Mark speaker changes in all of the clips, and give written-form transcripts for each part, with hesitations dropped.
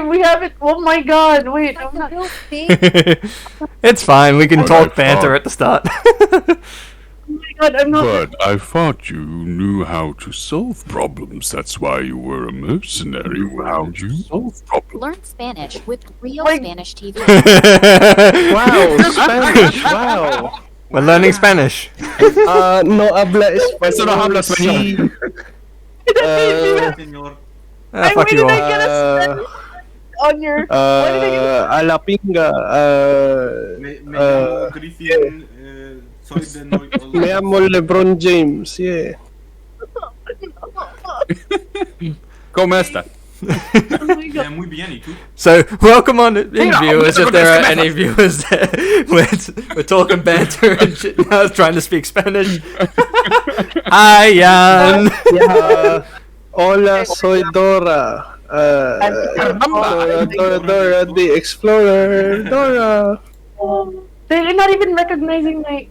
Speaker 1: We have it. Oh my god! Wait, I'm not.
Speaker 2: It's fine. We can talk banter at the start.
Speaker 1: Oh my god, I'm not.
Speaker 3: But I thought you knew how to solve problems. That's why you were a mercenary, weren't you? Solve problems.
Speaker 4: Learn Spanish with real
Speaker 1: Wait.
Speaker 4: Spanish TV.
Speaker 5: Wow, Spanish, wow.
Speaker 2: We're learning Spanish.
Speaker 5: No habla español.
Speaker 3: Eso no habla español.
Speaker 6: Señor.
Speaker 2: Ah,
Speaker 1: Why
Speaker 2: fuck
Speaker 1: did
Speaker 2: you
Speaker 1: I
Speaker 2: all.
Speaker 1: get a Spanish on your? Why did I get
Speaker 5: A la pinga.
Speaker 6: Me llamo Griffin. Soy de
Speaker 5: Me llamo LeBron James, yeah.
Speaker 3: ¿Cómo está?
Speaker 1: Oh my god.
Speaker 6: Muy bien, ¿y tú?
Speaker 2: So, welcome on in
Speaker 3: Hang on,
Speaker 2: viewers,
Speaker 3: I'm
Speaker 2: if there are
Speaker 3: gonna-
Speaker 2: any viewers there. We're talking banter and shit now, I was trying to speak Spanish. Hi, Jan.
Speaker 5: Yeah. Hola, soy Dora. Dora the Explorer. Dora.
Speaker 1: They're not even recognizing my.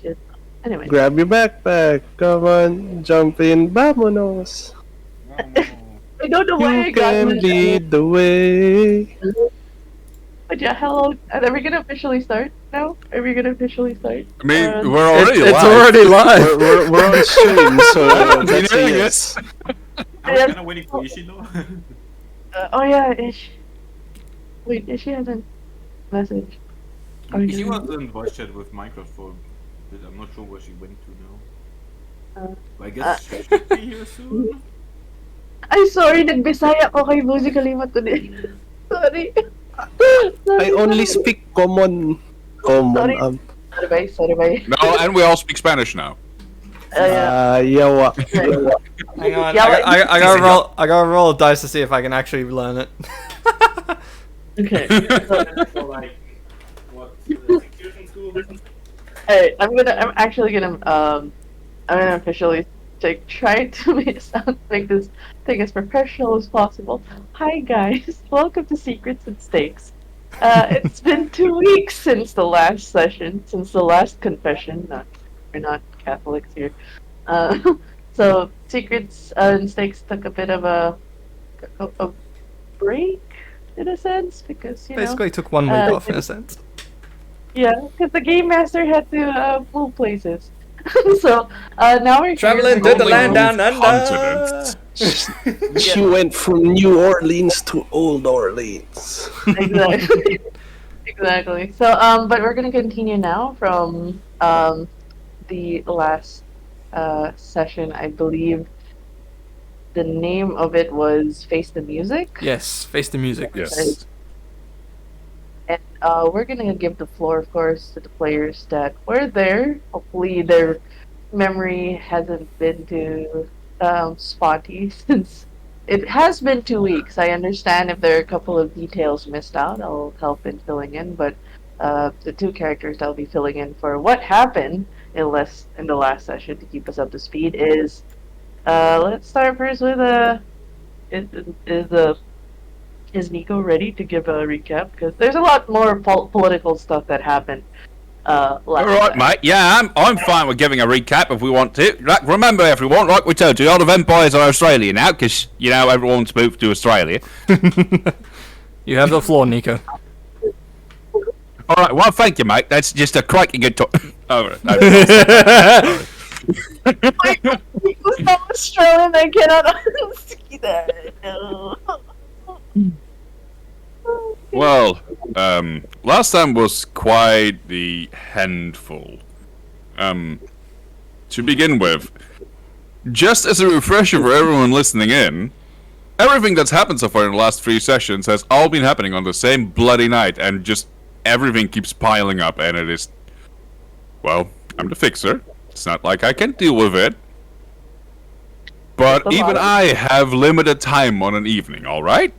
Speaker 1: Just anyway.
Speaker 5: Grab your backpack. Come on, jump in. Vámonos.
Speaker 1: I don't know why I
Speaker 5: You
Speaker 1: got
Speaker 5: can
Speaker 1: this.
Speaker 5: lead the way.
Speaker 1: But yeah, hello. Are we gonna officially start now? Are we gonna officially start?
Speaker 3: I mean, we're already
Speaker 2: It's
Speaker 3: live.
Speaker 2: already live.
Speaker 5: We're on stream, so that's a
Speaker 3: doing
Speaker 5: yes.
Speaker 6: I was kind of waiting for Ishi though.
Speaker 1: Oh yeah, Ish. Wait, Ishi hasn't messaged.
Speaker 6: She was in voice chat with Microphone, but I'm not sure where she went to now. I guess she should be here soon.
Speaker 1: I'm sorry, nagbisaya ko kay Buzi Kalima today. Sorry.
Speaker 5: I only speak common.
Speaker 1: Sorry.
Speaker 5: Common.
Speaker 1: Sorry, bye.
Speaker 3: No, and we all speak Spanish now.
Speaker 1: Yeah.
Speaker 5: Yawa.
Speaker 2: Hang on,
Speaker 1: Yeah,
Speaker 2: I gotta roll a dice to see if I can actually learn it.
Speaker 1: Okay.
Speaker 6: So like, what? Execution school?
Speaker 1: Hey, I'm actually gonna I'm gonna officially try to make this thing as professional as possible. Hi guys, welcome to Secrets and Stakes. It's been 2 weeks since the last session, since the last confession. We're not Catholics here. So Secrets and Stakes took a bit of a break in a sense because
Speaker 2: Basically took 1 week off in a sense.
Speaker 1: yeah, because the game master had to move places. So now we're
Speaker 2: Traveling
Speaker 1: here
Speaker 2: to the land down under.
Speaker 3: Continents.
Speaker 5: She went from New Orleans to Old Orleans.
Speaker 1: Exactly. Exactly. So but we're gonna continue now from the last session. I believe the name of it was Face the Music.
Speaker 2: Yes, face the music.
Speaker 3: Yes.
Speaker 1: And we're gonna give the floor, of course, to the players that were there. Hopefully, their memory hasn't been too spotty since it has been 2 weeks. I understand if there are a couple of details missed out, I'll help in filling in. But the 2 characters I'll be filling in for what happened in the last session to keep us up to speed is. Let's start first with Is Nico ready to give a recap? Because there's a lot more political stuff that happened last
Speaker 3: Alright,
Speaker 1: time.
Speaker 3: mate. Yeah, I'm fine with giving a recap if we want to. Like, remember, everyone, like we told you, all of empires are Australia now, because, you know, everyone's moved to Australia.
Speaker 2: You have the floor, Nico.
Speaker 3: Alright, well, thank you, mate. That's just a cracking good talk. Alright.
Speaker 1: Nico's not Australian, I cannot see that. No.
Speaker 3: Well, last time was quite the handful. To begin with, just as a refresher for everyone listening in, everything that's happened so far in the last 3 sessions has all been happening on the same bloody night, and just everything keeps piling up, and it is... Well, I'm the fixer. It's not like I can deal with it. But even I have limited time on an evening, alright?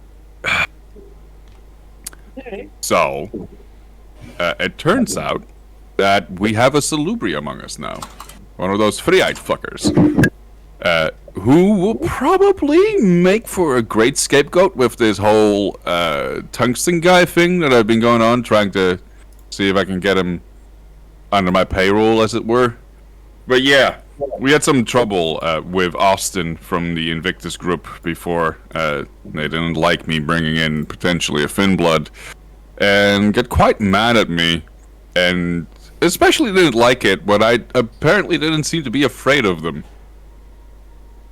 Speaker 3: So, it turns out that we have a salubri among us now. One of those free-eyed fuckers. Who will probably make for a great scapegoat with this whole tungsten guy thing that I've been going on, trying to see if I can get him under my payroll, as it were. But yeah, we had some trouble with Austin from the Invictus group before. They didn't like me bringing in potentially a Finnblood, and get quite mad at me, and especially didn't like it when I apparently didn't seem to be afraid of them.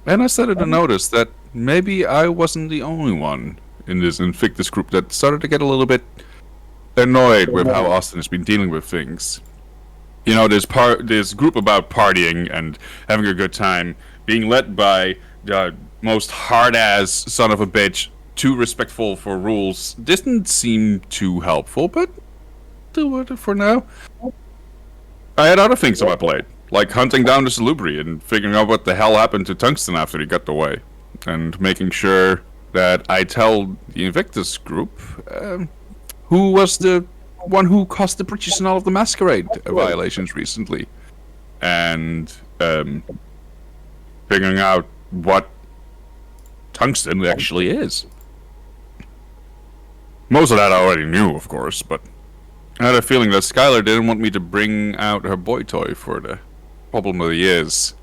Speaker 3: And I started to notice that maybe I wasn't the only one in this Invictus group that started to get a little bit annoyed with how Austin has been dealing with things. You know, this group about partying and having a good time, being led by the most hard-ass son of a bitch, too respectful for rules, didn't seem too helpful, but do it for now. I had other things on my plate, like hunting down the Salubri and figuring out what the hell happened to Tungsten after he got away, and making sure that I tell the Invictus group who was the one who caused the breaches in all of the Masquerade violations recently, and figuring out what Tungsten actually is. Most of that I already knew, of course, but I had a feeling that Skylar didn't want me to bring out her boy toy for the problem of the years.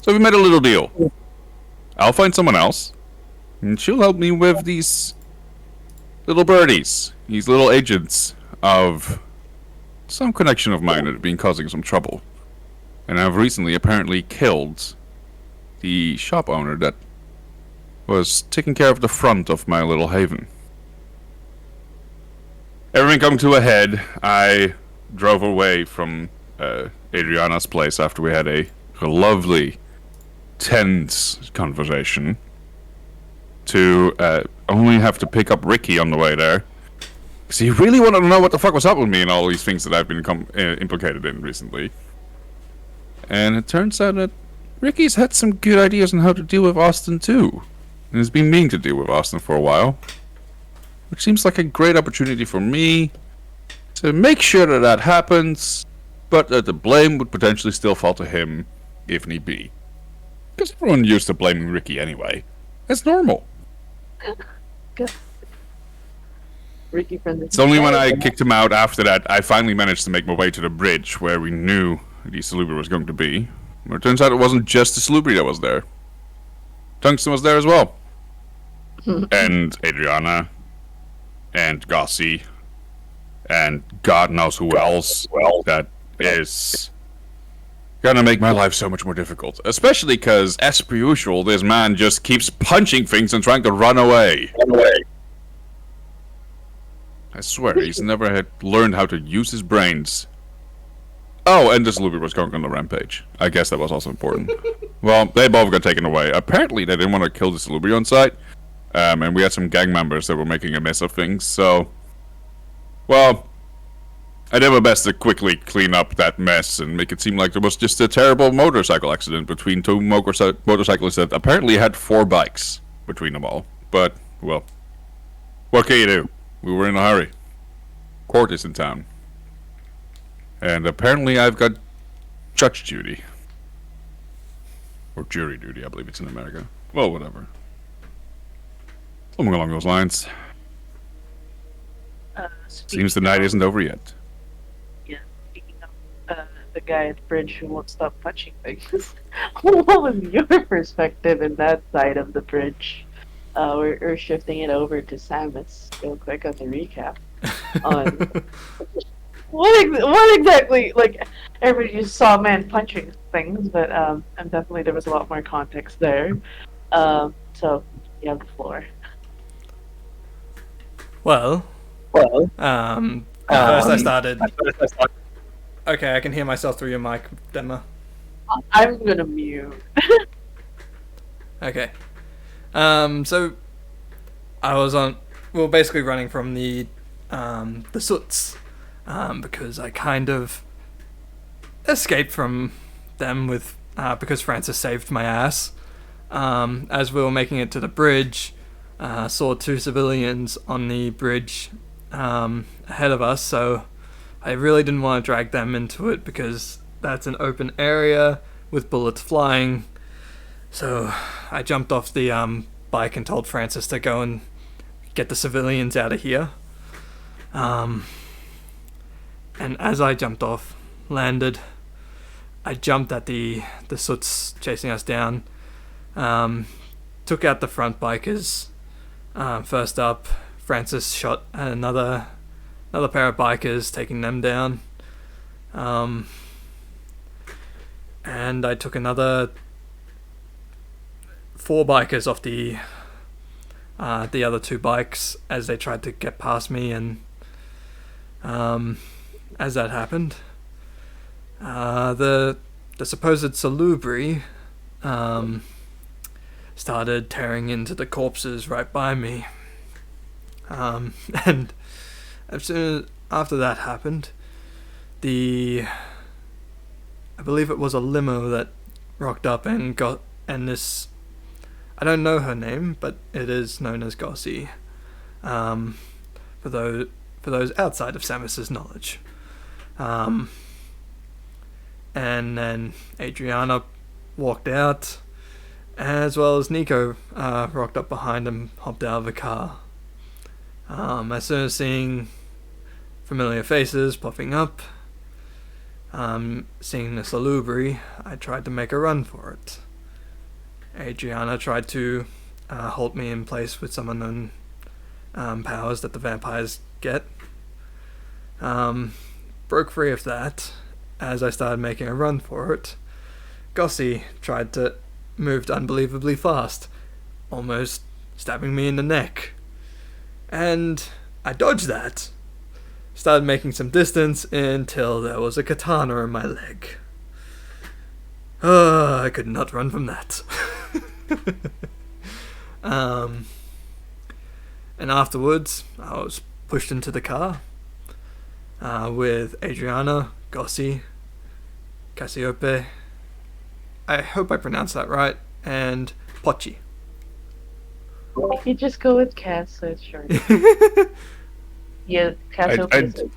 Speaker 3: So we made a little deal. I'll find someone else, and she'll help me with these little birdies, these little agents of some connection of mine that have been causing some trouble. And I've recently apparently killed the shop owner that was taking care of the front of my little haven. Everything coming to a head, I drove away from Adriana's place after we had a lovely, tense conversation to only have to pick up Ricky on the way there. Because he really wanted to know what the fuck was up with me and all these things that I've been implicated in recently. And it turns out that Ricky's had some good ideas on how to deal with Austin too. And has been meaning to deal with Austin for a while. Which seems like a great opportunity for me to make sure that that happens, but that the blame would potentially still fall to him if need be. Because everyone used to blaming Ricky anyway. It's normal.
Speaker 1: Ricky from the
Speaker 3: It's only when I kicked him out after that I finally managed to make my way to the bridge where we knew the Salubri was going to be. But it turns out it wasn't just the Salubri that was there. Tungsten was there as well. And Adriana. And Gossi. And God knows who else. That is gonna make my life so much more difficult. Especially because, as per usual, this man just keeps punching things and trying to run away. I swear, he's never had learned how to use his brains. Oh, and this Salubri was going on the rampage. I guess that was also important. Well, they both got taken away. Apparently, they didn't want to kill the Salubri on sight. And we had some gang members that were making a mess of things, so... Well, I did my best to quickly clean up that mess and make it seem like there was just a terrible motorcycle accident between two motorcyclists that apparently had 4 bikes between them all. But, well, what can you do? We were in a hurry. Court is in town. And apparently I've got judge duty. Or jury duty, I believe it's in America. Well, whatever. Something along those lines. Seems the night isn't over yet.
Speaker 1: Yeah, speaking of the guy at the bridge who won't stop punching things. What was your perspective in that side of the bridge? We're shifting it over to Samus real quick on the recap. On what exactly? Like everybody just saw a man punching things, but and definitely there was a lot more context there. So you have the floor.
Speaker 2: Well, first I started. Okay, I can hear myself through your mic, Denma.
Speaker 1: I'm gonna mute.
Speaker 2: Okay. So I was basically running from the Soots, because I kind of escaped from them because Francis saved my ass. As we were making it to the bridge, saw 2 civilians on the bridge ahead of us, so I really didn't want to drag them into it because that's an open area with bullets flying. So I jumped off the bike and told Francis to go and get the civilians out of here. And as I jumped off, landed, I jumped at the soots chasing us down. Took out the front bikers. First up, Francis shot at another pair of bikers, taking them down. And I took another 4 bikers off the other 2 bikes as they tried to get past me, and as that happened, the supposed salubri started tearing into the corpses right by me, and as soon as after that happened, I believe it was a limo that rocked up and this, I don't know her name, but it is known as Gossie, for those outside of Samus's knowledge. And then Adriana walked out, as well as Nico rocked up behind and hopped out of the car. As soon as seeing familiar faces popping up, seeing the salubri, I tried to make a run for it. Adriana tried to hold me in place with some unknown powers that the vampires get. Broke free of that as I started making a run for it. Gossie moved unbelievably fast, almost stabbing me in the neck. And I dodged that. Started making some distance until there was a katana in my leg. I could not run from that. And afterwards, I was pushed into the car with Adriana, Gossie, Cassiope, I hope I pronounced that right, and Pochi.
Speaker 1: You just go with Cass, so it's short. Yeah, Cassiope.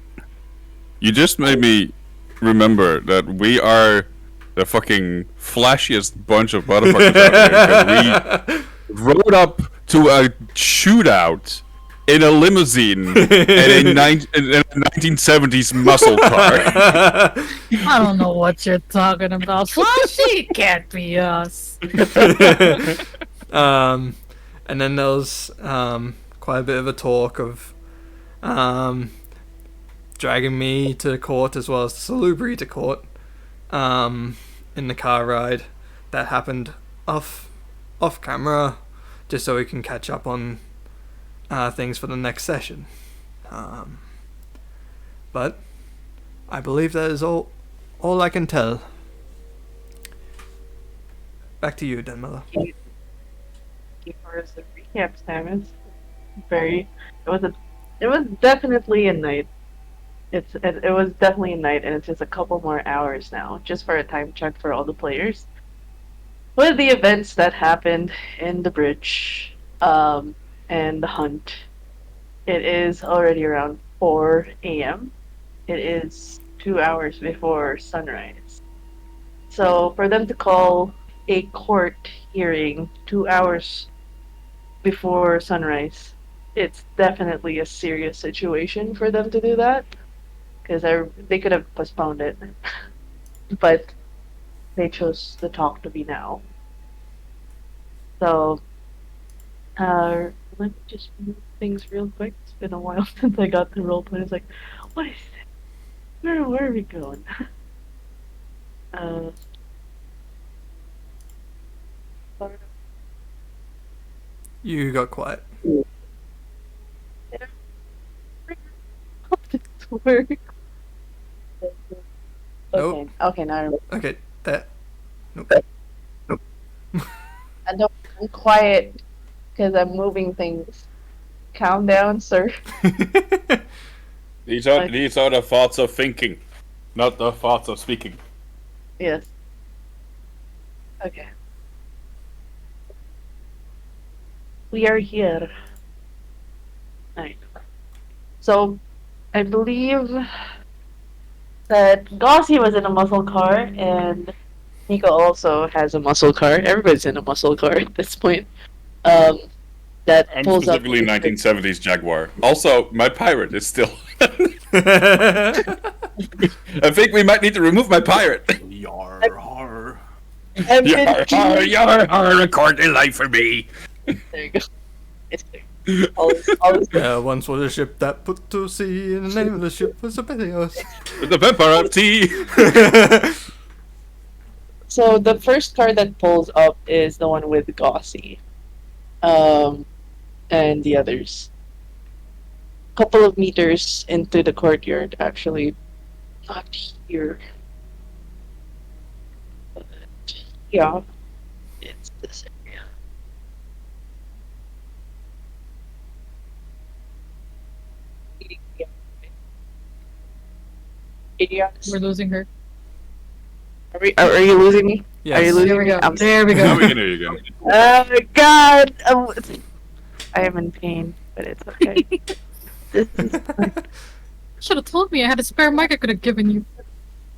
Speaker 3: You just made me remember that we are the fucking flashiest bunch of motherfuckers out here. 'Cause we rode up to a shootout in a limousine in a 1970s muscle car.
Speaker 4: I don't know what you're talking about. Flashy can't be us.
Speaker 2: And then there was quite a bit of a talk of dragging me to court as well as the salubri to court in the car ride. That happened off camera, just so we can catch up on things for the next session. But I believe that is all I can tell. Back to you, DenMother.
Speaker 1: For the recap time, it was definitely a night. It was definitely a night, and it's just a couple more hours now, just for a time check for all the players. With the events that happened in the bridge, and the hunt, it is already around 4 a.m. It is 2 hours before sunrise. So for them to call a court hearing 2 hours before sunrise, it's definitely a serious situation for them to do that, because they could have postponed it, but they chose the talk to be now. So, let me just move things real quick. It's been a while since I got the roleplay. It's like, what is it? Where are we going?
Speaker 2: You got quiet.
Speaker 1: Work.
Speaker 2: Nope.
Speaker 1: Okay, now
Speaker 2: Okay, that. Nope.
Speaker 1: I'm quiet because I'm moving things. Calm down, sir.
Speaker 3: These are the thoughts of thinking, not the thoughts of speaking.
Speaker 1: Yes. Okay. We are here. Alright. So, I believe that Gossie was in a muscle car, and Nico also has a muscle car. Everybody's in a muscle car at this point. That
Speaker 3: I'm
Speaker 1: pulls up.
Speaker 3: specifically 1970s Jaguar. Also, my pirate is still. I think we might need to remove my pirate.
Speaker 6: Yar.
Speaker 1: And
Speaker 3: record a life for me.
Speaker 1: there you go. It's clear. Always
Speaker 2: Once was a ship that put to sea, and the name of the ship was Camarillas.
Speaker 3: With the vampire of tea.
Speaker 1: So the first card that pulls up is the one with Gauzy, and the others. Couple of meters into the courtyard, actually, not here. But yeah, it's this area. Idiots.
Speaker 4: We're losing her.
Speaker 1: Are you losing me?
Speaker 2: Yes.
Speaker 1: Are you losing
Speaker 4: There we
Speaker 1: me?
Speaker 4: go.
Speaker 1: I'm
Speaker 4: There we
Speaker 3: Now we
Speaker 4: go.
Speaker 3: can hear you again.
Speaker 1: Oh God! I am in pain, but it's okay. This is fine.
Speaker 4: Should have told me I had a spare mic I could have given you.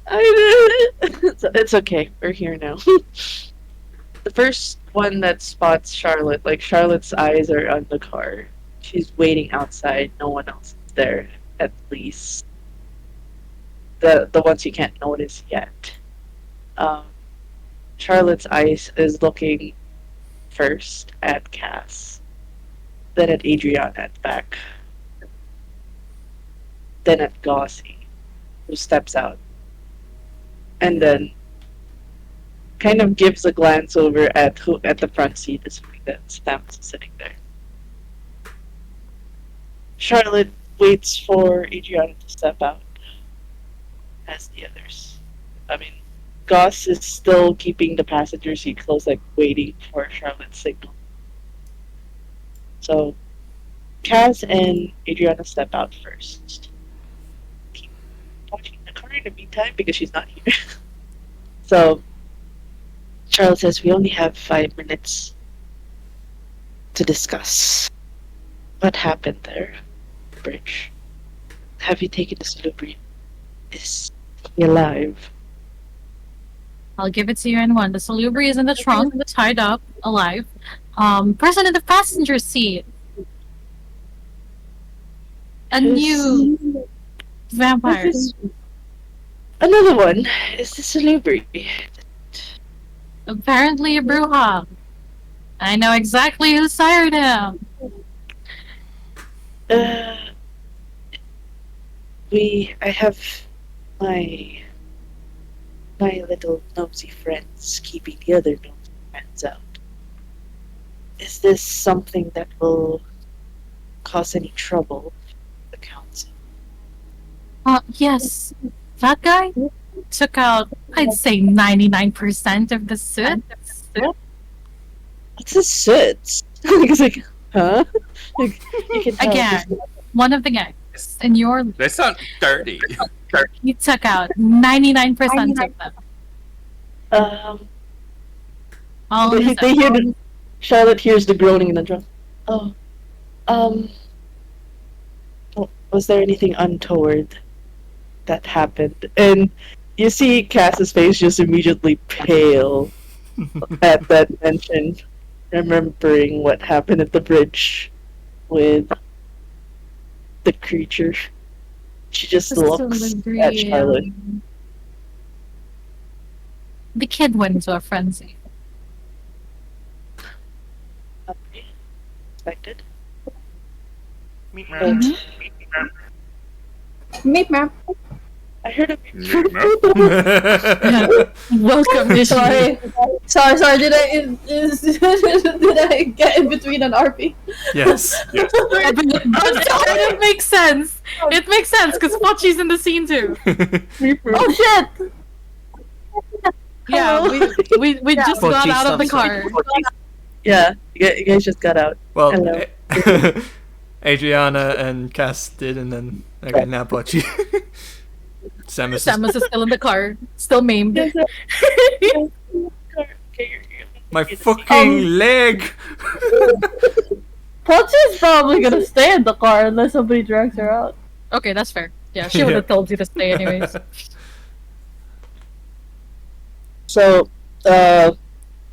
Speaker 1: I did it. It's okay. We're here now. The first one that spots Charlotte, like Charlotte's eyes are on the car. She's waiting outside. No one else is there, at least. The ones you can't notice yet. Charlotte's eyes is looking first at Cass, then at Adriana at the back, then at Gauzy, who steps out, and then kind of gives a glance over at who at the front seat, assuming that Stamps is sitting there. Charlotte waits for Adriana to step out, as the others. I mean, Goss is still keeping the passenger seat closed, like waiting for Charlotte's signal. So, Kaz and Adriana step out first. Keep watching the car in the meantime because she's not here. So, Charlotte says, "We only have 5 minutes to discuss what happened there, Bridge. Have you taken the Salubri? Is he alive?"
Speaker 4: I'll give it to you in one. The Salubri is in the trunk, tied up, alive. Person in the passenger seat. A new vampire.
Speaker 1: Another one is the Salubri.
Speaker 4: Apparently a Bruja. I know exactly who sired him.
Speaker 1: I have my little nosy friends keeping the other nosy friends out. Is this something that will cause any trouble for the council?
Speaker 4: Yes. That guy took out, I'd say, 99% of the suit.
Speaker 1: What's this suits? It's like, huh? Like, you can tell
Speaker 4: Again, one of the gangs in your
Speaker 3: They sound dirty.
Speaker 4: he took out 99% of them. All of
Speaker 1: They hear the, Charlotte hears the groaning in the drum. Oh, was there anything untoward that happened? And you see Cass's face just immediately pale at that mention, remembering what happened at the bridge with the creature. She just looks at Charlotte.
Speaker 4: The kid went into a frenzy.
Speaker 1: Okay. Expected.
Speaker 4: Mhm.
Speaker 7: Meet ma'am.
Speaker 1: I heard a
Speaker 4: Welcome to
Speaker 7: Sorry. Sorry. Did I get in between an RP?
Speaker 2: Yes.
Speaker 3: Yes.
Speaker 4: It makes sense. It makes sense because Pochi's in the scene too.
Speaker 7: Oh shit!
Speaker 4: Yeah, we just got
Speaker 5: Pochi
Speaker 4: out of the
Speaker 5: stops.
Speaker 4: car.
Speaker 1: Yeah, you guys just got out.
Speaker 2: Well,
Speaker 1: Hello.
Speaker 2: Adriana and Cass did, and then okay, now Bocce. Samus.
Speaker 4: Samus is still in the car, still maimed.
Speaker 2: My fucking leg.
Speaker 7: Pochi's probably gonna stay in the car unless somebody drags her out.
Speaker 4: Okay, that's fair. Yeah, she would have told you to stay anyways.
Speaker 1: So,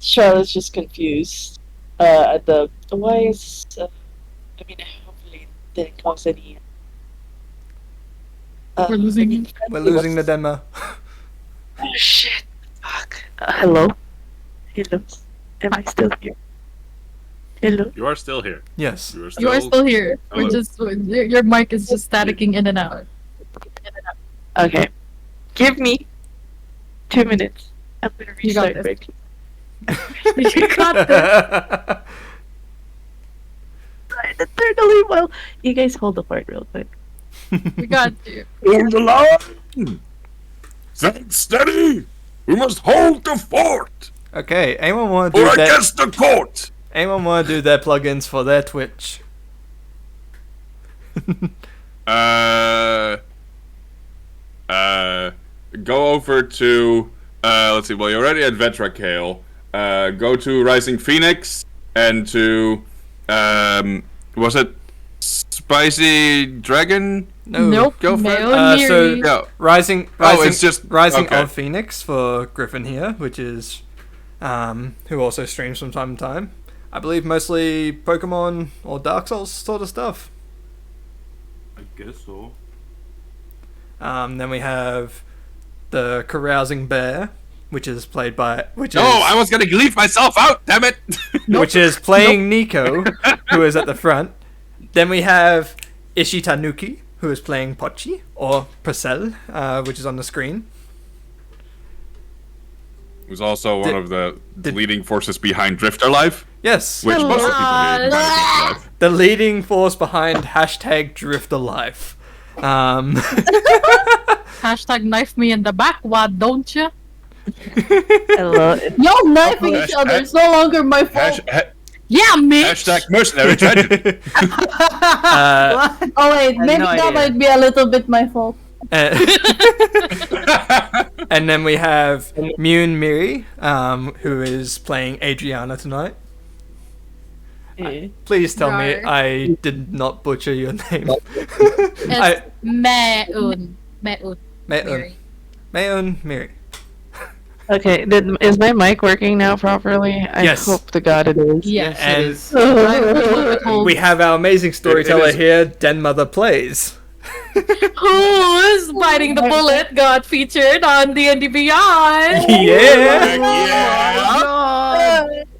Speaker 1: Charlotte's just confused at the why is. I mean, hopefully it didn't cause any.
Speaker 4: We're losing.
Speaker 2: We're losing the Denma.
Speaker 1: Oh shit! Fuck. Hello. Hello. Am I still here? Hello.
Speaker 3: You are still here.
Speaker 2: Yes.
Speaker 4: You are still here.
Speaker 3: Hello.
Speaker 4: We're just your mic is just staticking in and out.
Speaker 1: Okay. Give me 2 minutes. I'm gonna
Speaker 4: You got
Speaker 1: restart
Speaker 4: this.
Speaker 1: break.
Speaker 4: You got this.
Speaker 1: Eternally well. You guys hold the fort real quick.
Speaker 4: We got you.
Speaker 3: Hold the line! Stand steady! We must hold the fort!
Speaker 2: Okay, anyone want to do
Speaker 3: Or
Speaker 2: that?
Speaker 3: against the court!
Speaker 2: Anyone want to do their plugins for their Twitch?
Speaker 3: Go over to, let's see, well, you're already at Vetra Kale. Go to Rising Phoenix, and to, was it Spicy Dragon?
Speaker 2: No.
Speaker 4: Nope.
Speaker 3: go for it.
Speaker 4: Male
Speaker 2: So
Speaker 4: Miri.
Speaker 3: Yeah.
Speaker 2: Rising
Speaker 3: it's just-
Speaker 2: Rising
Speaker 3: okay.
Speaker 2: of Phoenix for Griffin here, which is who also streams from time to time. I believe mostly Pokemon or Dark Souls sort of stuff.
Speaker 6: I guess so.
Speaker 2: Then we have the Carousing Bear, which is played by
Speaker 3: No, I was gonna leave myself out, damn it!
Speaker 2: which is playing Nico, who is at the front. Then we have Ishitanuki, who is playing Pochi, or Purcell, which is on the screen.
Speaker 3: Who's also one of the
Speaker 2: did-
Speaker 3: leading forces behind Drifter Life,
Speaker 2: Yes,
Speaker 3: which most of the people here behind Drifter Life.
Speaker 2: the leading force behind hashtag DrifterLife.
Speaker 4: Hashtag knife me in the back, why don't you?
Speaker 1: Hello.
Speaker 7: Y'all knifing each other. It's no longer my fault.
Speaker 4: Yeah, Mitch.
Speaker 3: Hashtag mercenary tragedy.
Speaker 7: Oh wait, maybe
Speaker 8: no
Speaker 7: that
Speaker 8: idea.
Speaker 7: might be a little bit my fault.
Speaker 2: And then we have Mune Miri, who is playing Adriana tonight. Please tell me
Speaker 4: Rar.
Speaker 2: I did not butcher your name.
Speaker 4: It's Meun. Meun.
Speaker 2: Meun. Meun Miri.
Speaker 1: Okay, is my mic working now properly? I
Speaker 2: Yes.
Speaker 1: hope to God it is.
Speaker 4: Yes,
Speaker 2: And
Speaker 4: it is.
Speaker 2: we have our amazing storyteller
Speaker 3: is.
Speaker 2: here, DenMotherPlays.
Speaker 4: Who's biting the bullet got featured on D&D Beyond.
Speaker 2: Yeah!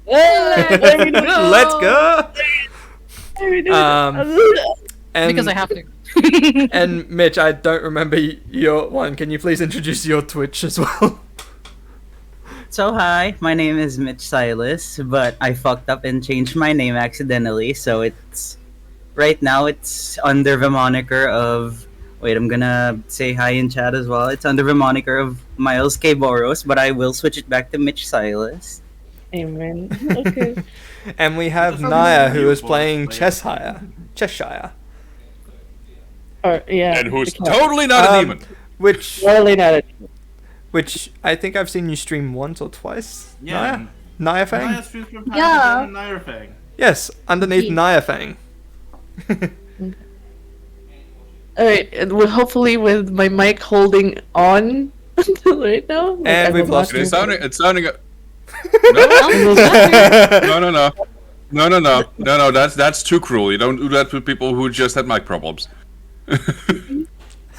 Speaker 2: Let's go! And,
Speaker 4: Because I have to.
Speaker 2: and Mitch, I don't remember your one. Can you please introduce your Twitch as well?
Speaker 8: So hi, my name is Mitch Silas, but I fucked up and changed my name accidentally, so it's right now it's under the moniker of wait, I'm gonna say hi in chat as well. It's under the moniker of Miles K. Boros, but I will switch it back to Mitch Silas.
Speaker 1: Amen. Okay.
Speaker 2: And we have Naya, who is playing Cheshire.
Speaker 1: Or, yeah.
Speaker 3: And who's
Speaker 1: the cat.
Speaker 3: totally not a demon.
Speaker 2: Which
Speaker 1: Totally not a
Speaker 2: I think I've seen you stream once or twice.
Speaker 6: Yeah.
Speaker 2: Naya Fang?
Speaker 6: Naya streams from time
Speaker 7: Yeah.
Speaker 6: to time and Naya Fang.
Speaker 2: Yes, underneath Naya Fang.
Speaker 1: Alright, and hopefully with my mic holding on until right now. like,
Speaker 2: And
Speaker 1: I'm
Speaker 2: we've
Speaker 1: about
Speaker 2: lost
Speaker 1: to-
Speaker 3: It's sounding. No. That's too cruel. You don't do that to people who just had mic problems.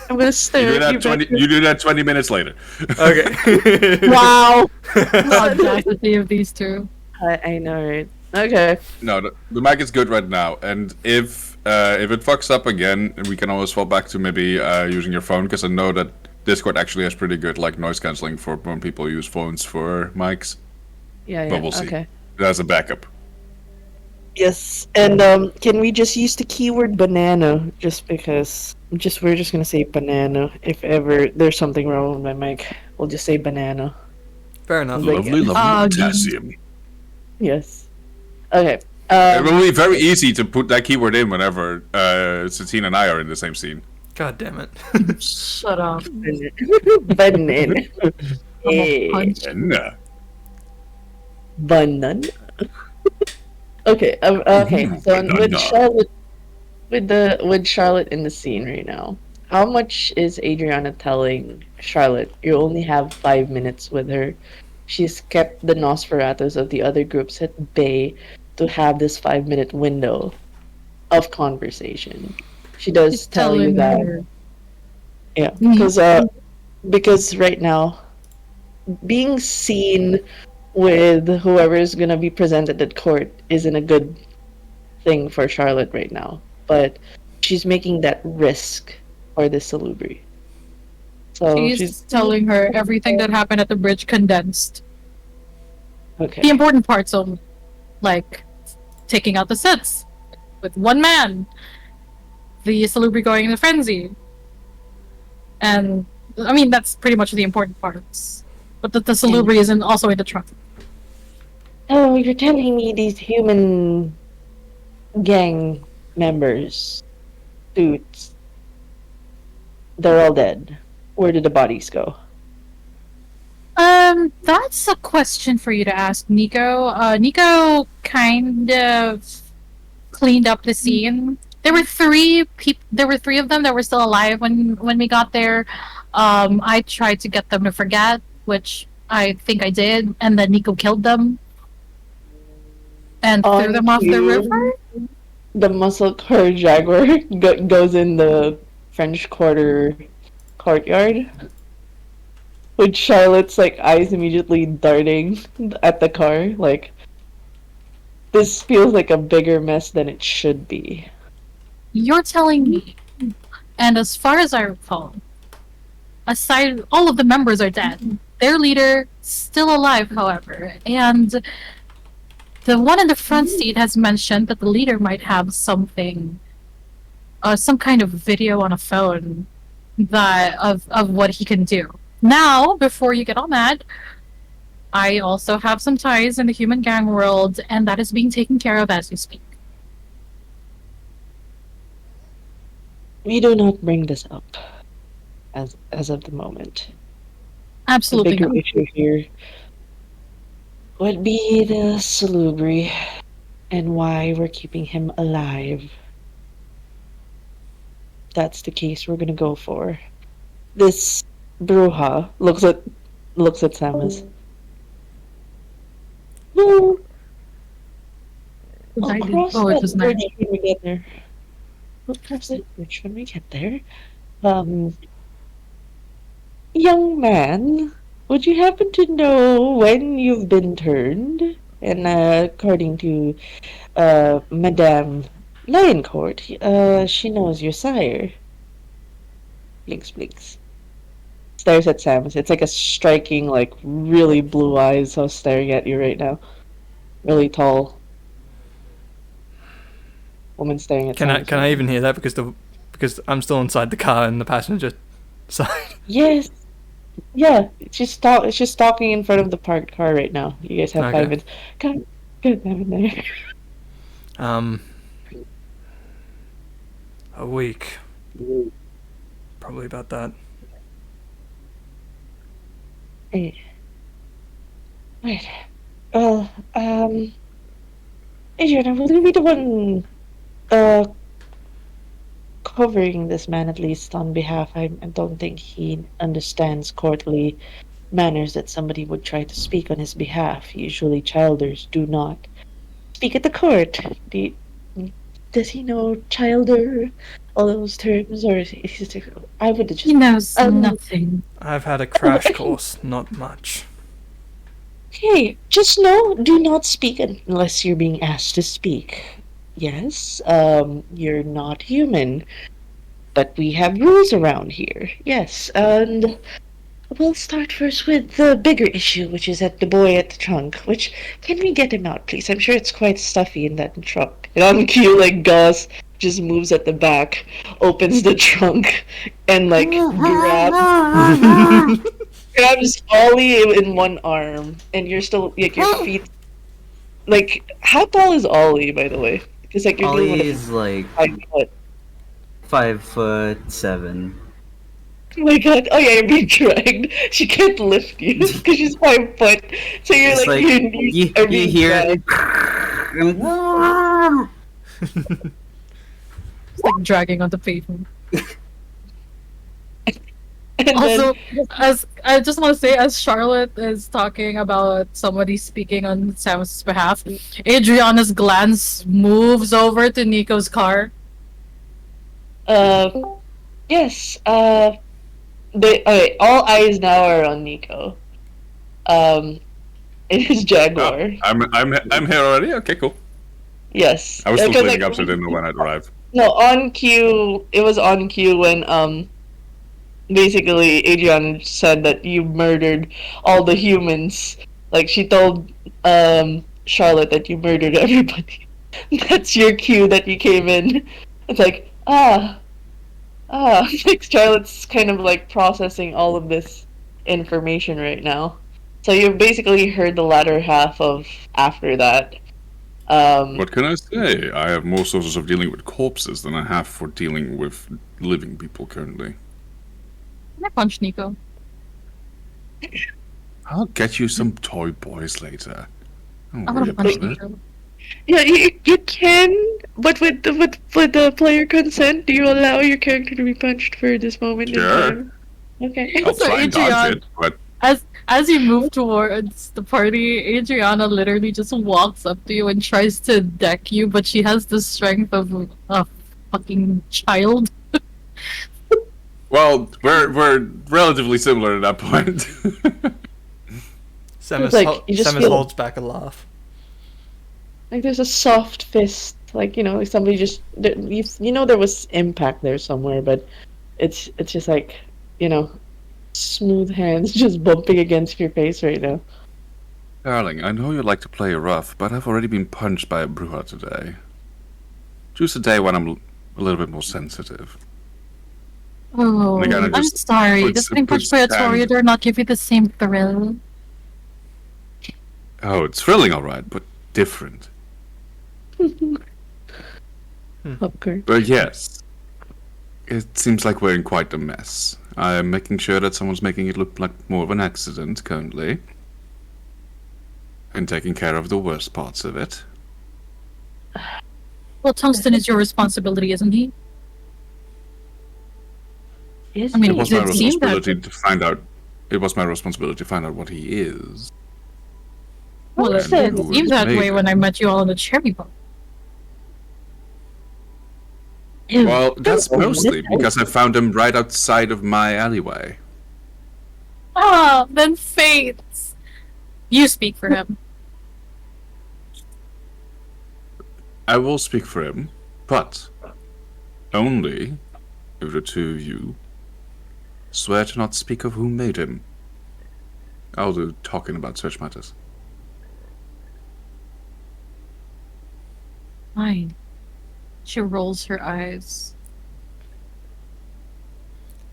Speaker 1: I'm gonna stare
Speaker 3: You do
Speaker 1: at you
Speaker 3: that 20.
Speaker 1: back.
Speaker 3: You do that 20 minutes later.
Speaker 2: Okay.
Speaker 1: Wow!
Speaker 4: Audacity of these two.
Speaker 1: I know, right? Okay.
Speaker 3: No, the mic is good right now, and if it fucks up again, we can always fall back to maybe using your phone, because I know that Discord actually has pretty good like noise cancelling for when people use phones for mics.
Speaker 1: Yeah,
Speaker 3: But we'll see.
Speaker 1: okay.
Speaker 3: As a backup.
Speaker 1: Yes, and can we just use the keyword banana? Just because, we're just gonna say banana. If ever there's something wrong with my mic, we'll just say banana.
Speaker 2: Fair enough.
Speaker 3: Lovely potassium.
Speaker 1: Yes. Okay.
Speaker 3: It will be very easy to put that keyword in whenever Satine and I are in the same scene.
Speaker 2: God damn it.
Speaker 4: Shut up.
Speaker 1: banana.
Speaker 4: I'm a punch.
Speaker 3: And,
Speaker 1: Banana. Okay. Okay. So with
Speaker 3: Banana.
Speaker 1: Charlotte, with Charlotte in the scene right now, how much is Adriana telling Charlotte? You only have 5 minutes with her. She's kept the Nosferatus of the other groups at bay to have this 5-minute window of conversation. She does
Speaker 4: She's
Speaker 1: tell you
Speaker 4: telling
Speaker 1: that.
Speaker 4: her.
Speaker 1: Yeah, because right now, being seen with whoever is gonna be presented at court isn't a good thing for Charlotte right now. But she's making that risk for this salubri. So
Speaker 4: She's telling her everything that happened at the bridge condensed. The
Speaker 1: okay.
Speaker 4: important parts only. Like taking out the sets with one man. The salubri going in a frenzy. And I mean that's pretty much the important parts. But the salubri isn't also in the trunk.
Speaker 1: Oh, you're telling me these human gang members, dudes, they're all dead. Where did the bodies go?
Speaker 4: That's a question for you to ask Nico. Nico kind of cleaned up the scene. There were three people. There were three of them that were still alive when we got there. I tried to get them to forget, which I think I did, and then Nico killed them and threw them off the river.
Speaker 1: The muscle car jaguar goes in the French Quarter courtyard, with Charlotte's like eyes immediately darting at the car. Like, this feels like a bigger mess than it should be.
Speaker 4: You're telling me, and as far as I recall, aside all of the members are dead. Their leader still alive, however, and the one in the front seat has mentioned that the leader might have something, some kind of video on a phone that of what he can do. Now, before you get all mad, I also have some ties in the human gang world, and that is being taken care of as we speak.
Speaker 1: We do not bring this up as of the moment.
Speaker 4: Absolutely
Speaker 1: The bigger
Speaker 4: not.
Speaker 1: issue here would be the salubri and why we're keeping him alive. That's the case we're gonna go for. This Bruja looks at Samus. No.
Speaker 4: I did-
Speaker 1: Across
Speaker 4: oh, it
Speaker 1: that
Speaker 4: was
Speaker 1: bridge
Speaker 4: nice.
Speaker 1: when we get there. We'll cross that bridge when we get there. Young man, would you happen to know when you've been turned? And according to Madame Lioncourt, she knows your sire. Blinks, blinks. Stares at Samus. It's like a striking, like, really blue eyes so staring at you right now. Really tall woman staring at Samus.
Speaker 2: Can I even hear that because I'm still inside the car in the passenger side?
Speaker 1: Yes. Yeah, it's just talking in front of the parked car right now. You guys have
Speaker 2: Okay.
Speaker 1: 5 minutes. Get them in there.
Speaker 2: A week. Probably about that.
Speaker 1: Hey. Right. Well, Adrian, I will be the one covering this man, at least on behalf. I don't think he understands courtly manners that somebody would try to speak on his behalf. Usually childers do not speak at the court. Does he know childer, all those terms, or is he just, I would just...
Speaker 4: He knows nothing.
Speaker 2: I've had a crash course, not much.
Speaker 1: Hey, just know, do not speak unless you're being asked to speak. Yes, you're not human, but we have rules around here. Yes, and we'll start first with the bigger issue, which is at the boy at the trunk. Which, can we get him out, please? I'm sure it's quite stuffy in that trunk. And on cue, like, Gus just moves at the back, opens the trunk, and, like, grabs Ollie in one arm, and you're still, like, your feet... Like, how tall is Ollie, by the way? Because, like, you're dealing
Speaker 8: Ollie
Speaker 1: with
Speaker 8: is like
Speaker 1: 5 foot.
Speaker 8: 5'7".
Speaker 1: Oh my god, oh yeah, you're being dragged. She can't lift you because she's 5 foot. So you're
Speaker 8: It's
Speaker 1: like,
Speaker 8: like
Speaker 1: your knees are
Speaker 8: you
Speaker 1: being
Speaker 8: hear
Speaker 1: dragged.
Speaker 4: It's like dragging on the pavement.
Speaker 1: And
Speaker 4: Also,
Speaker 1: then,
Speaker 4: as I just want to say, as Charlotte is talking about somebody speaking on Samus's behalf, Adriana's glance moves over to Nico's car.
Speaker 1: yes, okay, all eyes now are on Nico. It is Jaguar.
Speaker 3: I'm here already. Okay, cool.
Speaker 1: Yes.
Speaker 3: I was still
Speaker 1: 'Cause,
Speaker 3: cleaning
Speaker 1: like,
Speaker 3: up, so I didn't know when I'd arrive.
Speaker 1: No, on cue. It was on cue when basically Adrian said that you murdered all the humans. Like she told Charlotte that you murdered everybody. That's your cue that you came in. It's like like Charlotte's kind of like processing all of this information right now. So you've basically heard the latter half of after that.
Speaker 3: What can I say? I have more sources of dealing with corpses than I have for dealing with living people currently.
Speaker 4: Can I punch Nico?
Speaker 3: I'll get you some toy boys later. Don't
Speaker 4: I'm
Speaker 3: worry
Speaker 4: gonna punch
Speaker 3: about it.
Speaker 4: Nico.
Speaker 1: Yeah, you can, but with the player consent, do you allow your character to be punched for this moment in
Speaker 3: Sure.
Speaker 1: time? Okay.
Speaker 3: I'll
Speaker 4: So
Speaker 3: try and dodge
Speaker 4: Adrian-
Speaker 3: it, but
Speaker 4: As you move towards the party, Adriana literally just walks up to you and tries to deck you, but she has the strength of a fucking child.
Speaker 3: well, we're relatively similar at that point.
Speaker 2: Samus,
Speaker 1: like, you just
Speaker 2: Samus
Speaker 1: feel-
Speaker 2: holds back a laugh.
Speaker 1: Like there's a soft fist, like somebody just there was impact there somewhere, but it's just like smooth hands just bumping against your face right now.
Speaker 3: Darling, I know you like to play rough, but I've already been punched by a brewer today. Choose a day when I'm a little bit more sensitive.
Speaker 4: Oh,
Speaker 3: And again, it
Speaker 4: I'm
Speaker 3: just
Speaker 4: sorry.
Speaker 3: puts-
Speaker 4: Does
Speaker 3: it
Speaker 4: being
Speaker 3: puts
Speaker 4: punched by a
Speaker 3: hand-
Speaker 4: Toreador not give you the same thrill?
Speaker 3: Oh, it's thrilling, all right, but different.
Speaker 1: Okay.
Speaker 3: But yes, it seems like we're in quite a mess. I'm making sure that someone's making it look like more of an accident currently, and taking care of the worst parts of it.
Speaker 4: Well, Tungsten is your responsibility, isn't he?
Speaker 1: Is
Speaker 4: I mean,
Speaker 3: It was
Speaker 4: it
Speaker 3: my
Speaker 4: seemed that-
Speaker 3: responsibility to find out. It was my responsibility to find out what he is.
Speaker 4: Well, it
Speaker 3: And who
Speaker 4: seemed that
Speaker 3: made
Speaker 4: way
Speaker 3: it.
Speaker 4: when I met you all on the cherry bomb.
Speaker 3: Well, that's mostly because I found him right outside of my alleyway.
Speaker 4: Ah, then fates. You speak for him.
Speaker 3: I will speak for him, but only if the two of you swear to not speak of who made him. I'll do talking about such matters.
Speaker 4: Fine. She rolls her eyes.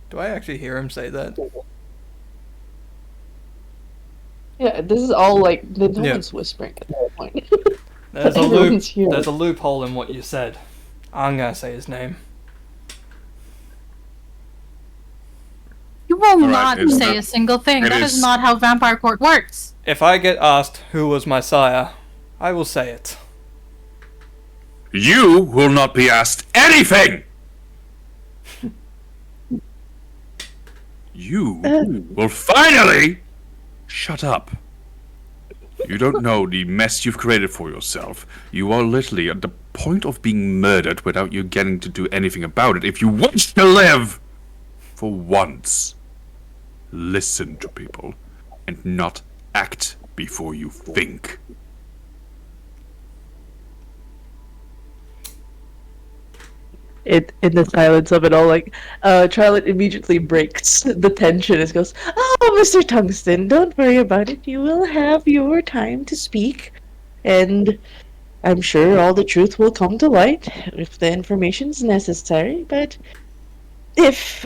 Speaker 2: Do I actually hear him say that?
Speaker 1: Yeah, this is all like no
Speaker 2: Yeah.
Speaker 1: one's whispering at this point.
Speaker 2: There's a
Speaker 1: Everyone's here.
Speaker 2: There's a loophole in what you said. I'm gonna say his name.
Speaker 4: You will
Speaker 3: right,
Speaker 4: not
Speaker 3: it's
Speaker 4: say
Speaker 3: not-
Speaker 4: a single thing.
Speaker 3: it
Speaker 4: That is
Speaker 3: is-
Speaker 4: not how Vampire Court works.
Speaker 2: If I get asked who was my sire, I will say it.
Speaker 3: You will not be asked anything! You will finally shut up. You don't know the mess you've created for yourself. You are literally at the point of being murdered without you getting to do anything about it. If you want to live, for once, listen to people and not act before you think.
Speaker 1: In the silence of it all, like Charlotte immediately breaks the tension and goes, "Oh, Mr. Tungsten, don't worry about it. You will have your time to speak, and I'm sure all the truth will come to light if the information's necessary. But if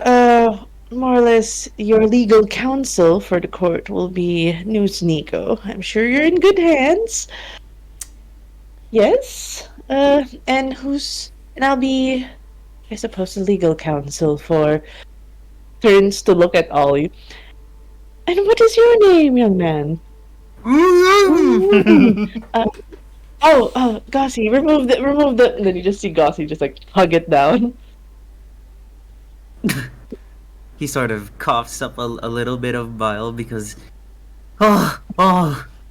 Speaker 1: more or less your legal counsel for the court will be News Nico, I'm sure you're in good hands. Yes, and I'll be, I suppose, the legal counsel for." Turns to look at Ollie. "And what is your name, young man?" Oh, Gossie, remove the. And then you just see Gossie just like hug it down.
Speaker 8: He sort of coughs up a little bit of bile because, oh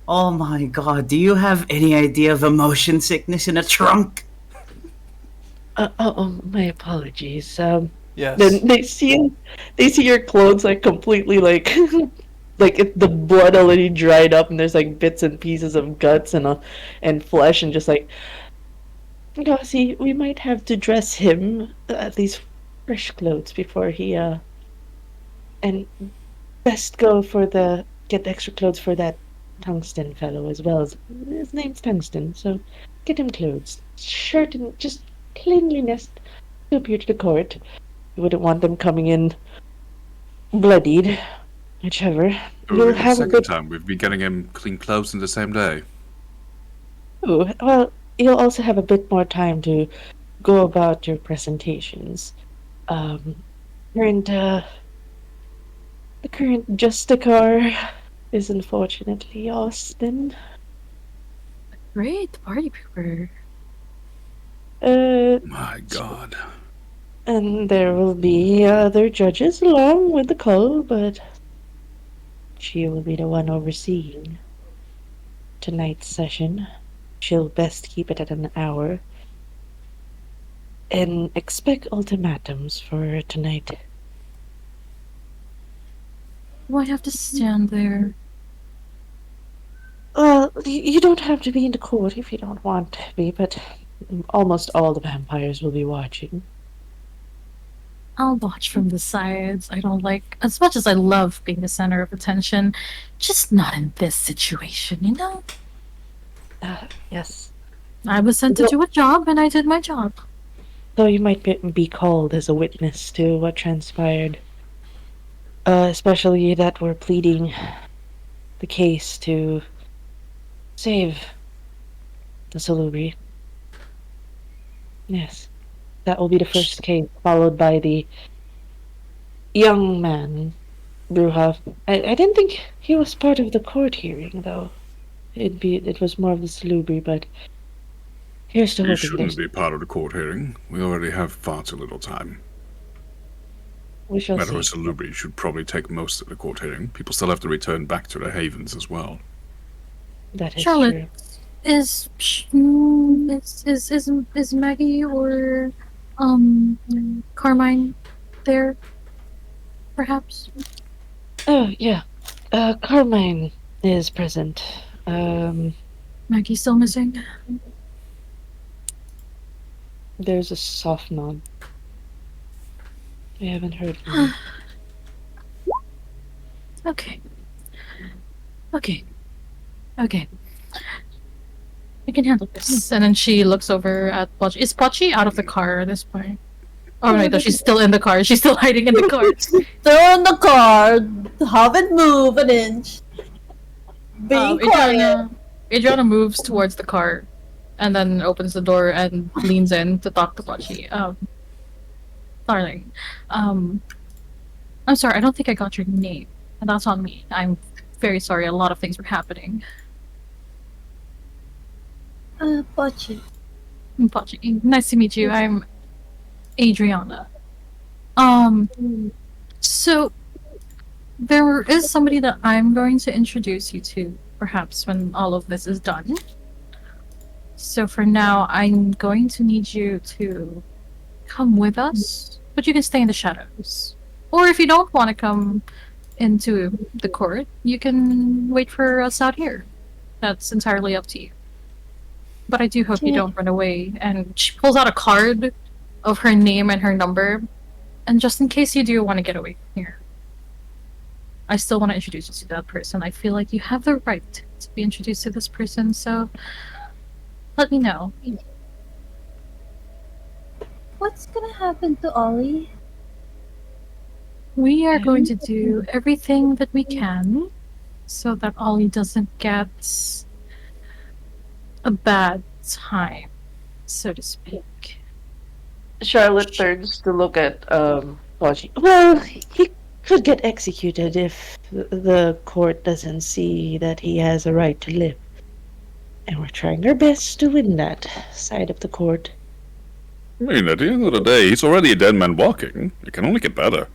Speaker 8: my god, do you have any idea of motion sickness in a trunk?
Speaker 1: My apologies.
Speaker 2: Yes.
Speaker 1: Then they see your clothes like completely like the blood already dried up, and there's like bits and pieces of guts and flesh, and just like, Gossie, we might have to dress him these fresh clothes before he and best go for get extra clothes for that Tungsten fellow as well. His name's Tungsten, so get him clothes, shirt, and just cleanliness to appear to the court. You wouldn't want them coming in bloodied, whichever.
Speaker 3: It
Speaker 1: You'll
Speaker 3: will be the
Speaker 1: have a
Speaker 3: second
Speaker 1: good.
Speaker 3: time we've been getting him clean clothes in the same day.
Speaker 1: Ooh, well, you'll also have a bit more time to go about your presentations. Current, the current Justicar is unfortunately Austin.
Speaker 4: Great party pooper.
Speaker 3: My God.
Speaker 1: And there will be other judges along with the Cull, but she will be the one overseeing tonight's session. She'll best keep it at an hour. And expect ultimatums for tonight.
Speaker 4: Do I have to stand there?
Speaker 1: Well, you don't have to be in the court if you don't want to be, but almost all the vampires will be watching.
Speaker 4: I'll watch from the sides. I don't like, as much as I love being the center of attention, just not in this situation, you know?
Speaker 1: Yes.
Speaker 4: I was sent to do a job, and I did my job.
Speaker 1: Though you might be called as a witness to what transpired. Especially that we're pleading the case to save the Salubri. Yes. That will be the first case, followed by the young man, Bruja. I didn't think he was part of the court hearing, though. It was more of the Salubri, but here's to
Speaker 3: He
Speaker 1: hoping
Speaker 3: shouldn't
Speaker 1: there's...
Speaker 3: be part of the court hearing. We already have far too little time.
Speaker 1: We shall
Speaker 3: Matter of
Speaker 1: see.
Speaker 3: Salubri should probably take most of the court hearing. People still have to return back to their havens as well.
Speaker 1: That is
Speaker 4: Charlotte,
Speaker 1: true.
Speaker 4: is Maggie or Carmine there? Perhaps.
Speaker 1: Oh, yeah. Carmine is present.
Speaker 4: Maggie's still missing.
Speaker 1: There's a soft nod. We haven't heard from him.
Speaker 4: Okay. Okay. Okay. We can handle this. And then she looks over at Pochi. Is Pochi out of the car at this point? Oh no, she's still in the car. She's still hiding in the car.
Speaker 7: They're in the car. Haven't moved an inch. Being quiet.
Speaker 4: Adriana moves towards the car and then opens the door and leans in to talk to Pochi. Darling, I'm sorry, I don't think I got your name. And that's on me. I'm very sorry, a lot of things were happening.
Speaker 7: Pochi.
Speaker 4: Pochi, nice to meet you. I'm Adriana. So there is somebody that I'm going to introduce you to, perhaps when all of this is done. So for now, I'm going to need you to come with us, but you can stay in the shadows. Or if you don't want to come into the court, you can wait for us out here. That's entirely up to you. But I do hope you don't run away. And she pulls out a card of her name and her number. And just in case you do want to get away from here, I still want to introduce you to that person. I feel like you have the right to be introduced to this person, so let me know.
Speaker 7: What's gonna happen to Ollie?
Speaker 4: We are going to do everything that we can so that Ollie doesn't get a bad time, so to speak.
Speaker 1: Charlotte turns to look at Pochi. Well, he could get executed if the court doesn't see that he has a right to live. And we're trying our best to win that side of the court.
Speaker 3: I mean, at the end of the day, he's already a dead man walking. It can only get better.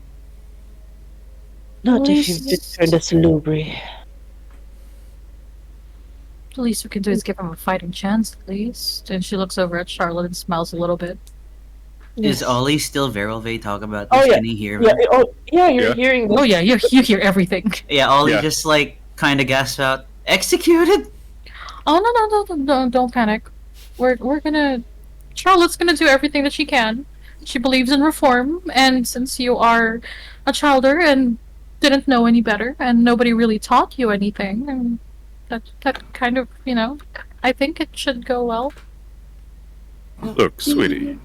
Speaker 1: Not
Speaker 4: At
Speaker 1: if you've
Speaker 4: least-
Speaker 1: returned a Salubri.
Speaker 4: The least we can do is give him a fighting chance, at least. And she looks over at Charlotte and smiles a little bit.
Speaker 8: Is
Speaker 7: Yes.
Speaker 8: Ollie still there while they talk about
Speaker 7: Oh,
Speaker 8: this?
Speaker 7: yeah.
Speaker 8: Can he hear me?
Speaker 7: Yeah. Oh, yeah. You're
Speaker 3: Yeah.
Speaker 7: hearing this.
Speaker 4: Oh yeah, you hear everything.
Speaker 8: Yeah, Ollie
Speaker 3: Yeah.
Speaker 8: just like kind of gasps out, "Executed!"
Speaker 4: Oh no, don't panic. We're gonna. Charlotte's gonna do everything that she can. She believes in reform, and since you are a childer and didn't know any better, and nobody really taught you anything, and that kind of I think it should go well.
Speaker 3: Look, sweetie.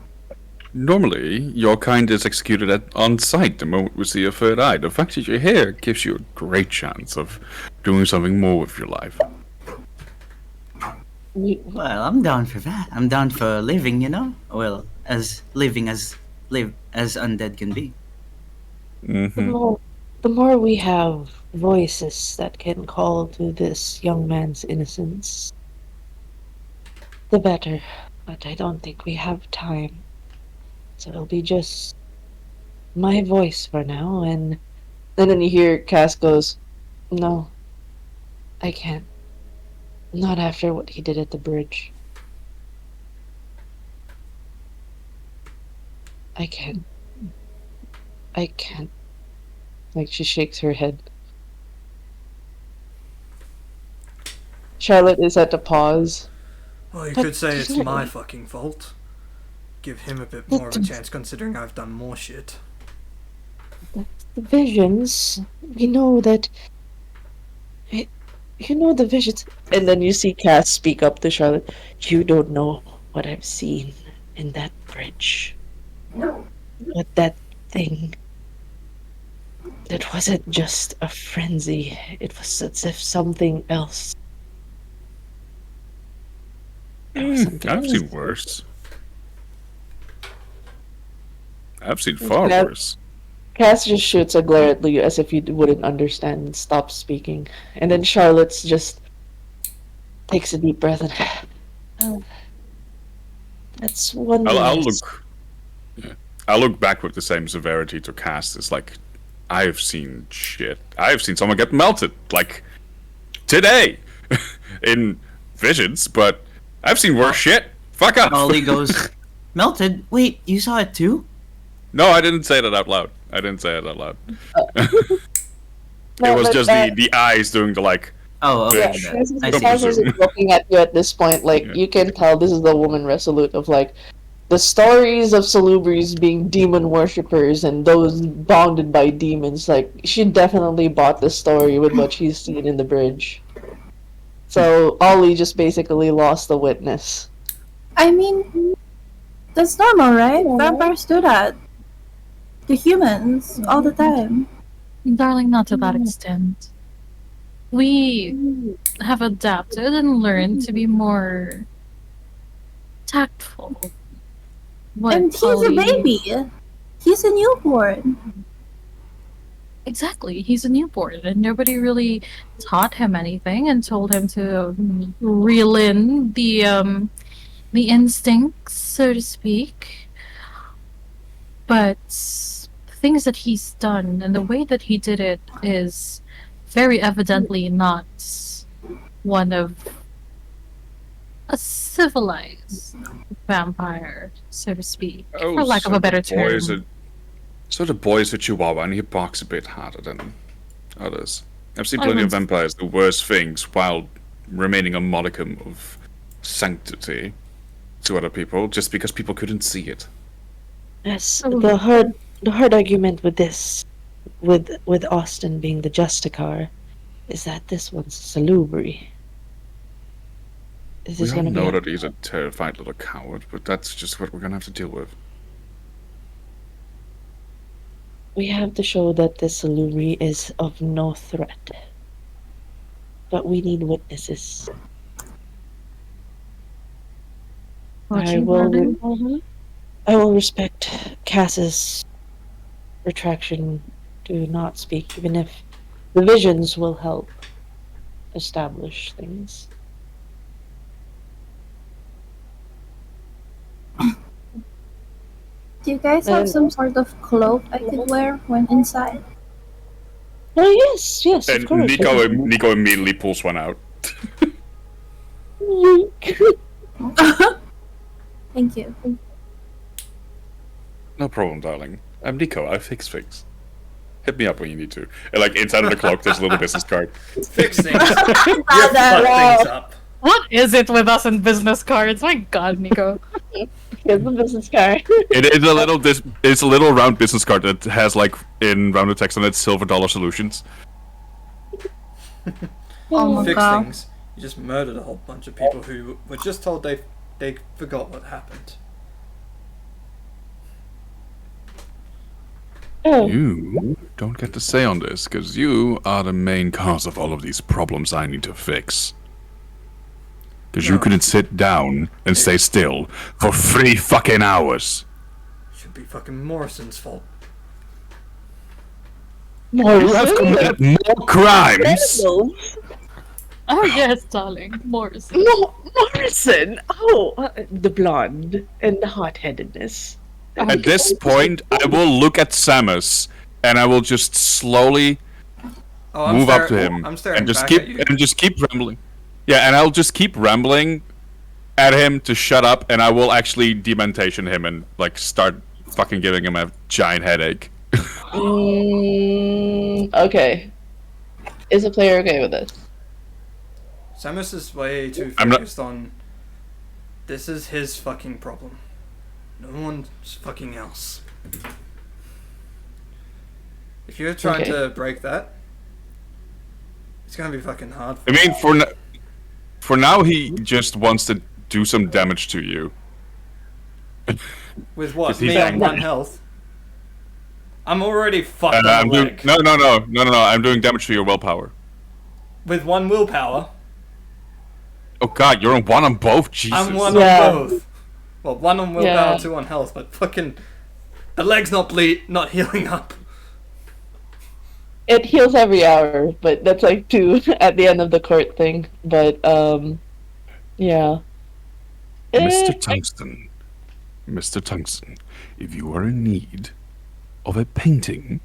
Speaker 3: Normally, your kind is executed on sight the moment we see a third eye. The fact that you're here gives you a great chance of doing something more with your life.
Speaker 8: Well, I'm down for that. I'm down for living, you know. Well, as living as undead can be.
Speaker 3: Mm-hmm.
Speaker 9: The more we have voices that can call to this young man's innocence, the better. But I don't think we have time. So it'll be just my voice for now, and
Speaker 1: then you hear Cass goes,
Speaker 9: no, I can't. Not after what he did at the bridge. I can't. I can't.
Speaker 1: like she shakes her head. Charlotte is at a pause.
Speaker 2: Well, you
Speaker 9: But
Speaker 2: could say it's
Speaker 9: isn't it-
Speaker 2: my fucking fault. Give him a bit more of a chance considering I've done more shit.
Speaker 9: The visions. We know that. You know the visions.
Speaker 1: And then you see Cass speak up to Charlotte.
Speaker 9: You don't know what I've seen in that bridge. But that thing. It wasn't just a frenzy. It was as if something else.
Speaker 3: I've seen worse. I've seen far
Speaker 1: Yeah.
Speaker 3: worse.
Speaker 1: Cass just shoots a glare at you as if you wouldn't understand and stops speaking. And then Charlotte's just takes a deep breath and
Speaker 9: That's one.
Speaker 3: I'll
Speaker 9: less.
Speaker 3: look. Yeah, I'll look back with the same severity to Cass. It's like I've seen shit. I've seen someone get melted, like today, in visions. But I've seen worse shit. Fuck up.
Speaker 8: Ollie goes, "Melted? Wait, you saw it too?"
Speaker 3: No, I didn't say that out loud. I didn't say it out loud. It was
Speaker 1: but,
Speaker 3: just the eyes doing the like.
Speaker 8: Oh, okay.
Speaker 3: Yeah,
Speaker 8: I
Speaker 1: Cass
Speaker 8: see.
Speaker 1: is looking at you at this point. Like
Speaker 3: Yeah.
Speaker 1: you can tell this is the woman resolute of like the stories of Salubri's being demon worshippers and those bounded by demons. Like she definitely bought the story with what she's seen in the bridge. So Ollie just basically lost the witness.
Speaker 7: I mean, that's normal, right? Vampires do that to humans all the time.
Speaker 4: Darling, not to that extent. We have adapted and learned to be more tactful. What
Speaker 7: And he's a
Speaker 4: Ollie-
Speaker 7: baby. He's a newborn.
Speaker 4: Exactly, he's a newborn, and nobody really taught him anything and told him to reel in the instincts, so to speak. But the things that he's done and the way that he did it is very evidently not one of a civilized vampire, so to speak, for lack of a better term.
Speaker 3: The boy is a chihuahua and he barks a bit harder than others. I've seen
Speaker 4: I
Speaker 3: plenty of
Speaker 4: would-
Speaker 3: vampires do worse things while remaining a modicum of sanctity to other people just because people couldn't see it.
Speaker 9: Yes,
Speaker 4: Oh.
Speaker 9: the hard argument with this, with Austin being the Justicar, is that this one's salubri. Is
Speaker 3: We
Speaker 9: this
Speaker 3: all
Speaker 9: going to
Speaker 3: know
Speaker 9: be?
Speaker 3: that he's a terrified little coward, but that's just what we're gonna have to deal with.
Speaker 9: We have to show that this salubri is of no threat. But we need witnesses.
Speaker 4: What
Speaker 9: I
Speaker 4: you
Speaker 9: will.
Speaker 4: heard?
Speaker 9: I will respect Cass's retraction to not speak, even if the visions will help establish things.
Speaker 7: Do you guys have some sort of cloak I could wear when inside?
Speaker 9: Oh yes,
Speaker 3: And
Speaker 9: of course.
Speaker 3: Nico immediately pulls one out.
Speaker 7: Thank you.
Speaker 3: No problem, darling. I'm Nico. I fix things. Hit me up when you need to. And, like, inside of the cloak, there's a little business card.
Speaker 2: Fix things. You fuck things up.
Speaker 4: What is it with us and business cards? My God, Nico.
Speaker 1: Here's the business card.
Speaker 3: It is a little it's a little round business card that has, like, in rounded text on it, silver dollar solutions.
Speaker 7: Oh my
Speaker 2: Fix
Speaker 7: god.
Speaker 2: things. You just murdered a whole bunch of people who were just told they forgot what happened.
Speaker 1: Oh,
Speaker 3: You don't get to say on this, because you are the main cause of all of these problems I need to fix. Because you
Speaker 2: No.
Speaker 3: couldn't sit down and stay still for 3 fucking hours.
Speaker 2: Should be fucking Morrison's fault.
Speaker 3: You have committed more crimes.
Speaker 4: Oh yes, darling, Morrison.
Speaker 9: Morrison! Oh, the blonde and the hot-headedness.
Speaker 3: At this point, I will look at Samus and I will just slowly
Speaker 2: Oh, I'm
Speaker 3: move up to
Speaker 2: staring-
Speaker 3: him
Speaker 2: I'm staring
Speaker 3: and just
Speaker 2: back at you.
Speaker 3: keep rambling. Yeah, and I'll just keep rambling at him to shut up, and I will actually dementation him and like start fucking giving him a giant headache.
Speaker 1: Okay. Is the player okay with this?
Speaker 2: Samus is way too
Speaker 3: I'm not-
Speaker 2: focused on. This is his fucking problem. No one's fucking else. If you're trying
Speaker 1: Okay.
Speaker 2: to break that, it's gonna be fucking hard.
Speaker 3: I mean, for now, he just wants to do some damage to you.
Speaker 2: With what?
Speaker 3: Is he
Speaker 2: Me
Speaker 3: saying
Speaker 2: on 1
Speaker 3: that?
Speaker 2: health? I'm already fucked on
Speaker 3: I'm
Speaker 2: the
Speaker 3: doing
Speaker 2: leg.
Speaker 3: no. I'm doing damage to your willpower.
Speaker 2: With 1 willpower,
Speaker 3: Oh god, you're on 1 on both. Jesus.
Speaker 2: I'm 1
Speaker 1: Yeah.
Speaker 2: on both. Well, 1 on willpower,
Speaker 1: Yeah.
Speaker 2: 2 on health, but fucking... The leg's not not healing up.
Speaker 1: It heals every hour, but that's like 2 at the end of the court thing. But, yeah.
Speaker 3: Mr. Tungsten, Mr. Tungsten, if you are in need of a painting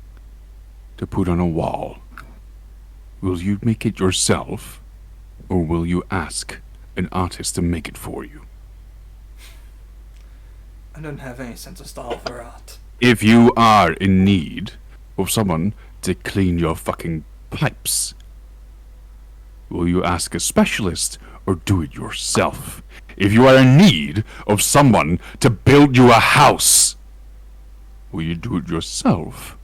Speaker 3: to put on a wall, will you make it yourself, or will you ask an artist to make it for you?
Speaker 2: I don't have any sense of style for art.
Speaker 3: If you are in need of someone to clean your fucking pipes, will you ask a specialist or do it yourself? If you are in need of someone to build you a house, will you do it yourself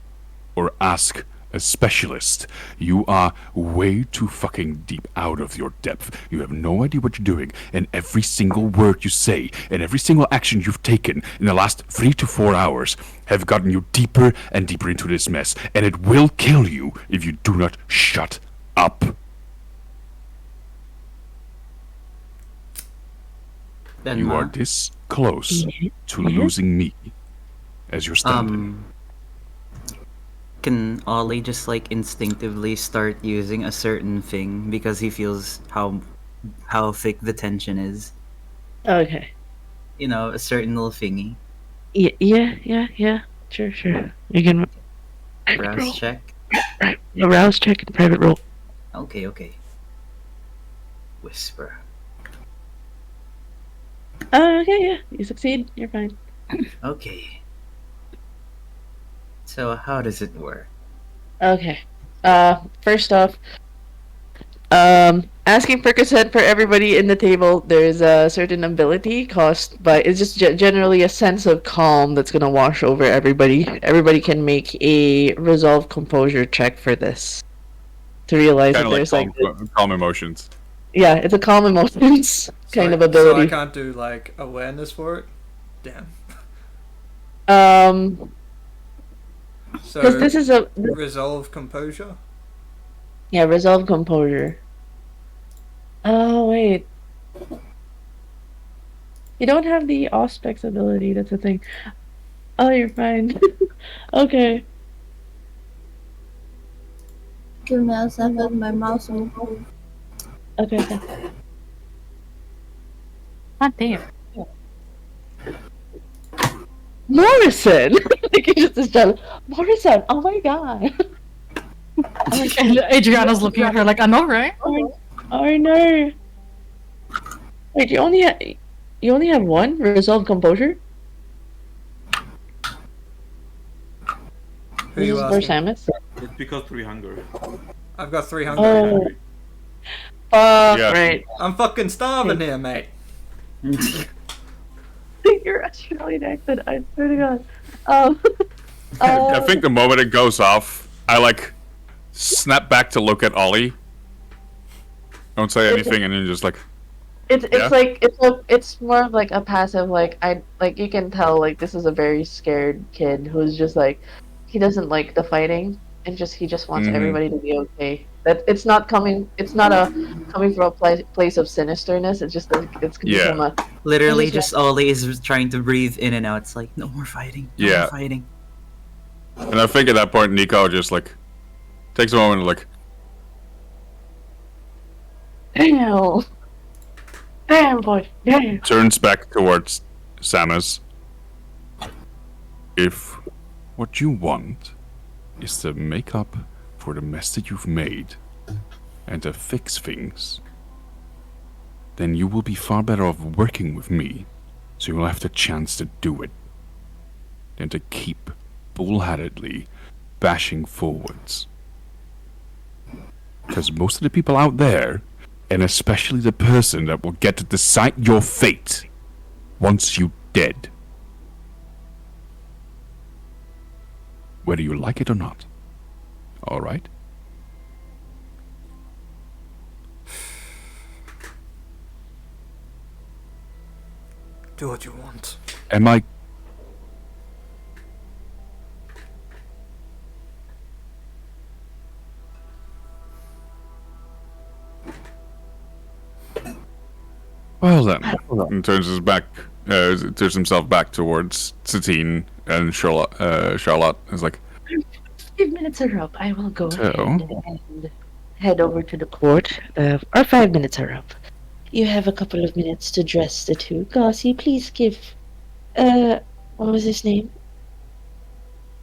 Speaker 3: or ask a specialist? You are way too fucking deep out of your depth. You have no idea what you're doing, and every single word you say and every single action you've taken in the last 3 to 4 hours have gotten you deeper and deeper into this mess, and it will kill you if you do not shut up.
Speaker 8: Then
Speaker 3: You are this close to losing me as your stand-in.
Speaker 8: Can Ollie just like instinctively start using a certain thing because he feels how thick the tension is?
Speaker 9: Okay.
Speaker 8: You know, a certain little thingy.
Speaker 9: Yeah. Sure. You can
Speaker 8: Rouse check.
Speaker 9: right. A rouse check and private roll.
Speaker 8: Okay. Whisper.
Speaker 9: Okay, yeah. You succeed. You're fine.
Speaker 8: Okay. So how does it work?
Speaker 1: Okay. First off, asking for consent for everybody in the table. There's a certain ability cost, but it's just generally a sense of calm that's gonna wash over everybody. Everybody can make a resolve composure check for this to realize that
Speaker 3: Kind of
Speaker 1: there's
Speaker 3: like
Speaker 1: like
Speaker 3: calm emotions.
Speaker 1: yeah, it's a calm emotions kind of
Speaker 2: So I
Speaker 1: ability.
Speaker 2: can't do, like, awareness for it? Damn. So,
Speaker 1: Because this is a
Speaker 2: resolve composure?
Speaker 1: yeah resolve composure. Oh wait, you don't have the Auspex ability. That's the thing. Oh, you're fine. Okay.
Speaker 7: Give me a second, my mouse will move.
Speaker 1: Okay.
Speaker 4: God damn.
Speaker 1: Morrison! Like, you just shout, Morrison! Oh my god!
Speaker 4: And Adriana's looking at her like, I know, right?
Speaker 1: Oh no! Wait, you only have one resolve composure?
Speaker 2: Who
Speaker 9: This
Speaker 2: you
Speaker 9: is for
Speaker 2: asking?
Speaker 9: Samus?
Speaker 6: It's because 3 hunger.
Speaker 2: I've got 300.
Speaker 9: Oh,
Speaker 6: Hungry.
Speaker 1: Fuck,
Speaker 3: Yeah.
Speaker 1: right.
Speaker 2: I'm fucking starving here, mate.
Speaker 1: Your Australian accent, I swear to God.
Speaker 3: I think the moment it goes off, I like snap back to look at Ollie. Don't say anything, and then just like,
Speaker 1: It's
Speaker 3: Yeah.
Speaker 1: like it's more of like a passive like you can tell like this is a very scared kid who's just like he doesn't like the fighting and he just wants
Speaker 3: Mhm.
Speaker 1: everybody to be okay. That it's not coming coming from a place of sinisterness. It's just like it's coming
Speaker 3: Yeah.
Speaker 1: from a
Speaker 8: Literally,
Speaker 1: It is
Speaker 8: just always trying to breathe in and out. It's like, no more fighting. No
Speaker 3: Yeah.
Speaker 8: more fighting.
Speaker 3: and I think at that point Nico just like takes a moment, and, like,
Speaker 1: damn, damn boy, damn.
Speaker 3: turns back towards Samus. If what you want is to make up for the mess that you've made and to fix things, then you will be far better off working with me, so you'll have the chance to do it, than to keep bullheadedly bashing forwards. Because most of the people out there, and especially the person that will get to decide your fate, wants you dead. Whether you like it or not. Alright?
Speaker 2: Do what you want.
Speaker 3: Am I... Well then, and turns himself back towards Satine and Charlotte is like,
Speaker 9: 5 minutes are up. I will go
Speaker 3: So?
Speaker 9: ahead and head over to the court. Our 5 minutes are up. You have a couple of minutes to dress the two. Gauzy, please give. What was his name?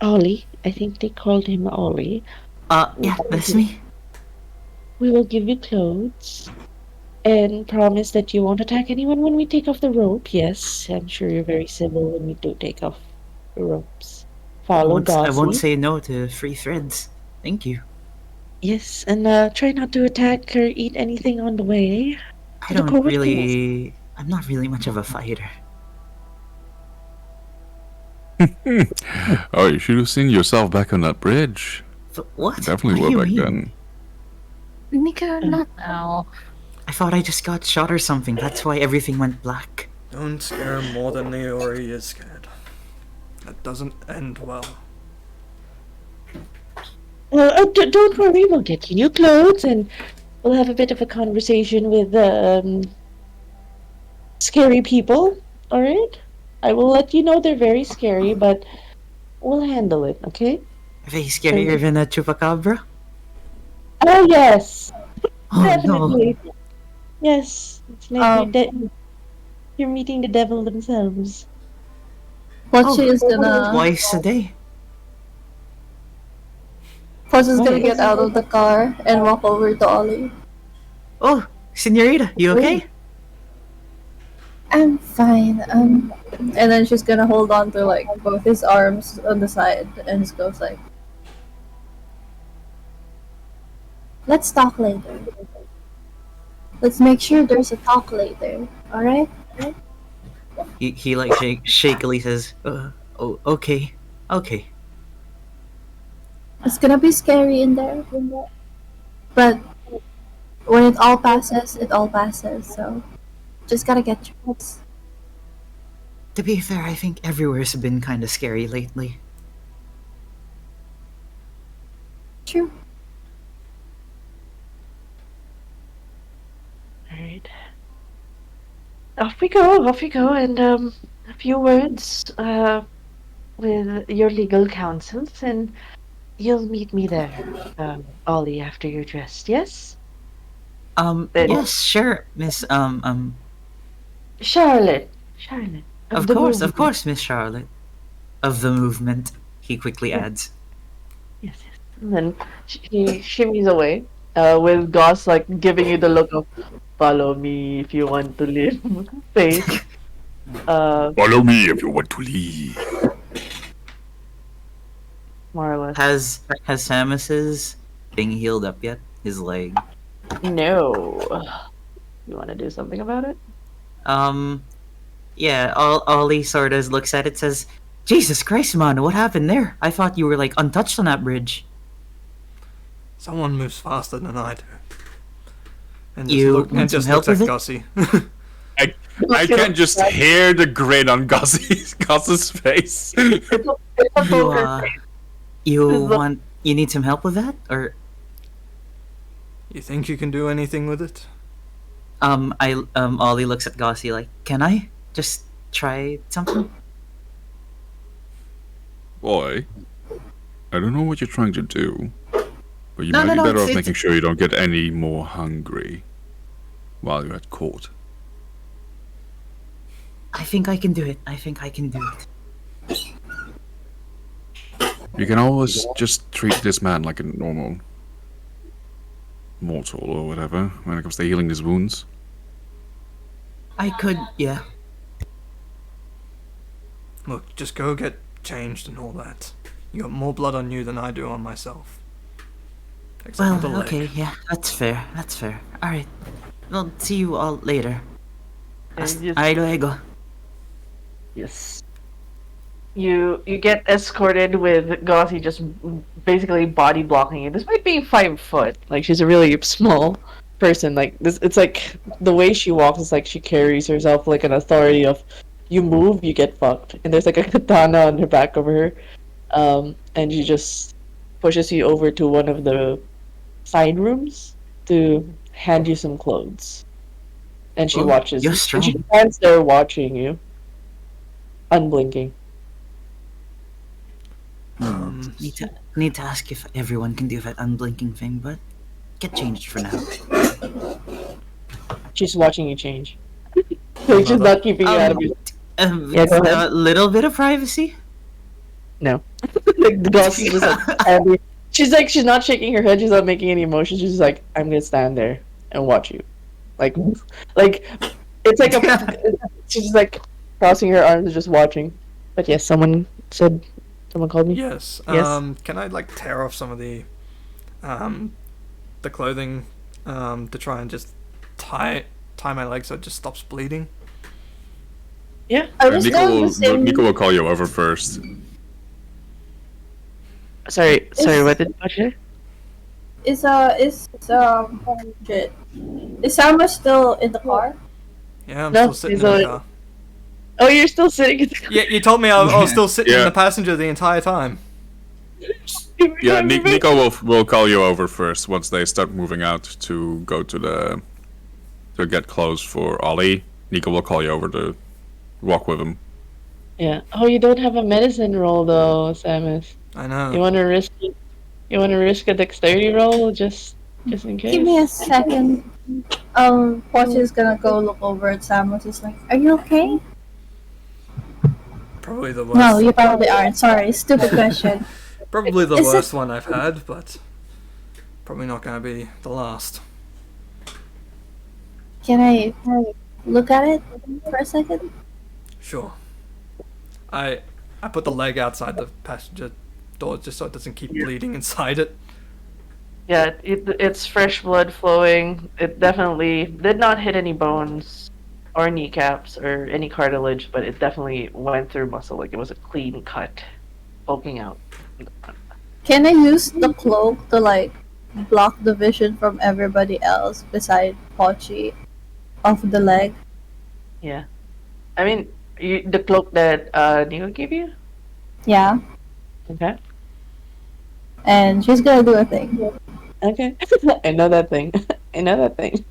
Speaker 9: Ollie. I think they called him Ollie.
Speaker 8: Yeah, that's me.
Speaker 9: We will give you clothes. And promise that you won't attack anyone when we take off the rope. Yes, I'm sure you're very civil when we do take off the ropes. Follow
Speaker 8: I won't
Speaker 9: Gauzy.
Speaker 8: say no to free threads. Thank you.
Speaker 9: Yes, and try not to attack or eat anything on the way.
Speaker 8: I
Speaker 9: The
Speaker 8: don't
Speaker 9: court,
Speaker 8: really... I'm not really much of a fighter.
Speaker 3: oh, you should have seen yourself back on that bridge.
Speaker 8: But what?
Speaker 3: Definitely
Speaker 8: What do
Speaker 3: were
Speaker 8: you
Speaker 3: back
Speaker 8: mean?
Speaker 3: then.
Speaker 4: Nika, not now.
Speaker 8: I thought I just got shot or something. That's why everything went black.
Speaker 2: Don't scare him more than he already is scared. That doesn't end well.
Speaker 9: Don't worry, we'll get you new clothes and we'll have a bit of a conversation with scary people, alright? I will let you know they're very scary, but we'll handle it, okay?
Speaker 8: Are they scarier than a chupacabra?
Speaker 9: Oh, yes!
Speaker 8: Oh
Speaker 9: Definitely. Yes, it's like
Speaker 7: Um,
Speaker 9: you're meeting the devil themselves.
Speaker 7: What she is gonna...
Speaker 8: Twice a day.
Speaker 7: Plus is gonna get out of the car and walk over to Ollie.
Speaker 8: Oh, Senorita, you okay?
Speaker 7: I'm fine. And then she's gonna hold on to like both his arms on the side and just goes like, "Let's talk later. Let's make sure there's a talk later. All right?"
Speaker 8: He like shakily says, oh, okay.
Speaker 7: It's gonna be scary in there, but when it all passes, it all passes. So just gotta get through it.
Speaker 8: To be fair, I think everywhere's been kind of scary lately.
Speaker 7: True.
Speaker 9: Alright. Off we go, and a few words with your legal counsels, and you'll meet me there, Ollie, after you're dressed, yes?
Speaker 8: Yes, sure, Miss,
Speaker 9: Charlotte.
Speaker 8: Of
Speaker 9: the
Speaker 8: course,
Speaker 9: movement.
Speaker 8: Miss Charlotte. Of the movement, he quickly adds.
Speaker 9: Yes.
Speaker 1: And then he shimmies away, with Goss like giving you the look of "Follow me if you want to live" face.
Speaker 3: Follow me if you want to leave.
Speaker 1: more or less.
Speaker 8: Has Samus's thing healed up yet? His leg.
Speaker 1: No. You want to do something about it?
Speaker 8: Yeah. Ollie sort of looks at it, says, "Jesus Christ, man, what happened there? I thought you were like untouched on that bridge."
Speaker 2: Someone moves faster than I do. And
Speaker 8: You need
Speaker 2: just
Speaker 8: some
Speaker 2: looks
Speaker 8: help
Speaker 2: at
Speaker 8: with it?
Speaker 2: Gussie.
Speaker 3: I can just hear the grin on Goss's face.
Speaker 1: It's a
Speaker 8: You
Speaker 1: poker face.
Speaker 8: you need some help with that, or
Speaker 2: You think you can do anything with it?
Speaker 8: Ollie looks at Gossie like, "Can I just try something?"
Speaker 3: Boy, I don't know what you're trying to do, but you
Speaker 8: No,
Speaker 3: might
Speaker 8: no,
Speaker 3: be
Speaker 8: no,
Speaker 3: better off
Speaker 8: it's-
Speaker 3: making sure you don't get any more hungry while you're at court.
Speaker 8: I think I can do it. I think I can do it.
Speaker 3: You can always just treat this man like a normal mortal or whatever when it comes to healing his wounds.
Speaker 8: I could, yeah.
Speaker 2: Look, just go get changed and all that. You got more blood on you than I do on myself. Except
Speaker 8: Well,
Speaker 2: for the leg.
Speaker 8: okay, yeah, that's fair. That's fair. All right. Well, see you all later.
Speaker 1: And you-
Speaker 8: Ahí luego.
Speaker 1: Yes. You get escorted with Gossie just basically body blocking you, despite being 5 foot. Like, she's a really small person. Like this, it's like the way she walks is like she carries herself like an authority of, you move, you get fucked. And there's like a katana on her back of her, and she just pushes you over to one of the side rooms to hand you some clothes. And she
Speaker 8: Oh,
Speaker 1: watches.
Speaker 8: you're
Speaker 1: And
Speaker 8: strong.
Speaker 1: she stands there watching you, unblinking.
Speaker 8: Need to ask if everyone can do that unblinking thing, but get changed for now.
Speaker 1: She's watching you change. Like, she's not keeping you out of your... Yeah, go ahead.
Speaker 8: A little bit of privacy.
Speaker 1: No. Like, the boss is just like, standing. She's not shaking her head, she's not making any emotions, she's just like, I'm gonna stand there and watch you. Like, it's like she's just like, crossing her arms and just watching. But yes, someone called me?
Speaker 2: Yes.
Speaker 1: Yes.
Speaker 2: Can I like tear off some of the clothing to try and just tie my leg so it just stops bleeding?
Speaker 1: Yeah.
Speaker 7: I was doing the same.
Speaker 3: Nico will call you over first.
Speaker 1: Sorry, what did you say?
Speaker 7: Shit. Is Sama still in the car?
Speaker 2: Yeah, I'm
Speaker 1: No,
Speaker 2: still sitting
Speaker 1: he's
Speaker 2: in the
Speaker 1: already-
Speaker 2: car.
Speaker 1: Oh, you're still sitting in the car.
Speaker 2: Yeah, you told me I was still sitting in
Speaker 3: Yeah.
Speaker 2: the passenger the entire time.
Speaker 3: Yeah, Nico will call you over first once they start moving out to go to get clothes for Ollie. Nico will call you over to walk with him.
Speaker 1: Yeah. Oh, you don't have a medicine roll though, Samus.
Speaker 2: I know.
Speaker 1: You want to risk it? You want to risk a dexterity roll just in case?
Speaker 7: Give me a second. Porsche is gonna go look over at Samus. Just like, are you okay?
Speaker 2: Probably the worst.
Speaker 7: No, you probably aren't. Sorry, stupid question.
Speaker 2: Probably the
Speaker 7: Is it-
Speaker 2: worst one I've had, but probably not going to be the last.
Speaker 7: Can I look at it for a second?
Speaker 2: Sure. I put the leg outside the passenger door just so it doesn't keep bleeding inside it.
Speaker 1: Yeah, it's fresh blood flowing. It definitely did not hit any bones or kneecaps or any cartilage, but it definitely went through muscle. Like, it was a clean cut poking out.
Speaker 7: Can I use the cloak to like block the vision from everybody else beside Pochi off the leg?
Speaker 1: Yeah. I mean, the cloak that Nico gave you?
Speaker 7: Yeah,
Speaker 1: Okay.
Speaker 7: and she's gonna do a thing.
Speaker 1: Okay. I know that thing. I know that thing.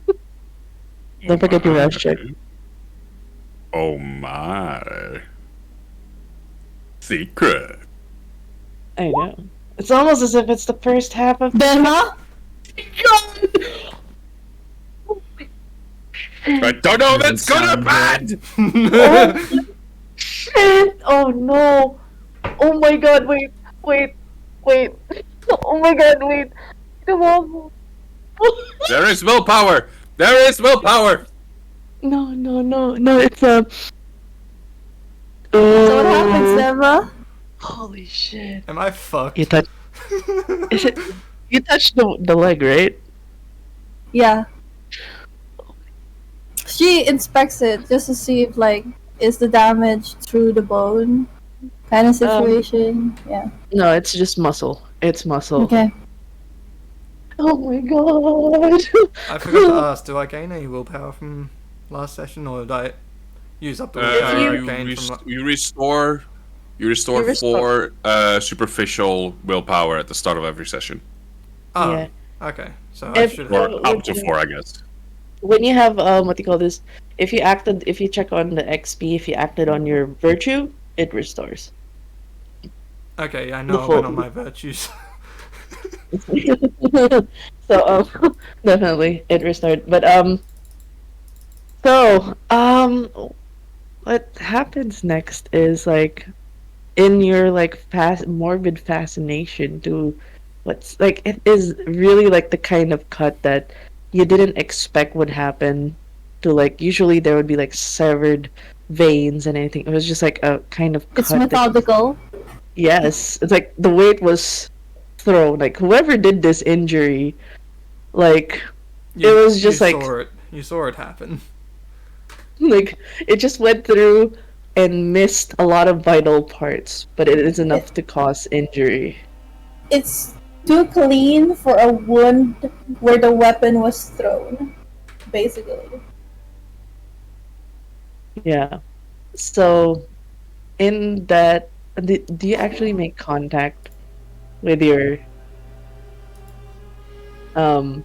Speaker 1: Don't forget your rush check.
Speaker 3: Oh my. Secret.
Speaker 1: I know. It's almost as if it's the first half of
Speaker 7: Benma?
Speaker 3: I don't know if it's good or bad!
Speaker 1: Shit! Oh no! Oh my god, wait. Oh my god, wait. Come on.
Speaker 3: There is willpower! There is willpower!
Speaker 1: No, it's
Speaker 7: So what happens, Benma?
Speaker 9: Holy shit.
Speaker 2: Am I fucked?
Speaker 9: You touched. Is it? You touched the leg, right?
Speaker 7: Yeah. She inspects it just to see if like is the damage through the bone kind of situation. Yeah.
Speaker 9: No, it's just muscle. It's muscle.
Speaker 7: Okay.
Speaker 9: Oh my god.
Speaker 2: I forgot to ask, do I gain any willpower from last session, or did I use up the willpower I gained from...
Speaker 3: You restore
Speaker 9: You restore-
Speaker 3: 4 superficial willpower at the start of every session.
Speaker 2: Oh,
Speaker 9: Yeah.
Speaker 2: okay. So I
Speaker 9: If-
Speaker 2: should
Speaker 3: Or
Speaker 2: have...
Speaker 3: up to 4, I guess.
Speaker 9: When you have what do you call this? If you check on the XP, if you acted on your virtue, it restores.
Speaker 2: Okay, I know I
Speaker 9: Before-
Speaker 2: went on my virtues.
Speaker 9: So definitely it restored. But what happens next is like in your like morbid fascination to what's like it is really like the kind of cut that you didn't expect would happen to like usually there would be like severed veins and anything. It was just like a kind of
Speaker 7: It's
Speaker 9: cut that-
Speaker 7: methodical.
Speaker 9: Yes, it's like the way it was thrown. Like whoever did this injury, like it was just like
Speaker 2: You saw it happen.
Speaker 9: like it just went through and missed a lot of vital parts, but it is enough to cause injury.
Speaker 7: It's too clean for a wound where the weapon was thrown, basically.
Speaker 9: Yeah. So, in that, do you actually make contact with your? Do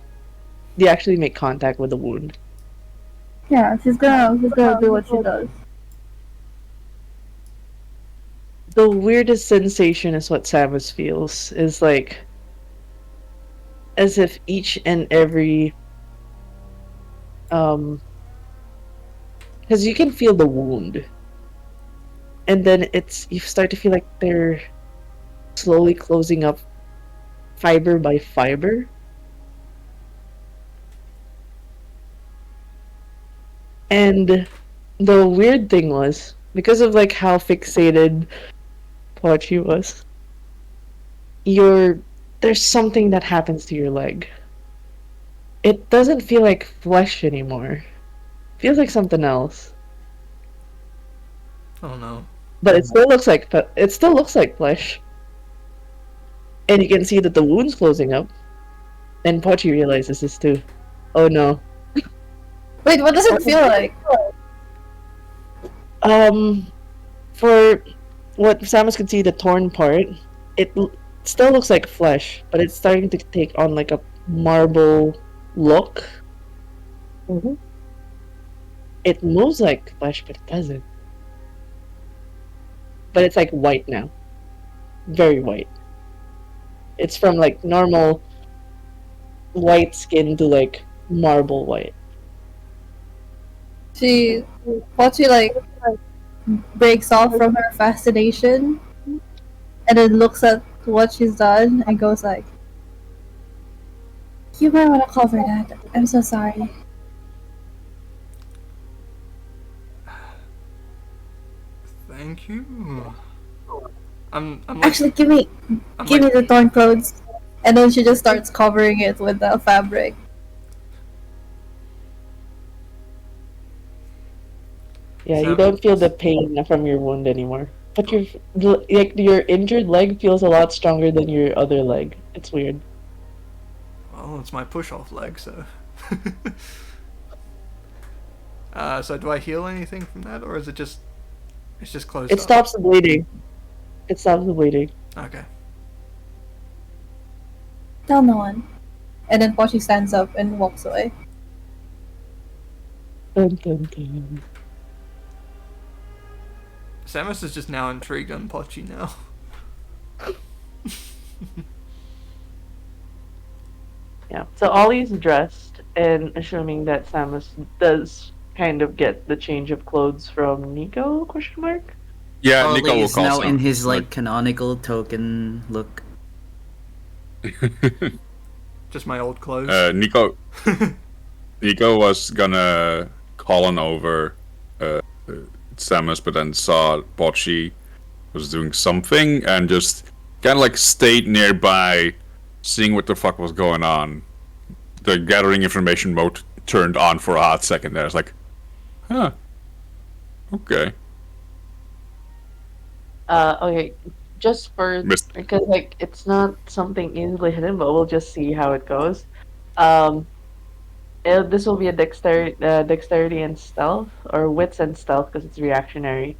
Speaker 9: you actually make contact with the wound?
Speaker 7: Yeah, she's gonna do what she does.
Speaker 9: The weirdest sensation is what Samus feels. Is like as if each and every because you can feel the wound, and then you start to feel like they're slowly closing up fiber by fiber. And the weird thing was, because of like how fixated Pochi was, there's something that happens to your leg. It doesn't feel like flesh anymore. It feels like something else.
Speaker 2: Oh no.
Speaker 9: But it still looks like flesh. And you can see that the wound's closing up. And Pochi realizes this too. Oh no.
Speaker 7: Wait, what does it feel like?
Speaker 9: For what Samus could see, the torn part, it still looks like flesh, but it's starting to take on like a marble look. Mm-hmm. It moves like flesh, but it doesn't. But it's like white now. Very white. It's from like normal white skin to like marble white.
Speaker 7: Pochi like breaks off from her fascination and then looks at what she's done and goes like, "You might want to cover that. I'm so sorry."
Speaker 2: Thank you. I'm like,
Speaker 7: Actually, give me the torn clothes. And then she just starts covering it with the fabric.
Speaker 9: Yeah, you don't feel the pain from your wound anymore. But your injured leg feels a lot stronger than your other leg. It's weird.
Speaker 2: Well, it's my push-off leg, so. So do I heal anything from that, or is it just? It's just closed
Speaker 9: It
Speaker 2: up?
Speaker 9: stops the bleeding. It stops the bleeding.
Speaker 2: Okay.
Speaker 7: Tell no one. And then Pochi stands up and walks away.
Speaker 9: Dun, dun, dun.
Speaker 2: Samus is just now intrigued on Pochi now.
Speaker 9: Yeah. So Ollie's dressed, and assuming that Samus does kind of get the change of clothes from Nico? Question mark.
Speaker 3: Yeah,
Speaker 8: Ollie
Speaker 3: Nico will
Speaker 8: is
Speaker 3: call
Speaker 8: now in
Speaker 3: Samus,
Speaker 8: his like canonical token look.
Speaker 2: Just my old clothes.
Speaker 3: Nico was gonna call on over Samus, but then saw Bocchi was doing something and just kind of like stayed nearby, seeing what the fuck was going on. The gathering information mode turned on for a hot second there. It's like, huh. Okay.
Speaker 1: Okay, just for
Speaker 3: Missed.
Speaker 1: because like it's not something easily hidden, but we'll just see how it goes. This will be a dexterity and stealth, or wits and stealth because it's reactionary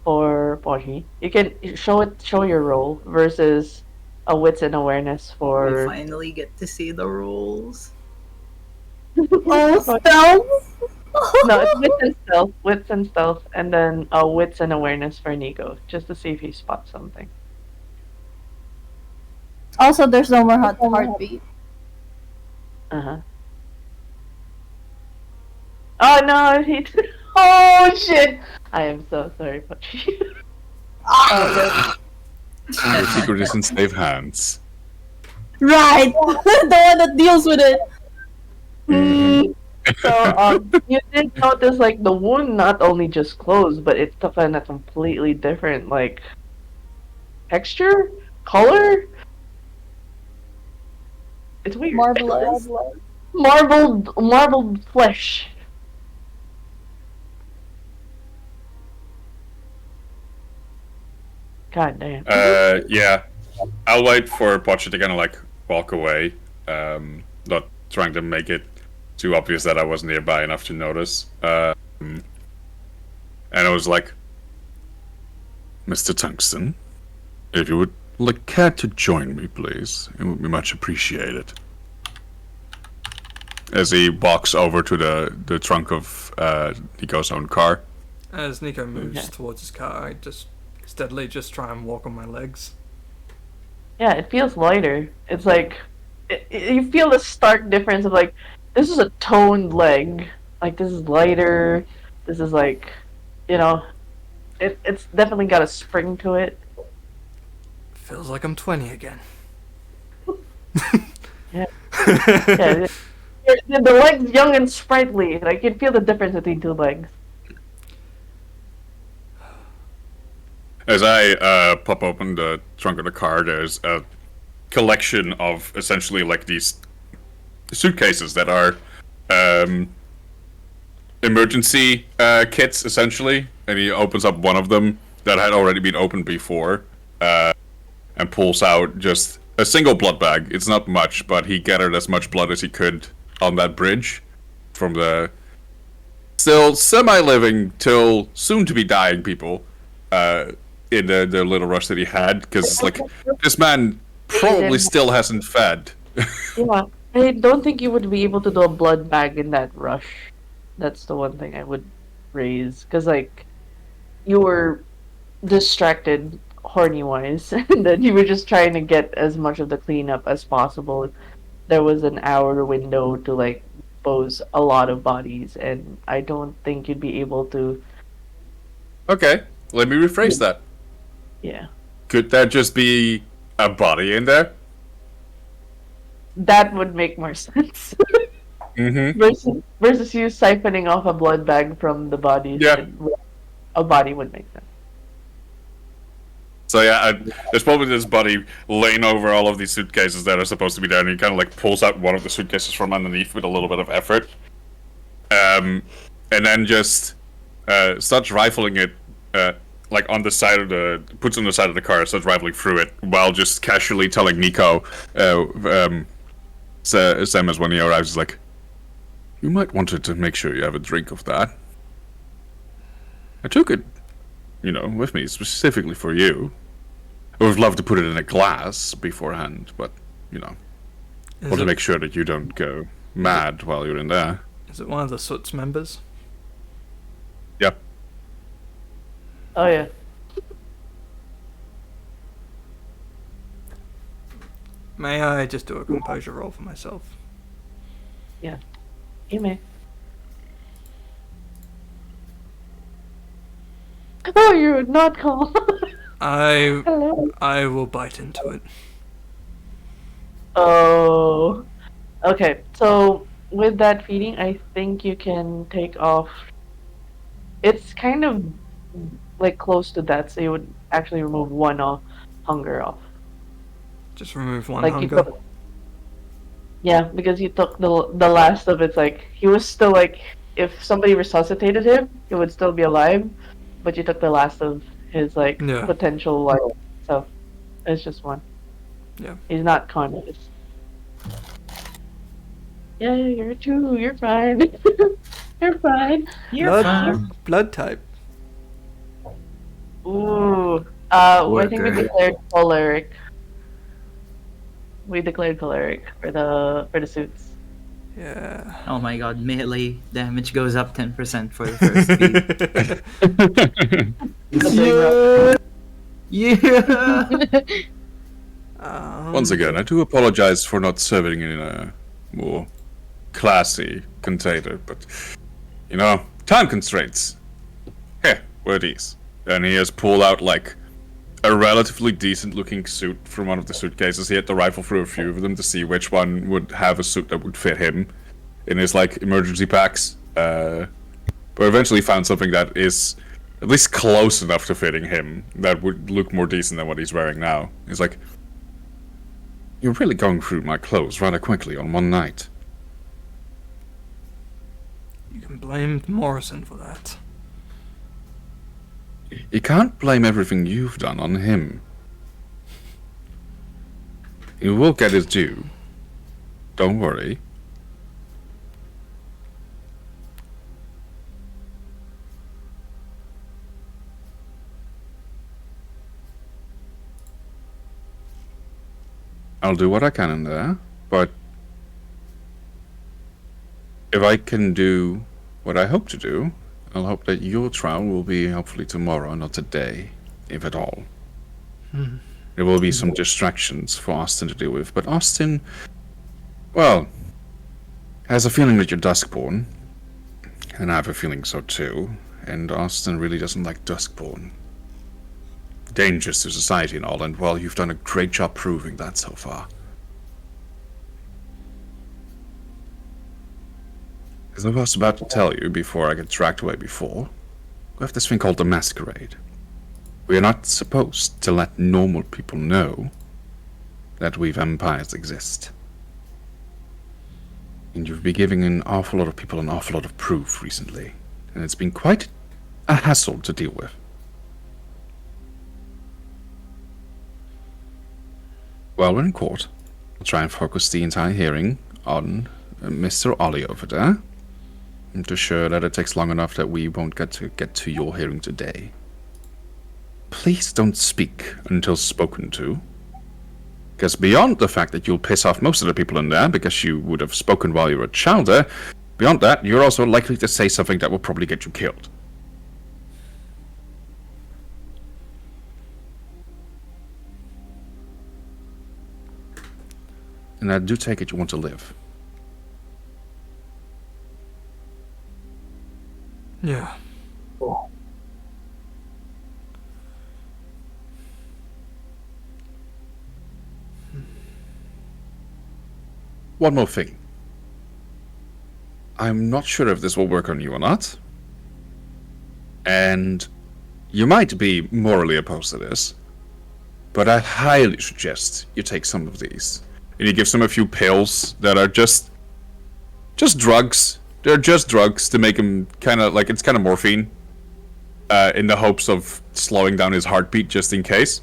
Speaker 1: for Poshi. You can show your roll versus a wits and awareness
Speaker 8: We
Speaker 1: for.
Speaker 8: finally get to see the rules.
Speaker 7: Oh, stealth?
Speaker 1: No, it's wits and stealth, and then wits and awareness for Nico, just to see if he spots something.
Speaker 7: Also, there's no more heartbeat.
Speaker 1: Uh-huh. Oh no, he. Oh shit! I am so sorry, Pochi.
Speaker 3: Your secret is in safe hands.
Speaker 7: Right! The one that deals with it.
Speaker 1: So, you did notice, like, the wound not only just closed, but it took on a completely different, like, texture? Color? It's weird.
Speaker 7: Marvelous.
Speaker 1: Marbled flesh. God damn.
Speaker 3: Yeah. I'll wait for Pochi to kind of like walk away. Not trying to make it too obvious that I was nearby enough to notice. And I was like, Mr. Tungsten, if you would like care to join me, please, it would be much appreciated. As he walks over to the trunk of Nico's own car.
Speaker 2: As Nico moves towards his car, I just steadily just try and walk on my legs.
Speaker 1: Yeah, it feels lighter. It's like, you feel the stark difference of, like, this is a toned leg. Like, this is lighter. This is, like, you know, it's definitely got a spring to it.
Speaker 2: Feels like I'm 20 again.
Speaker 1: Yeah. Yeah, the leg's young and sprightly. Like, you feel the difference between two legs.
Speaker 3: As I pop open the trunk of the car, there's a collection of essentially like these suitcases that are emergency kits, essentially. And he opens up one of them that had already been opened before and pulls out just a single blood bag. It's not much, but he gathered as much blood as he could on that bridge from the still semi-living till soon-to-be dying people in the little rush that he had, because it's like, this man probably still hasn't fed.
Speaker 1: Yeah, I don't think you would be able to do a blood bag in that rush. That's the one thing I would raise, because, like, you were distracted horny-wise, and then you were just trying to get as much of the cleanup as possible. There was an hour window to, like, dispose a lot of bodies, and I don't think you'd be able to.
Speaker 3: Okay, let me rephrase that.
Speaker 1: Yeah.
Speaker 3: Could there just be a body in there?
Speaker 1: That would make more sense.
Speaker 3: Mm-hmm.
Speaker 1: Versus you siphoning off a blood bag from the bodies.
Speaker 3: Yeah.
Speaker 1: A body would make sense.
Speaker 3: So yeah, there's probably this body laying over all of these suitcases that are supposed to be there, and he kind of like pulls out one of the suitcases from underneath with a little bit of effort, and then just starts rifling it, like on the side of puts it on the side of the car, starts rifling through it while just casually telling Nico, Sam as when he arrives, is like, you might want to make sure you have a drink of that. I took it, with me specifically for you. I would love to put it in a glass beforehand, but, want to make sure that you don't go mad while you're in there.
Speaker 2: Is it one of the Soot's members?
Speaker 3: Yep.
Speaker 1: Oh, yeah.
Speaker 2: May I just do a composure roll for myself?
Speaker 1: Yeah. You may. Oh, you're not calm. Hello.
Speaker 2: I will bite into it.
Speaker 1: Oh. Okay, so with that feeding, I think you can take off. It's kind of like close to death, so you would actually remove one hunger off.
Speaker 2: Just remove one
Speaker 1: Like
Speaker 2: hunger.
Speaker 1: you took, yeah, because you took the last of it. Like he was still like, if somebody resuscitated him, he would still be alive, but you took the last of his like
Speaker 2: Yeah.
Speaker 1: potential life. So it's just one.
Speaker 2: Yeah.
Speaker 1: He's not conscious. Yeah, you're true. You're fine. You're fine.
Speaker 2: Blood type.
Speaker 1: Ooh. I think we
Speaker 8: Worker.
Speaker 1: declared choleric. We declared choleric for the suits.
Speaker 2: Yeah.
Speaker 8: Oh my god, melee damage goes up 10% for the first beat. Yeah!
Speaker 3: Once again, I do apologize for not serving in a more classy container, but you know, time constraints. Here, where are these? And he has pulled out like a relatively decent looking suit from one of the suitcases. He had to rifle through a few of them to see which one would have a suit that would fit him in his like emergency packs. But eventually found something that is at least close enough to fitting him that would look more decent than what he's wearing now. He's like, "You're really going through my clothes rather quickly on one night."
Speaker 2: You can blame Morrison for that.
Speaker 3: You can't blame everything you've done on him. He will get his due. Don't worry. I'll do what I can in there, but if I can do what I hope to do, I'll hope that your trial will be hopefully tomorrow, not today, if at all. There will be some distractions for Austin to deal with, but Austin, well, has a feeling that you're Duskborn, and I have a feeling so too, and Austin really doesn't like Duskborn. Dangerous to society and all, and well, you've done a great job proving that so far. As I was about to tell you before I get dragged away before, we have this thing called the Masquerade. We are not supposed to let normal people know that we vampires exist. And you've been giving an awful lot of people an awful lot of proof recently, and it's been quite a hassle to deal with. While we're in court, I'll try and focus the entire hearing on Mr. Ollie over there, and to assure that it takes long enough that we won't get to your hearing today. Please don't speak until spoken to, because beyond the fact that you'll piss off most of the people in there because you would have spoken while you were a child there, beyond that, you're also likely to say something that will probably get you killed. And I do take it you want to live.
Speaker 2: Yeah.
Speaker 3: One more thing. I'm not sure if this will work on you or not. And you might be morally opposed to this, but I highly suggest you take some of these. And he gives him a few pills that are just drugs. They're just drugs to make him kind of like, it's kind of morphine. In the hopes of slowing down his heartbeat just in case.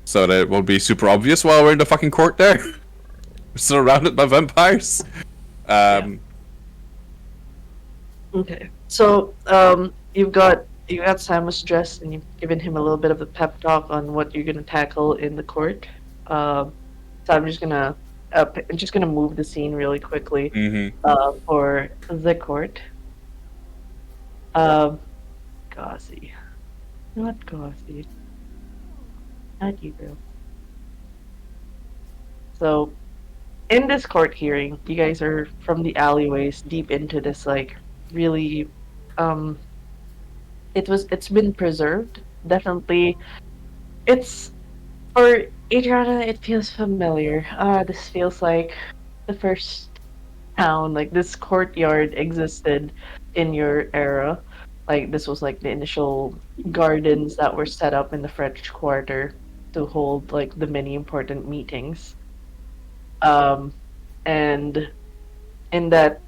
Speaker 3: So that it won't be super obvious while we're in the fucking court there. We're surrounded by vampires.
Speaker 1: Okay. So you got Samus dressed, and you've given him a little bit of a pep talk on what you're gonna tackle in the court. So I'm just gonna move the scene really quickly for the court. Gauzy. Not Gauzy. Not you, girl. So, in this court hearing, you guys are from the alleyways deep into this, like, really, it's been preserved. Definitely. It's, for Adriana, it feels familiar. This feels like the first town, like this courtyard existed in your era. Like this was like the initial gardens that were set up in the French Quarter to hold like the many important meetings. And in that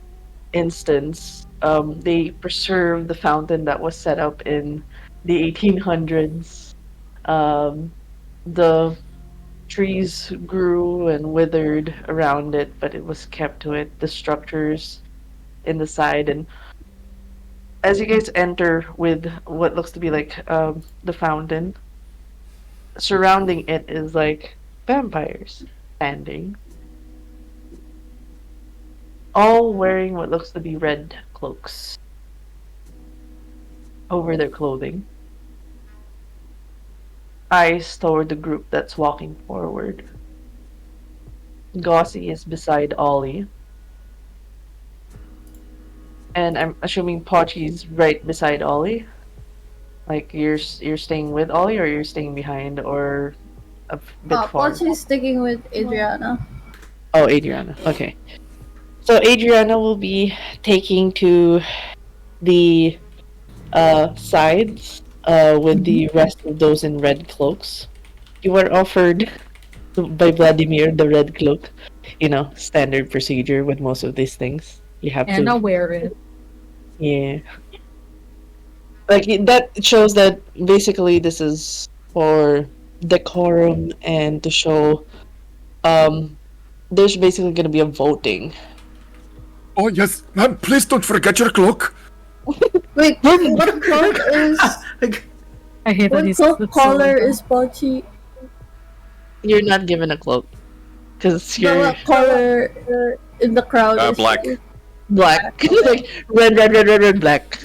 Speaker 1: instance, they preserved the fountain that was set up in the 1800s. The trees grew and withered around it, but it was kept to it. The structures in the side, and as you guys enter with what looks to be like the fountain, surrounding it is like vampires standing, all wearing what looks to be red cloaks over their clothing. Eyes toward the group that's walking forward. Gauzy is beside Ollie. And I'm assuming Pochi's right beside Ollie. Like you're staying with Ollie, or you're staying behind, or a bit far.
Speaker 7: Pochi's sticking with Adriana.
Speaker 1: Oh, Adriana. Okay. So Adriana will be taking to the sides with the rest of those in red cloaks. You were offered by Vladimir the red cloak. You know, standard procedure with most of these things. You have
Speaker 4: And
Speaker 1: to.
Speaker 4: I'll wear it.
Speaker 1: Yeah. Like that shows that basically this is for decorum and to show there's basically gonna be a voting.
Speaker 3: Oh yes, ma'am, please don't forget your cloak.
Speaker 7: Wait, what cloak is?
Speaker 4: I hate that
Speaker 7: What
Speaker 4: he's
Speaker 7: cloak
Speaker 4: so
Speaker 7: color
Speaker 4: little.
Speaker 7: is Pochi?
Speaker 1: You're not given a cloak. Because
Speaker 7: So
Speaker 1: you're
Speaker 7: what color in the crowd is
Speaker 3: Black.
Speaker 1: black. Like red, black.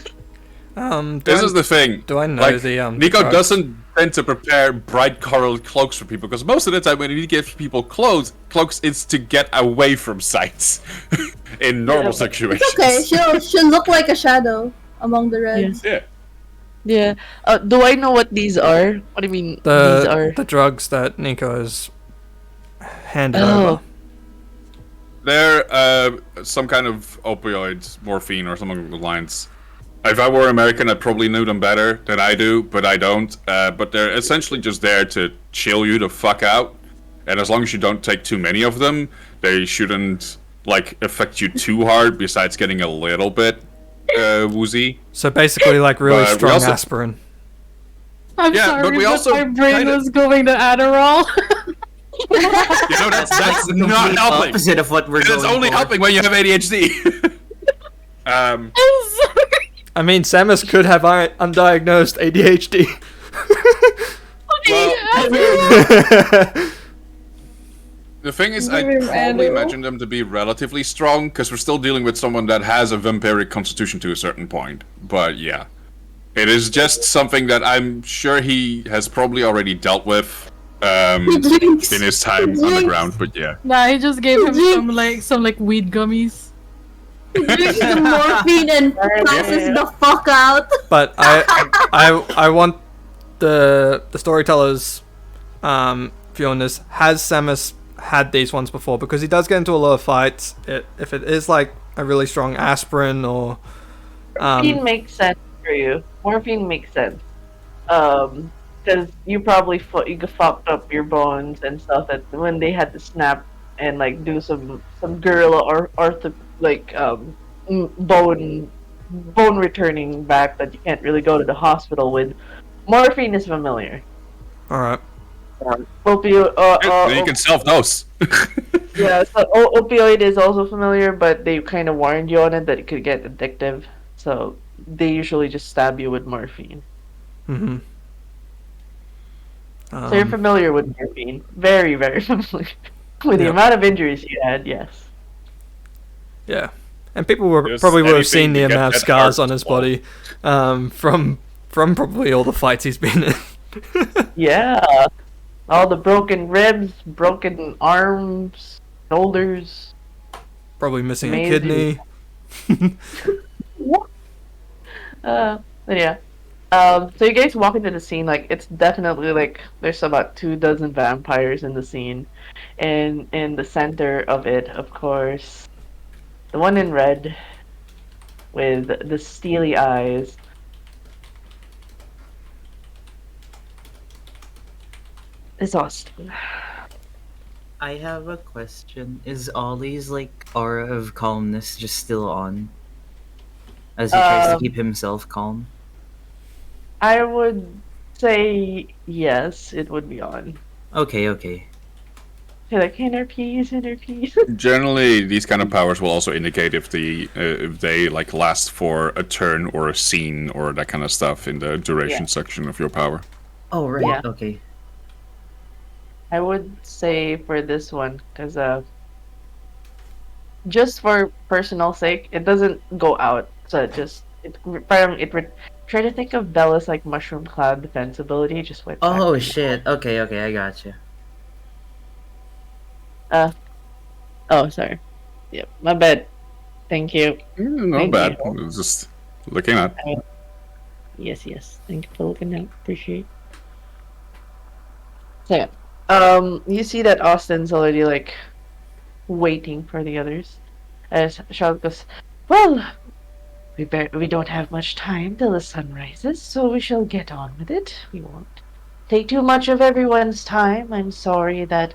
Speaker 3: This is the thing.
Speaker 2: Do I know
Speaker 3: Like,
Speaker 2: the
Speaker 3: Nico
Speaker 2: drugs?
Speaker 3: doesn't tend to prepare bright colored cloaks for people because most of the time when you give people cloaks it's to get away from sights in normal situations.
Speaker 7: It's okay. She'll look like a shadow among the reds.
Speaker 3: Yeah.
Speaker 1: Yeah. Do I know what these are? What do you mean these are?
Speaker 2: The drugs that Nico has handed
Speaker 1: Oh.
Speaker 2: over.
Speaker 3: They're some kind of opioid, morphine, or something along the lines. If I were American, I'd probably know them better than I do, but I don't. But they're essentially just there to chill you the fuck out. And as long as you don't take too many of them, they shouldn't like affect you too hard. Besides getting a little bit woozy.
Speaker 2: So basically, like really
Speaker 3: But we
Speaker 2: strong
Speaker 3: also-
Speaker 2: aspirin.
Speaker 4: I'm
Speaker 3: Yeah,
Speaker 4: sorry,
Speaker 3: but we also
Speaker 4: my brain
Speaker 3: kinda-
Speaker 4: was going to Adderall.
Speaker 3: You know that's
Speaker 8: the
Speaker 3: not
Speaker 8: complete
Speaker 3: helping.
Speaker 8: opposite of what we're
Speaker 3: It's
Speaker 8: going
Speaker 3: only
Speaker 8: for.
Speaker 3: helping when you have ADHD.
Speaker 4: I'm sorry.
Speaker 2: I mean, Samus could have undiagnosed ADHD.
Speaker 3: The thing is, I probably imagine them to be relatively strong, because we're still dealing with someone that has a vampiric constitution to a certain point. But yeah. It is just something that I'm sure he has probably already dealt with
Speaker 7: drinks.
Speaker 3: in his time on the ground, but yeah.
Speaker 4: Nah, he just gave him some weed gummies.
Speaker 7: Drinks the morphine and passes the fuck out.
Speaker 2: But I want the storytellers, Fiona's, has Samus had these ones before? Because he does get into a lot of fights. If it is like a really strong aspirin or
Speaker 1: Morphine makes sense for you. Morphine makes sense. Because you probably fucked up your bones and stuff that when they had to snap and like do some guerrilla or bone returning back that you can't really go to the hospital with. Morphine is familiar.
Speaker 2: all right.
Speaker 3: You can self-dose.
Speaker 1: Yeah, so opioid is also familiar, but they kind of warned you on it that it could get addictive. So they usually just stab you with morphine.
Speaker 2: Mm-hmm.
Speaker 1: So you're familiar with morphine. Very, very familiar. With the amount of injuries you had, yes.
Speaker 2: Yeah, and people would
Speaker 3: Just
Speaker 2: have
Speaker 3: anything
Speaker 2: seen the
Speaker 3: to get
Speaker 2: amount of
Speaker 3: that
Speaker 2: scars
Speaker 3: heart
Speaker 2: on his
Speaker 3: to swallow.
Speaker 2: body, from probably all the fights he's been in.
Speaker 1: Yeah. All the broken ribs, broken arms, shoulders.
Speaker 2: Probably missing
Speaker 1: Amazing.
Speaker 2: a kidney.
Speaker 1: But yeah. So you guys walk into the scene, like, it's definitely, like, there's about 24 vampires in the scene. And in the center of it, of course, the one in red, with the steely eyes,
Speaker 9: It's Austin.
Speaker 8: I have a question. Is Ollie's like aura of calmness just still on? As he tries to keep himself calm?
Speaker 1: I would say yes, it would be on.
Speaker 8: Okay.
Speaker 1: You're like, inner peace, inner peace.
Speaker 3: Generally, these kind of powers will also indicate if they like last for a turn or a scene or that kind of stuff in the duration section of your power.
Speaker 8: Oh, right,
Speaker 1: Yeah.
Speaker 8: okay.
Speaker 1: I would say for this one, because just for personal sake, it doesn't go out. So try to think of Bella's like mushroom cloud defense ability. Just went.
Speaker 8: Oh, shit. Okay, I gotcha.
Speaker 1: Oh, sorry. Yep, my bad. Thank you.
Speaker 3: Not
Speaker 1: Thank
Speaker 3: bad.
Speaker 1: you.
Speaker 3: Just looking at.
Speaker 1: Yes. Thank you for looking at. Appreciate. So, you see that Austin's already like waiting for the others. As Charlotte goes, well, we don't have much time till the sun rises, so we shall get on with it. We won't take too much of everyone's time. I'm sorry that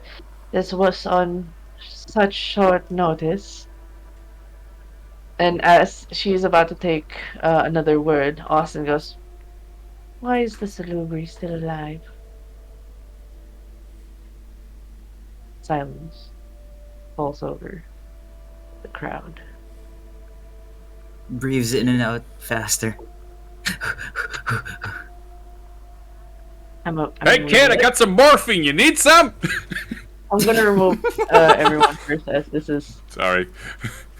Speaker 1: this was on such short notice. And as she's about to take another word, Austin goes, why is the Salubri still alive? Silence falls over the crowd.
Speaker 8: Breathes in and out faster.
Speaker 3: Hey kid, I got some morphine. You need some?
Speaker 1: I'm gonna remove everyone first, as this is
Speaker 3: Sorry.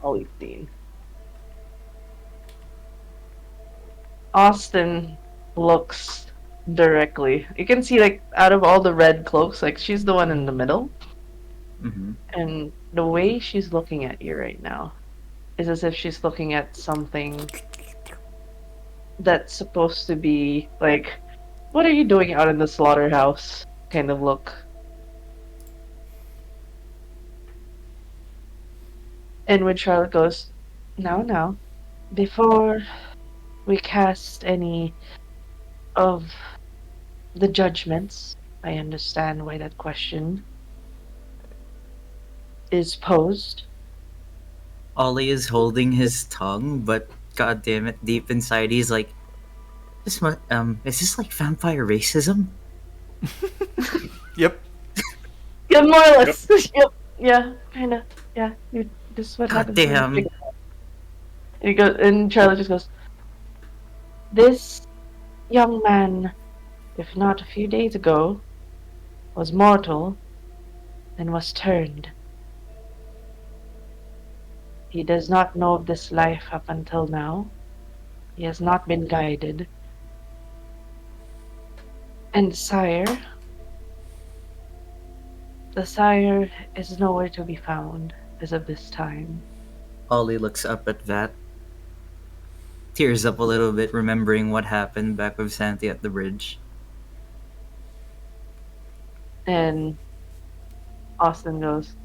Speaker 1: all we've seen. Austin looks directly. You can see, like, out of all the red cloaks, like, she's the one in the middle.
Speaker 8: Mm-hmm.
Speaker 1: And the way she's looking at you right now is as if she's looking at something that's supposed to be, like, what are you doing out in the slaughterhouse kind of look. And when Charlotte goes, now, before we cast any of the judgments, I understand why that question is posed.
Speaker 8: Ollie is holding his tongue, but god damn it, deep inside he's like, is this like vampire racism?
Speaker 2: Yep.
Speaker 1: Yeah, more or less. Yep. Yeah, kinda. Yeah, this is what
Speaker 8: God
Speaker 1: happens.
Speaker 8: damn.
Speaker 1: And Charlotte just goes, this young man, if not a few days ago, was mortal and was turned. He does not know of this life up until now. He has not been guided. And the sire is nowhere to be found as of this time.
Speaker 8: Ollie looks up at that, tears up a little bit, remembering what happened back with Santi at the bridge.
Speaker 1: And Austin goes,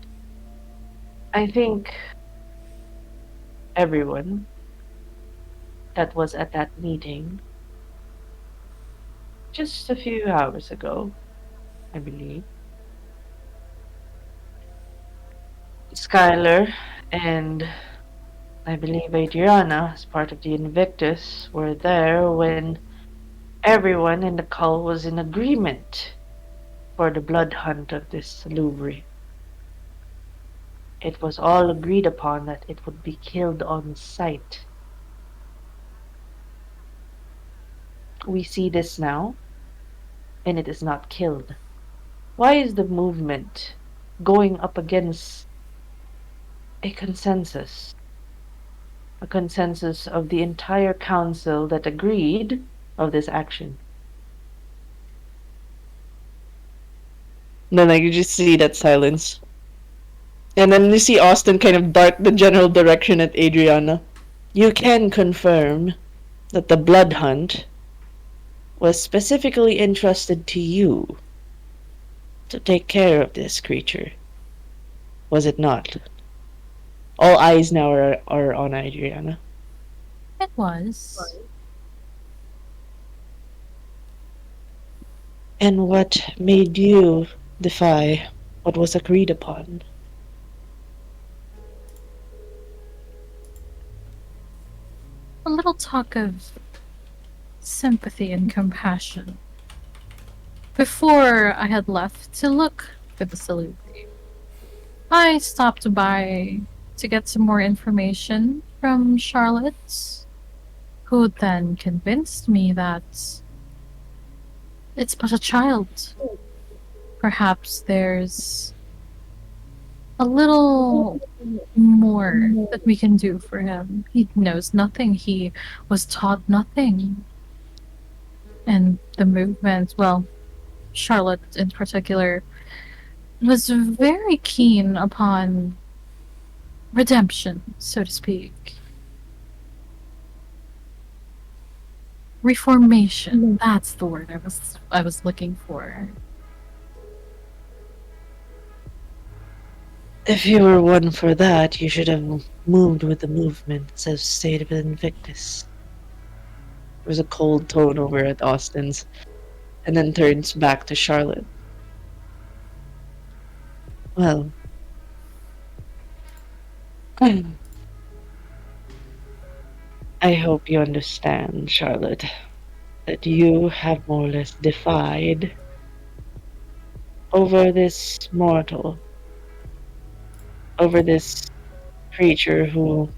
Speaker 1: I think everyone that was at that meeting just a few hours ago, I believe, Skylar and I believe Adriana, as part of the Invictus, were there when everyone in the Cull was in agreement for the blood hunt of this Salubri. It was all agreed upon that it would be killed on sight. We see this now, and it is not killed. Why is the movement going up against a consensus? A consensus of the entire council that agreed of this action. Then you just see that silence. And then you see Austin kind of dart the general direction at Adriana. You can confirm that the blood hunt was specifically entrusted to you to take care of this creature. Was it not? All eyes now are on Adriana.
Speaker 4: It was.
Speaker 9: And what made you defy what was agreed upon?
Speaker 4: A little talk of sympathy and compassion. Before I had left to look for the salute, I stopped by to get some more information from Charlotte, who then convinced me that it's but a child. Perhaps there's a little more that we can do for him. He knows nothing, he was taught nothing. And the movement, well, Charlotte in particular, was very keen upon redemption, so to speak. Reformation, that's the word I was looking for.
Speaker 9: If you were one for that, you should have moved with the movement, says State of Invictus. There's a cold tone over at Austin's, and then turns back to Charlotte. Well, I hope you understand, Charlotte, that you have more or less defied over this mortal, over this creature who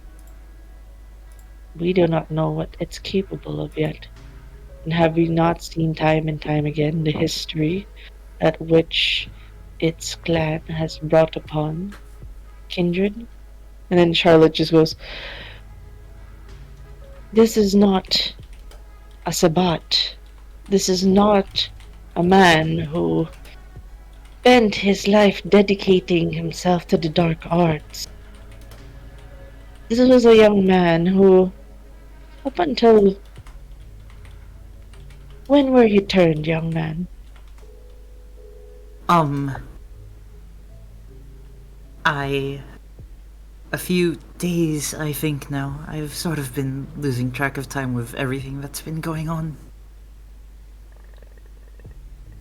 Speaker 9: we do not know what it's capable of yet. And have we not seen time and time again the history at which its clan has brought upon Kindred? And then Charlotte just goes, this is not a Sabbat. This is not a man who spent his life dedicating himself to the dark arts. This was a young man who, up until... When were you turned, young man?
Speaker 8: A few days, I think now. I've sort of been losing track of time with everything that's been going on.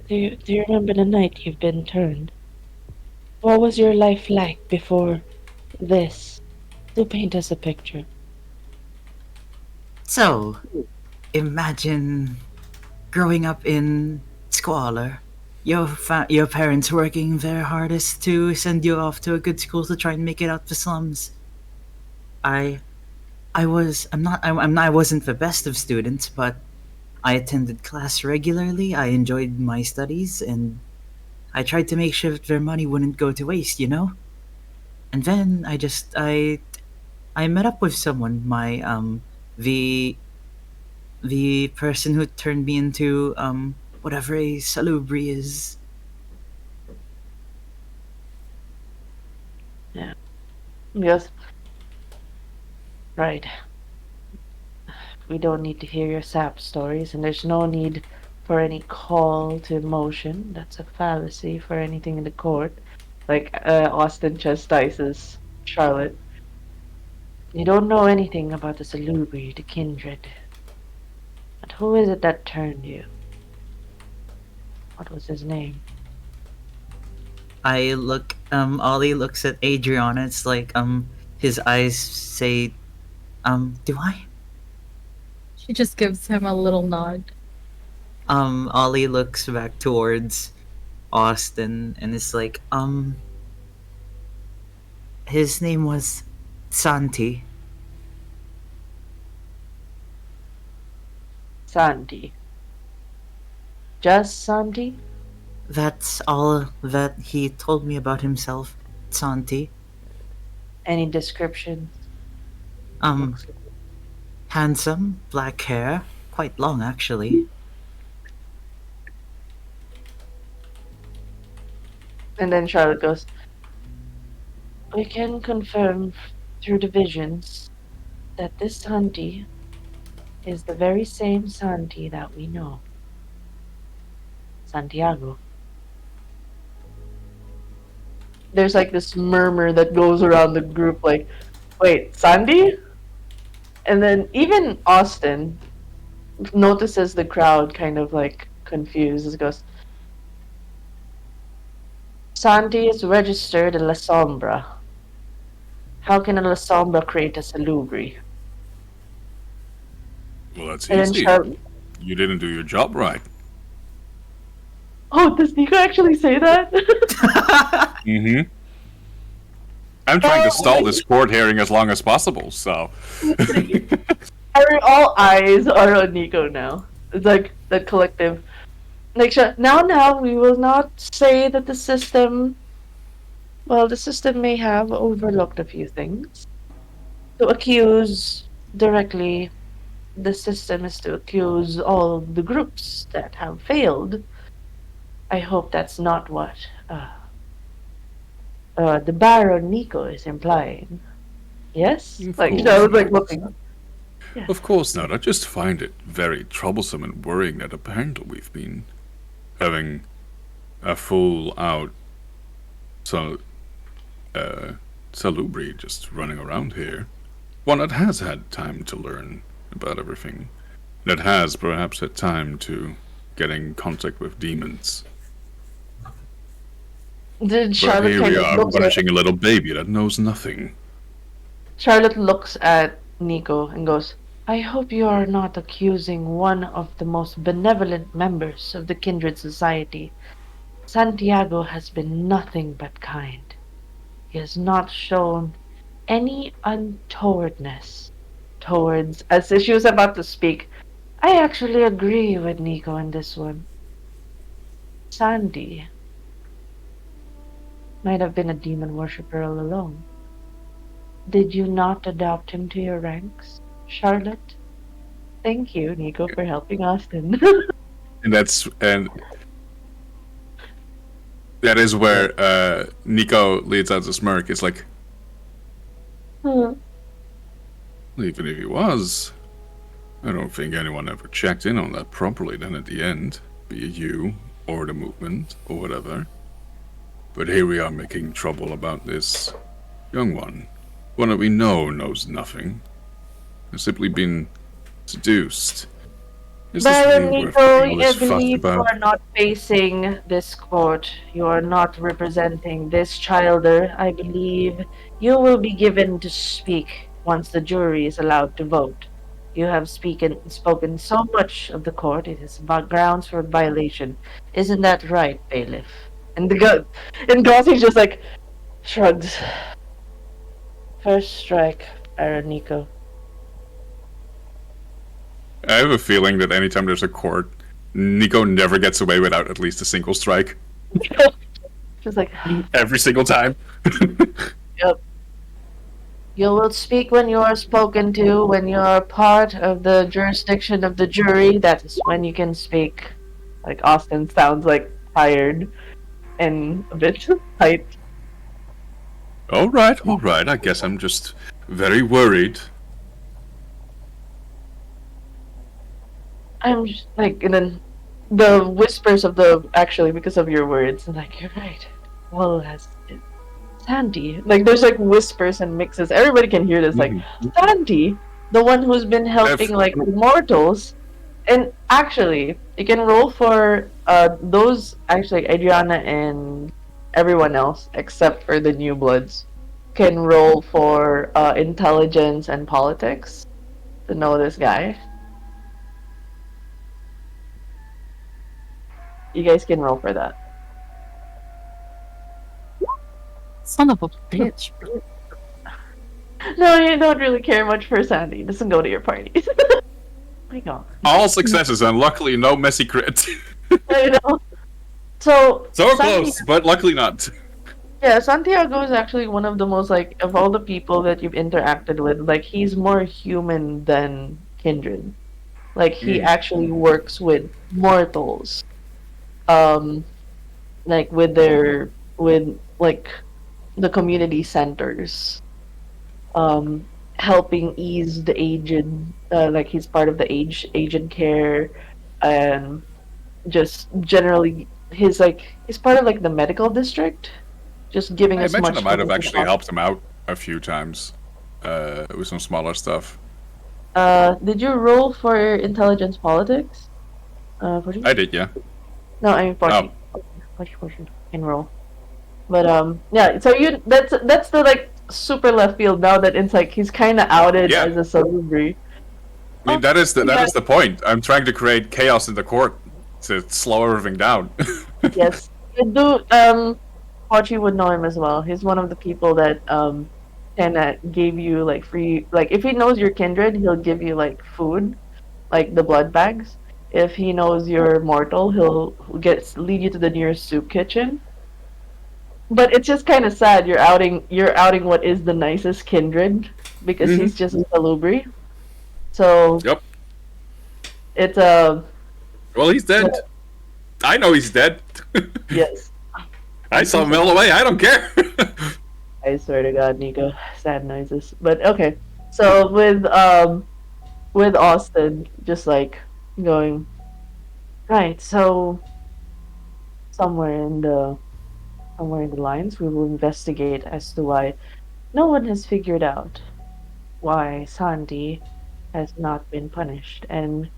Speaker 9: Do you remember the night you've been turned? What was your life like before this? Do paint us a picture.
Speaker 8: So, imagine growing up in squalor. Your parents working their hardest to send you off to a good school to try and make it out the slums. I wasn't the best of students, but I attended class regularly. I enjoyed my studies, and I tried to make sure that their money wouldn't go to waste, you know? And then I met up with someone, the person who turned me into whatever a salubri is.
Speaker 1: Yes.
Speaker 9: Right. We don't need to hear your sap stories, and there's no need for any call to emotion. That's a fallacy for anything in the court.
Speaker 1: Like, Austin chastises Charlotte.
Speaker 9: You don't know anything about the salubri, the kindred. But who is it that turned you? What was his name?
Speaker 8: Ollie looks at Adriana. It's like, his eyes say, do I?
Speaker 4: She just gives him a little nod.
Speaker 8: Ollie looks back towards Austin and is like, his name was Santi.
Speaker 9: Santi. Just Santi?
Speaker 8: That's all that he told me about himself, Santi.
Speaker 9: Any description?
Speaker 8: Handsome, black hair, quite long actually.
Speaker 1: And then Charlotte goes,
Speaker 9: We can confirm through the visions that this Santi is the very same Santi that we know. Santiago.
Speaker 1: there's like this murmur that goes around the group, like, wait, Sandy? And then even Austin notices the crowd kind of like confused. He goes, Santi is registered in La Sombra. How can a La Sombra create a salubri?
Speaker 3: Well, that's
Speaker 1: And then
Speaker 3: easy.
Speaker 1: Charlotte.
Speaker 3: You didn't do your job right.
Speaker 1: Oh, does Nico actually say that?
Speaker 3: Mm-hmm. I'm trying to stall this court hearing as long as possible, so...
Speaker 1: All eyes are on Nico now. It's like the collective. Like, now, we will not say that the system. Well, the system may have overlooked a few things. To accuse directly, the system is to accuse all the groups that have failed. I hope that's not what the Baron Nico is implying. Yes?
Speaker 3: Of
Speaker 1: Like,
Speaker 3: course
Speaker 1: I was like
Speaker 3: not.
Speaker 1: looking. Yeah.
Speaker 3: Of course not. I just find it very troublesome and worrying that apparently we've been having a full-out salubri just running around here. One that has had time to learn about everything. That has perhaps had time to get in contact with demons.
Speaker 1: Did
Speaker 3: But
Speaker 1: Charlotte
Speaker 3: here
Speaker 1: kind
Speaker 3: we
Speaker 1: of
Speaker 3: are,
Speaker 1: look at
Speaker 3: punishing a little baby that knows nothing.
Speaker 1: Charlotte looks at Nico and goes, I hope you are not accusing one of the most benevolent members of the Kindred Society. Santiago has been nothing but kind. He has not shown any untowardness towards... As if she was about to speak, I actually agree with Nico on this one. Sandy might have been a demon worshipper all along. Did you not adopt him to your ranks, Charlotte? Thank you, Nico, for helping Austin.
Speaker 3: And that is where Nico leads out a smirk. It's like, even if he was, I don't think anyone ever checked in on that properly then at the end, be it you or the movement or whatever. But here we are making trouble about this young one that we know knows nothing, has simply been seduced. Is this
Speaker 1: Baron
Speaker 3: really
Speaker 1: Nico,
Speaker 3: worth all
Speaker 1: I
Speaker 3: this fuss
Speaker 1: believe you
Speaker 3: about?
Speaker 1: are not facing this court. You are not representing this childer. I believe you will be given to speak once the jury is allowed to vote. You have spoken so much of the court, it is grounds for violation. Isn't that right, bailiff? And Gossie's just like shrugs. First strike, Baron Nico.
Speaker 3: I have a feeling that anytime there's a court, Nico never gets away without at least a single strike.
Speaker 1: Just like
Speaker 3: Every single time.
Speaker 1: Yep. You will speak when you are spoken to. When you are part of the jurisdiction of the jury, that is when you can speak. Like, Austin sounds like tired and a bit tight.
Speaker 3: Alright. I guess I'm just very worried.
Speaker 1: I'm just like, and then the whispers of actually, because of your words, I'm like, you're right. Well, has Sandy. Like, there's like whispers and mixes. Everybody can hear this. Like, Sandy, the one who's been helping like mortals. And actually, you can roll for those. Actually, Adriana and everyone else except for the new bloods can roll for intelligence and politics to know this guy. You guys can roll for that.
Speaker 4: Son of a bitch.
Speaker 1: No, you don't really care much for Sandy. He doesn't go to your parties. My God.
Speaker 3: All successes and luckily no messy crit.
Speaker 1: I know. So
Speaker 3: Close, but luckily not.
Speaker 1: Yeah, Santiago is actually one of the most, like, of all the people that you've interacted with, like, he's more human than Kindred. Like, he actually works with mortals. Like, with the community centers. Helping ease the aged, like, he's part of the aged care, and just generally, he's part of, like, the medical district. Just giving
Speaker 3: I
Speaker 1: as
Speaker 3: mentioned
Speaker 1: much.
Speaker 3: I might have actually helped him out a few times with some smaller stuff.
Speaker 1: Did you roll for intelligence politics?
Speaker 3: I did, yeah.
Speaker 1: No, I mean 40. 40 can roll. But yeah. So that's the like super left field now that it's like he's kind of outed
Speaker 3: Yeah.
Speaker 1: as a salubri.
Speaker 3: I mean, that is the point. I'm trying to create chaos in the court to slow everything down.
Speaker 1: Yes, I do. Hachi would know him as well. He's one of the people that kind of gave you like free. Like if he knows you're kindred, he'll give you like food, like the blood bags. If he knows you're mortal, he'll lead you to the nearest soup kitchen. But it's just kind of sad. You're outing what is the nicest kindred because he's just a salubri. So
Speaker 3: Yep.
Speaker 1: it's
Speaker 3: Well, he's dead. I know he's dead.
Speaker 1: yes.
Speaker 3: I saw him melt away. I don't care.
Speaker 1: I swear to God, Nico, sad noises. But okay, so with Austin, just like going right. So somewhere in the lines, we will investigate as to why no one has figured out why Santi has not been punished, and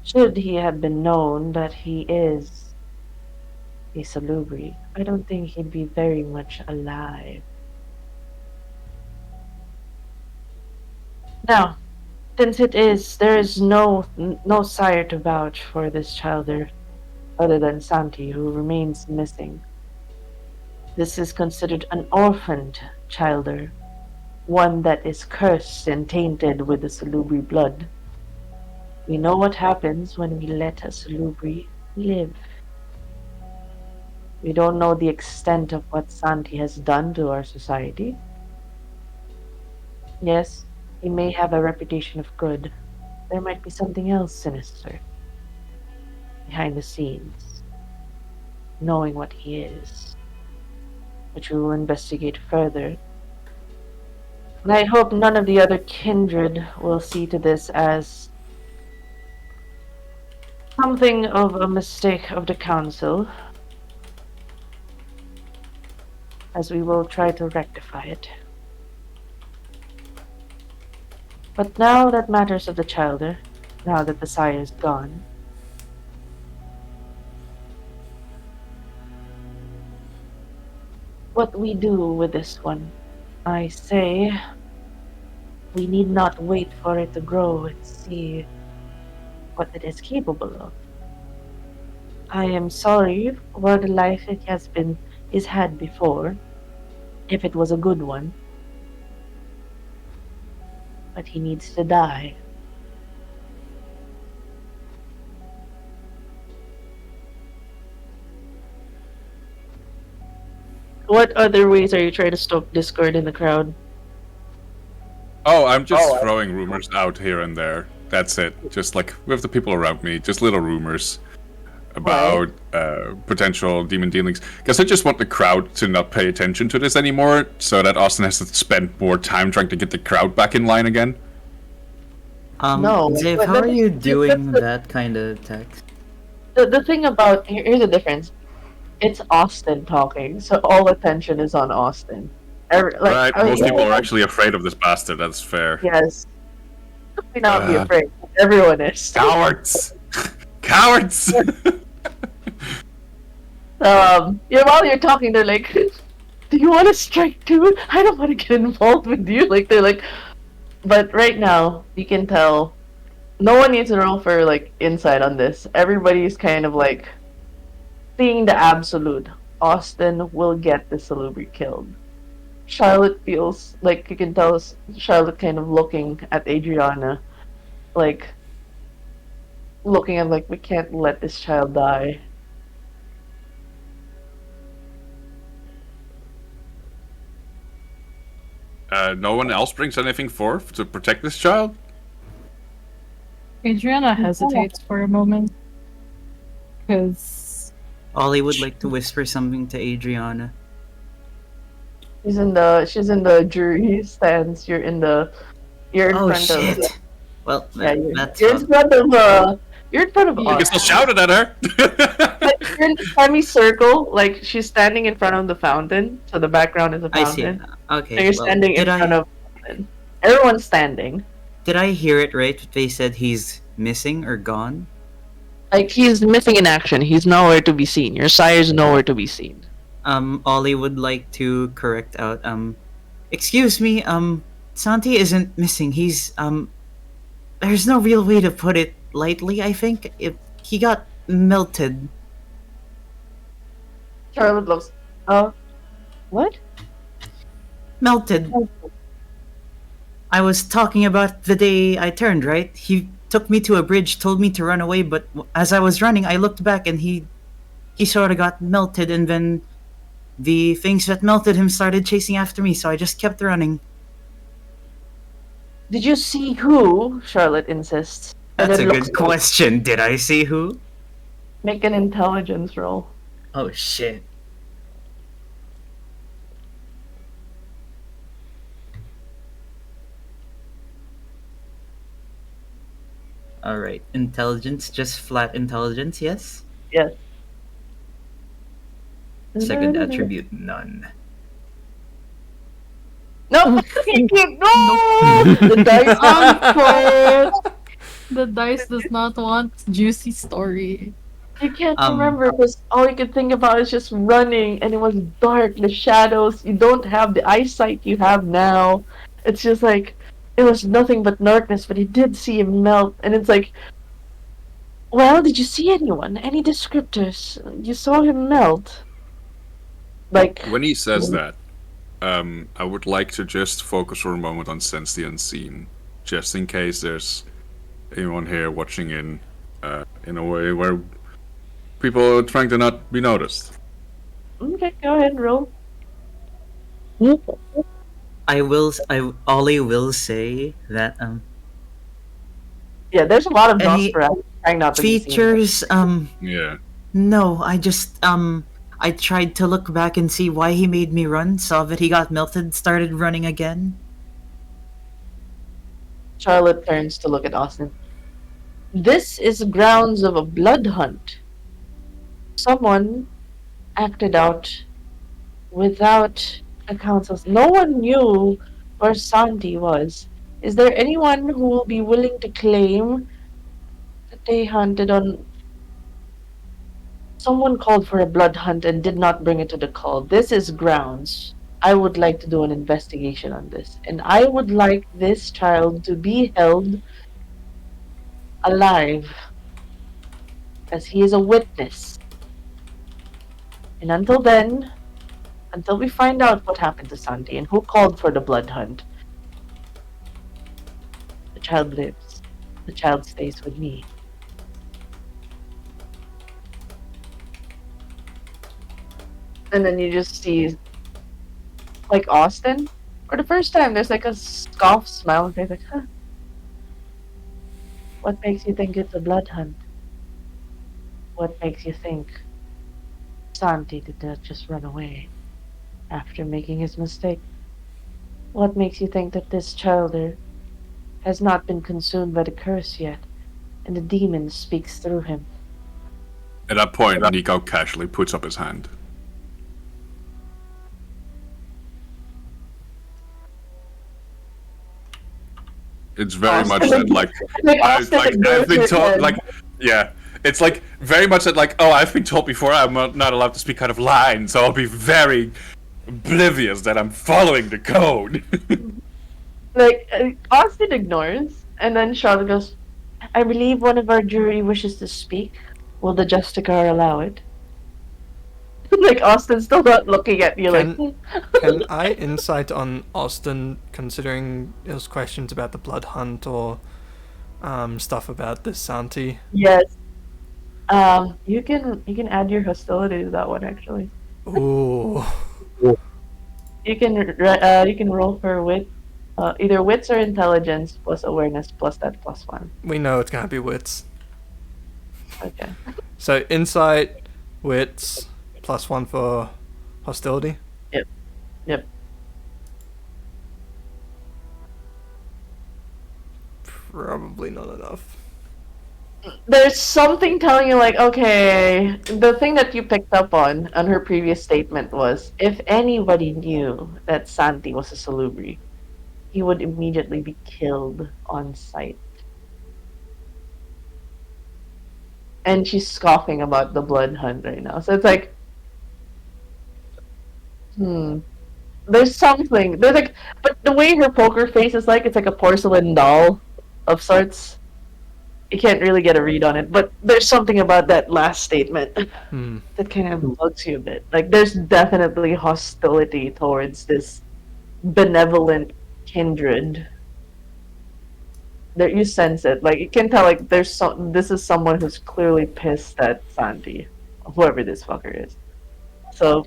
Speaker 1: should he have been known that he is a salubri, I don't think he'd be very much alive. Now, since there is no sire to vouch for this child other than Santi, who remains missing. This is considered an orphaned childer, one that is cursed and tainted with the salubri blood. We know what happens when we let a salubri live. We don't know the extent of what Santi has done to our society. Yes, he may have a reputation of good. There might be something else sinister behind the scenes, knowing what he is, which we will investigate further. And I hope none of the other kindred will see to this as something of a mistake of the council, as we will try to rectify it. But now that matters of the childer, now that the sire is gone, what we do with this one, I say, we need not wait for it to grow and see what it is capable of. I am sorry for the life it is had before, if it was a good one. But he needs to die. What other ways are you trying to stoke discord in the crowd?
Speaker 3: Oh, I'm just throwing rumors out here and there. That's it. Just like with the people around me, just little rumors about potential demon dealings. Because I just want the crowd to not pay attention to this anymore, so that Austin has to spend more time trying to get the crowd back in line again.
Speaker 1: No,
Speaker 8: Dave,
Speaker 1: but
Speaker 8: how are you
Speaker 1: that's
Speaker 8: doing
Speaker 1: the-
Speaker 8: that kind of text?
Speaker 1: The thing about here's the difference. It's Austin talking, so all attention is on Austin.
Speaker 3: Right, most people are actually afraid of this bastard, that's fair.
Speaker 1: Yes. May not be afraid. Everyone is.
Speaker 3: Cowards! Cowards!
Speaker 1: Yeah, while you're talking, they're like, "Do you want to strike too? I don't want to get involved with you." Like they're like, but right now you can tell, no one needs to roll for like insight on this. Everybody's kind of like seeing the absolute. Austin will get the salubri killed. Charlotte feels like you can tell Charlotte kind of looking at Adriana, like looking at like we can't let this child die.
Speaker 3: No one else brings anything forth to protect this child?
Speaker 4: Adriana hesitates for a moment. Because.
Speaker 8: Ollie would like to whisper something to Adriana.
Speaker 1: She's in the jury stands. You're in front
Speaker 8: shit.
Speaker 1: of.
Speaker 8: Well, that's
Speaker 1: you're in front of you're in front of.
Speaker 3: You can still shout it at her!
Speaker 1: You're in a semicircle, like she's standing in front of the fountain, so the background is a
Speaker 8: I see.
Speaker 1: fountain.
Speaker 8: Okay.
Speaker 1: So you're standing in front of the fountain. Everyone's standing.
Speaker 8: Did I hear it right? They said he's missing or gone?
Speaker 1: Like he's missing in action. He's nowhere to be seen. Your sire's nowhere to be seen.
Speaker 8: Ollie would like to correct out. Excuse me. Santi isn't missing. He's There's no real way to put it lightly. I think if he got melted.
Speaker 1: Charlotte looks. What?
Speaker 8: Melted. I was talking about the day I turned, right? He took me to a bridge, told me to run away, but as I was running, I looked back and he sort of got melted, and then the things that melted him started chasing after me, so I just kept running.
Speaker 1: Did you see who? Charlotte insists. And
Speaker 8: That's a
Speaker 1: then
Speaker 8: good
Speaker 1: looks-
Speaker 8: question. Did I see who?
Speaker 1: Make an intelligence roll.
Speaker 8: Oh shit. Alright, intelligence, just flat intelligence, yes?
Speaker 1: Yes.
Speaker 8: Second attribute, none.
Speaker 1: No! He can't. No! The dice unfold.
Speaker 4: The dice does not want juicy story.
Speaker 1: You can't
Speaker 8: Um,
Speaker 1: remember because all you could think about is just running, and it was dark, the shadows. You don't have the eyesight you have now. It's just like it was nothing but darkness, but he did see him melt, and it's like, well, did you see anyone? Any descriptors? You saw him melt. Like,
Speaker 3: When he says that, I would like to just focus for a moment on sense the unseen, just in case there's anyone here watching in a way where people are trying to not be noticed.
Speaker 1: okay, go ahead, roll.
Speaker 8: Ollie will say that,
Speaker 1: Yeah, there's a lot of
Speaker 8: Any
Speaker 1: Nosferatu trying not to be seen.
Speaker 8: features,
Speaker 3: Yeah.
Speaker 8: no, I just, I tried to look back and see why he made me run, saw that he got melted, started running again.
Speaker 1: Charlotte turns to look at Austin. This is grounds of a blood hunt. Someone acted out without a council. No one knew where Santi was. Is there anyone who will be willing to claim that they hunted on... Someone called for a blood hunt and did not bring it to the call. This is grounds. I would like to do an investigation on this. And I would like this child to be held alive, as he is a witness. And until then, until we find out what happened to Santi and who called for the blood hunt, the child lives. The child stays with me. And then you just see, like, Austin, for the first time, there's like a scoff smile on his face, like, huh? What makes you think it's a blood hunt? What makes you think Santi did not just run away after making his mistake? What makes you think that this child has not been consumed by the curse yet, and the demon speaks through him?
Speaker 3: At that point, Nico casually puts up his hand. It's very much that, like, I've been told, like, yeah, it's like very much that, like, oh, I've been told before I'm not allowed to speak out of line, so I'll be very oblivious that I'm following the code.
Speaker 1: Like, Austin ignores, and then Charlotte goes, I believe one of our jury wishes to speak. Will the Justicar allow it? Like, Austin's still not looking at you like...
Speaker 2: Can I insight on Austin, considering his questions about the blood hunt or stuff about this Santi?
Speaker 1: Yes. You can add your hostility to that one, actually.
Speaker 2: Ooh.
Speaker 1: You can roll for wit, either wits or intelligence plus awareness plus that +1.
Speaker 2: We know it's gonna be wits.
Speaker 1: Okay.
Speaker 2: So insight, wits, +1 for hostility.
Speaker 1: Yep.
Speaker 2: Probably not enough.
Speaker 1: There's something telling you, like, okay, the thing that you picked up on her previous statement was, if anybody knew that Santi was a salubri, he would immediately be killed on sight. And she's scoffing about the blood hunt right now. So it's like, Hmm. There's something. There's like, but the way her poker face is like, it's like a porcelain doll of sorts. You can't really get a read on it, but there's something about that last statement
Speaker 2: Hmm.
Speaker 1: that kind of bugs you a bit. Like, there's definitely hostility towards this benevolent kindred. There, you sense it. Like, you can tell. Like, there's some. This is someone who's clearly pissed at Santi, whoever this fucker is. So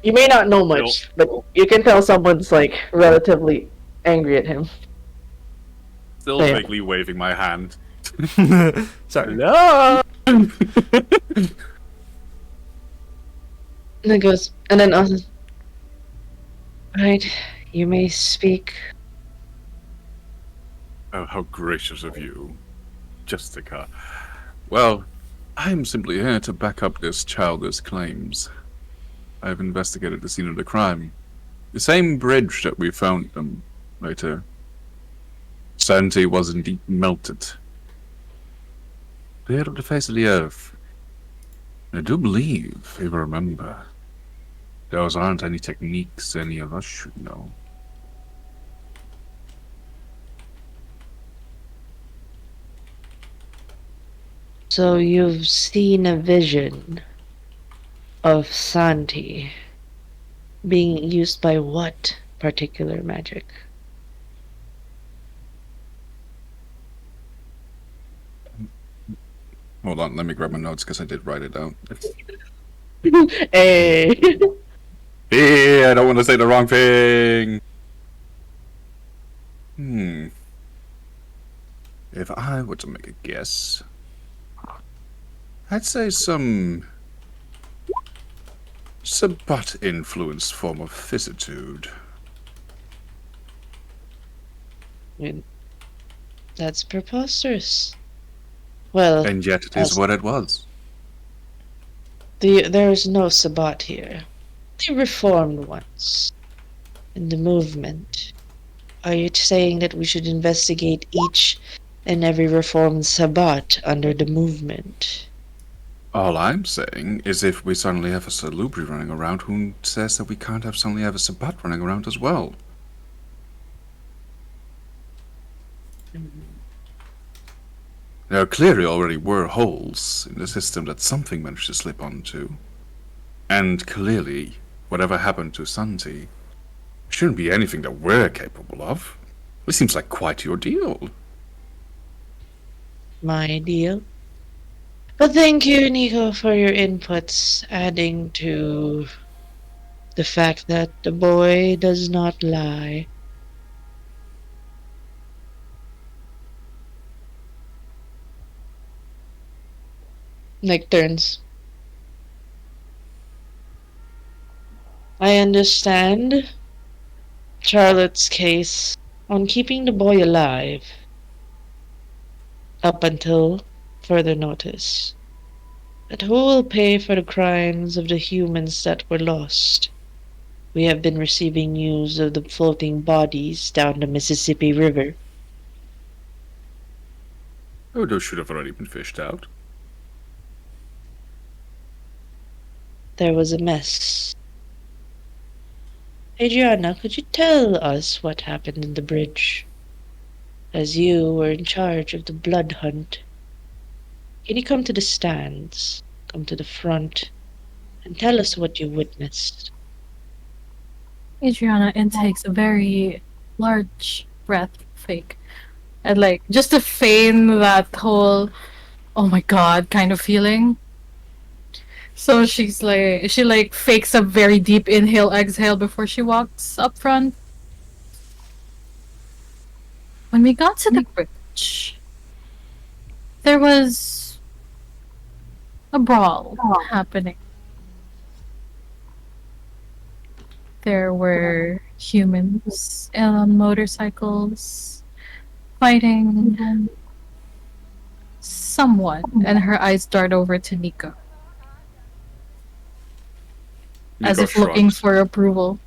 Speaker 1: you may not know much, but you can tell someone's like relatively angry at him.
Speaker 3: Still
Speaker 1: Yeah.
Speaker 3: vaguely waving my hand.
Speaker 2: Sorry.
Speaker 3: Hello.
Speaker 9: And it goes, and then right, you may speak.
Speaker 3: Oh, how gracious of you, Justica. Well, I'm simply here to back up this childish claims. I have investigated the scene of the crime. The same bridge that we found them later. Santi was indeed melted. Cleared of the face of the earth. I do believe, if you remember, those aren't any techniques any of us should know.
Speaker 9: So you've seen a vision of Santi being used by what particular magic?
Speaker 3: Hold on, let me grab my notes because I did write it down.
Speaker 1: Hey.
Speaker 3: I don't want to say the wrong thing. If I were to make a guess, I'd say some Sabbat influenced form of vicissitude.
Speaker 9: I mean, that's preposterous. Well,
Speaker 3: And yet it is what it was.
Speaker 9: there's no Sabbat here. They reformed once. In the movement. Are you saying that we should investigate each and every reformed Sabbat under the movement?
Speaker 3: All I'm saying is if we suddenly have a Salubri running around, who says that we can't have suddenly have a Sabbat running around as well? There clearly already were holes in the system that something managed to slip onto. And clearly, whatever happened to Santi shouldn't be anything that we're capable of. This seems like quite your deal.
Speaker 9: My deal. But thank you, Nico, for your inputs, adding to the fact that the boy does not lie. Nick turns. I understand Charlotte's case on keeping the boy alive up until further notice. But who will pay for the crimes of the humans that were lost? We have been receiving news of the floating bodies down the Mississippi River.
Speaker 3: Oh, those should have already been fished out.
Speaker 9: There was a mess. Adriana, could you tell us what happened in the bridge? As you were in charge of the blood hunt, can you come to the stands, come to the front, and tell us what you witnessed?
Speaker 4: Adriana intakes a very large breath, fake, and like just to feign that whole "oh my god" kind of feeling. So she fakes a very deep inhale, exhale before she walks up front. When we got to the bridge, there was a brawl happening. There were humans on motorcycles fighting someone, and her eyes dart over to Nico, as
Speaker 3: Nico
Speaker 4: if looking
Speaker 3: shrugs.
Speaker 4: for approval.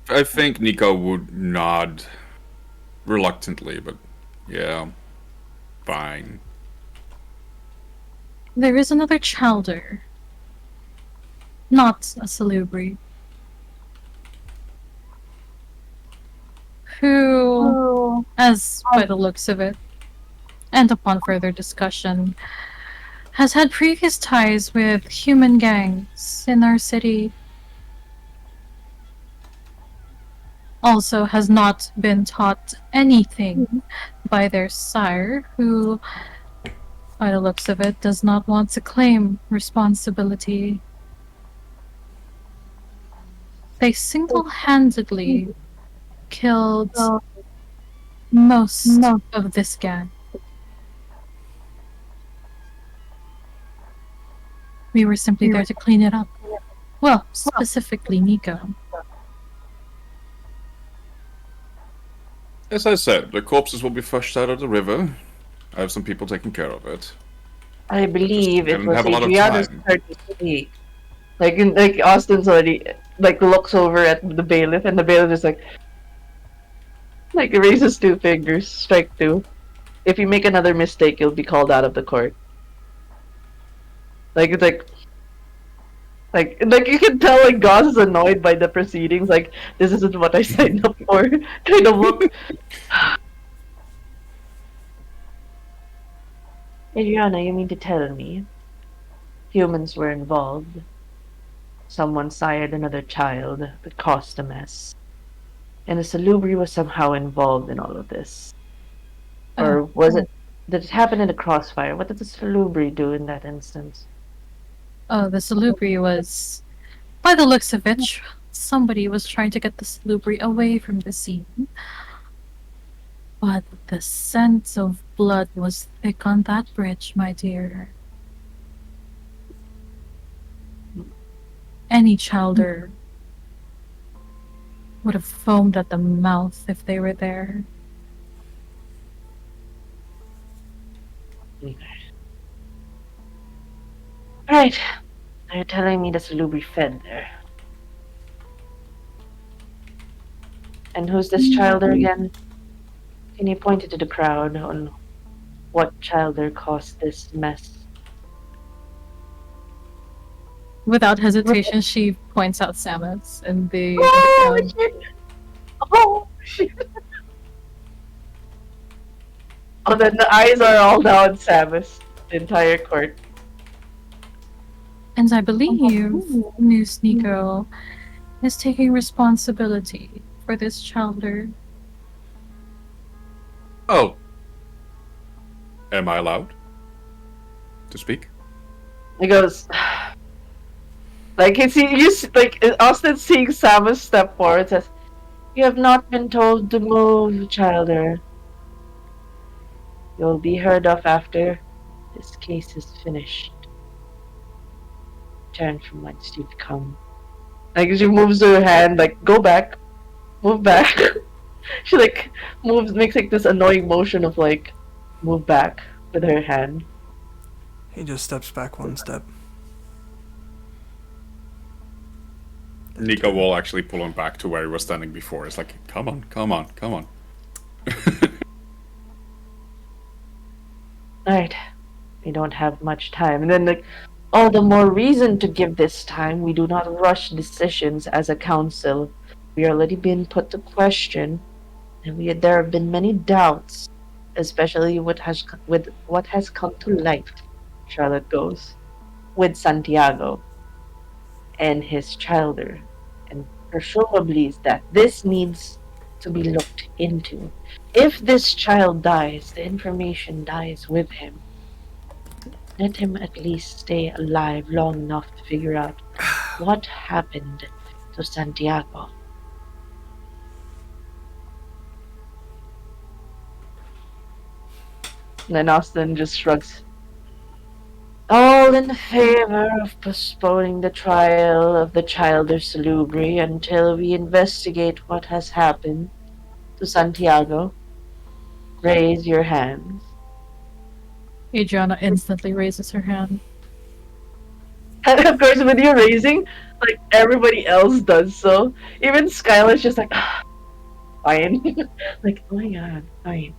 Speaker 3: I think Nico would nod reluctantly, but yeah, fine.
Speaker 4: There is another Childer. Not a Salubri. Who, as by the looks of it, and upon further discussion, has had previous ties with human gangs in our city. Also has not been taught anything by their sire, who, by the looks of it, does not want to claim responsibility. They single-handedly killed most of this gang. We were simply there to clean it up. Well, specifically Nico.
Speaker 3: As I said, the corpses will be flushed out of the river. I have some people taking care of it.
Speaker 1: I believe it
Speaker 3: didn't
Speaker 1: was
Speaker 3: have a lot of
Speaker 1: Adriana's
Speaker 3: time.
Speaker 1: turn to speak. Like Austin's already looks over at the bailiff, and the bailiff is like raises two fingers, strike two. If you make another mistake, you'll be called out of the court. It's like you can tell like Goss is annoyed by the proceedings. Like, this isn't what I signed up for. Kind of look. Adriana, you mean to tell me humans were involved? Someone sired another child that caused a mess, and the Salubri was somehow involved in all of this. Or was it? Did it happen in the crossfire? What did the Salubri do in that instance?
Speaker 4: Oh, the Salubri was, by the looks of it, somebody was trying to get the Salubri away from the scene. But the scent of blood was thick on that bridge, my dear. Any Childer would have foamed at the mouth if they were there.
Speaker 1: Right. Are you telling me the Salubri fed there? And who's this Childer again? Can you point it to the crowd on what Childer caused this mess?
Speaker 4: Without hesitation, she points out Samus and the crowd.
Speaker 1: Shit! Oh shit! Oh, then the eyes are all down Samus. The entire court.
Speaker 4: And I believe News Nico is taking responsibility for this Childer.
Speaker 3: Oh. Am I allowed to speak?
Speaker 1: He goes, like Austin's seeing Samus step forward, says, "You have not been told to move, Childer. You'll be heard of after this case is finished. Turn from whence you've come." Like, she moves her hand, like, go back, move back. She makes this annoying motion of move back with her hand.
Speaker 2: He just steps back one step.
Speaker 3: Nico will actually pull him back to where he was standing before. It's like, come on, come on, come on.
Speaker 1: Alright, we don't have much time. And then, all the more reason to give this time. We do not rush decisions as a council. We are already been put to question, and there have been many doubts, especially with what has come to light. Charlotte goes with Santiago and his Childer, and presumably is that this needs to be looked into. If this child dies, the information dies with him. Let him at least stay alive long enough to figure out what happened to Santiago. And then Austin just shrugs. All in favor of postponing the trial of the Childer Salubri until we investigate what has happened to Santiago. Raise your hands.
Speaker 4: Adriana instantly raises her hand.
Speaker 1: And of course, with you raising, like everybody else does so. Even Skylar's just like, fine. Like, oh my god, fine.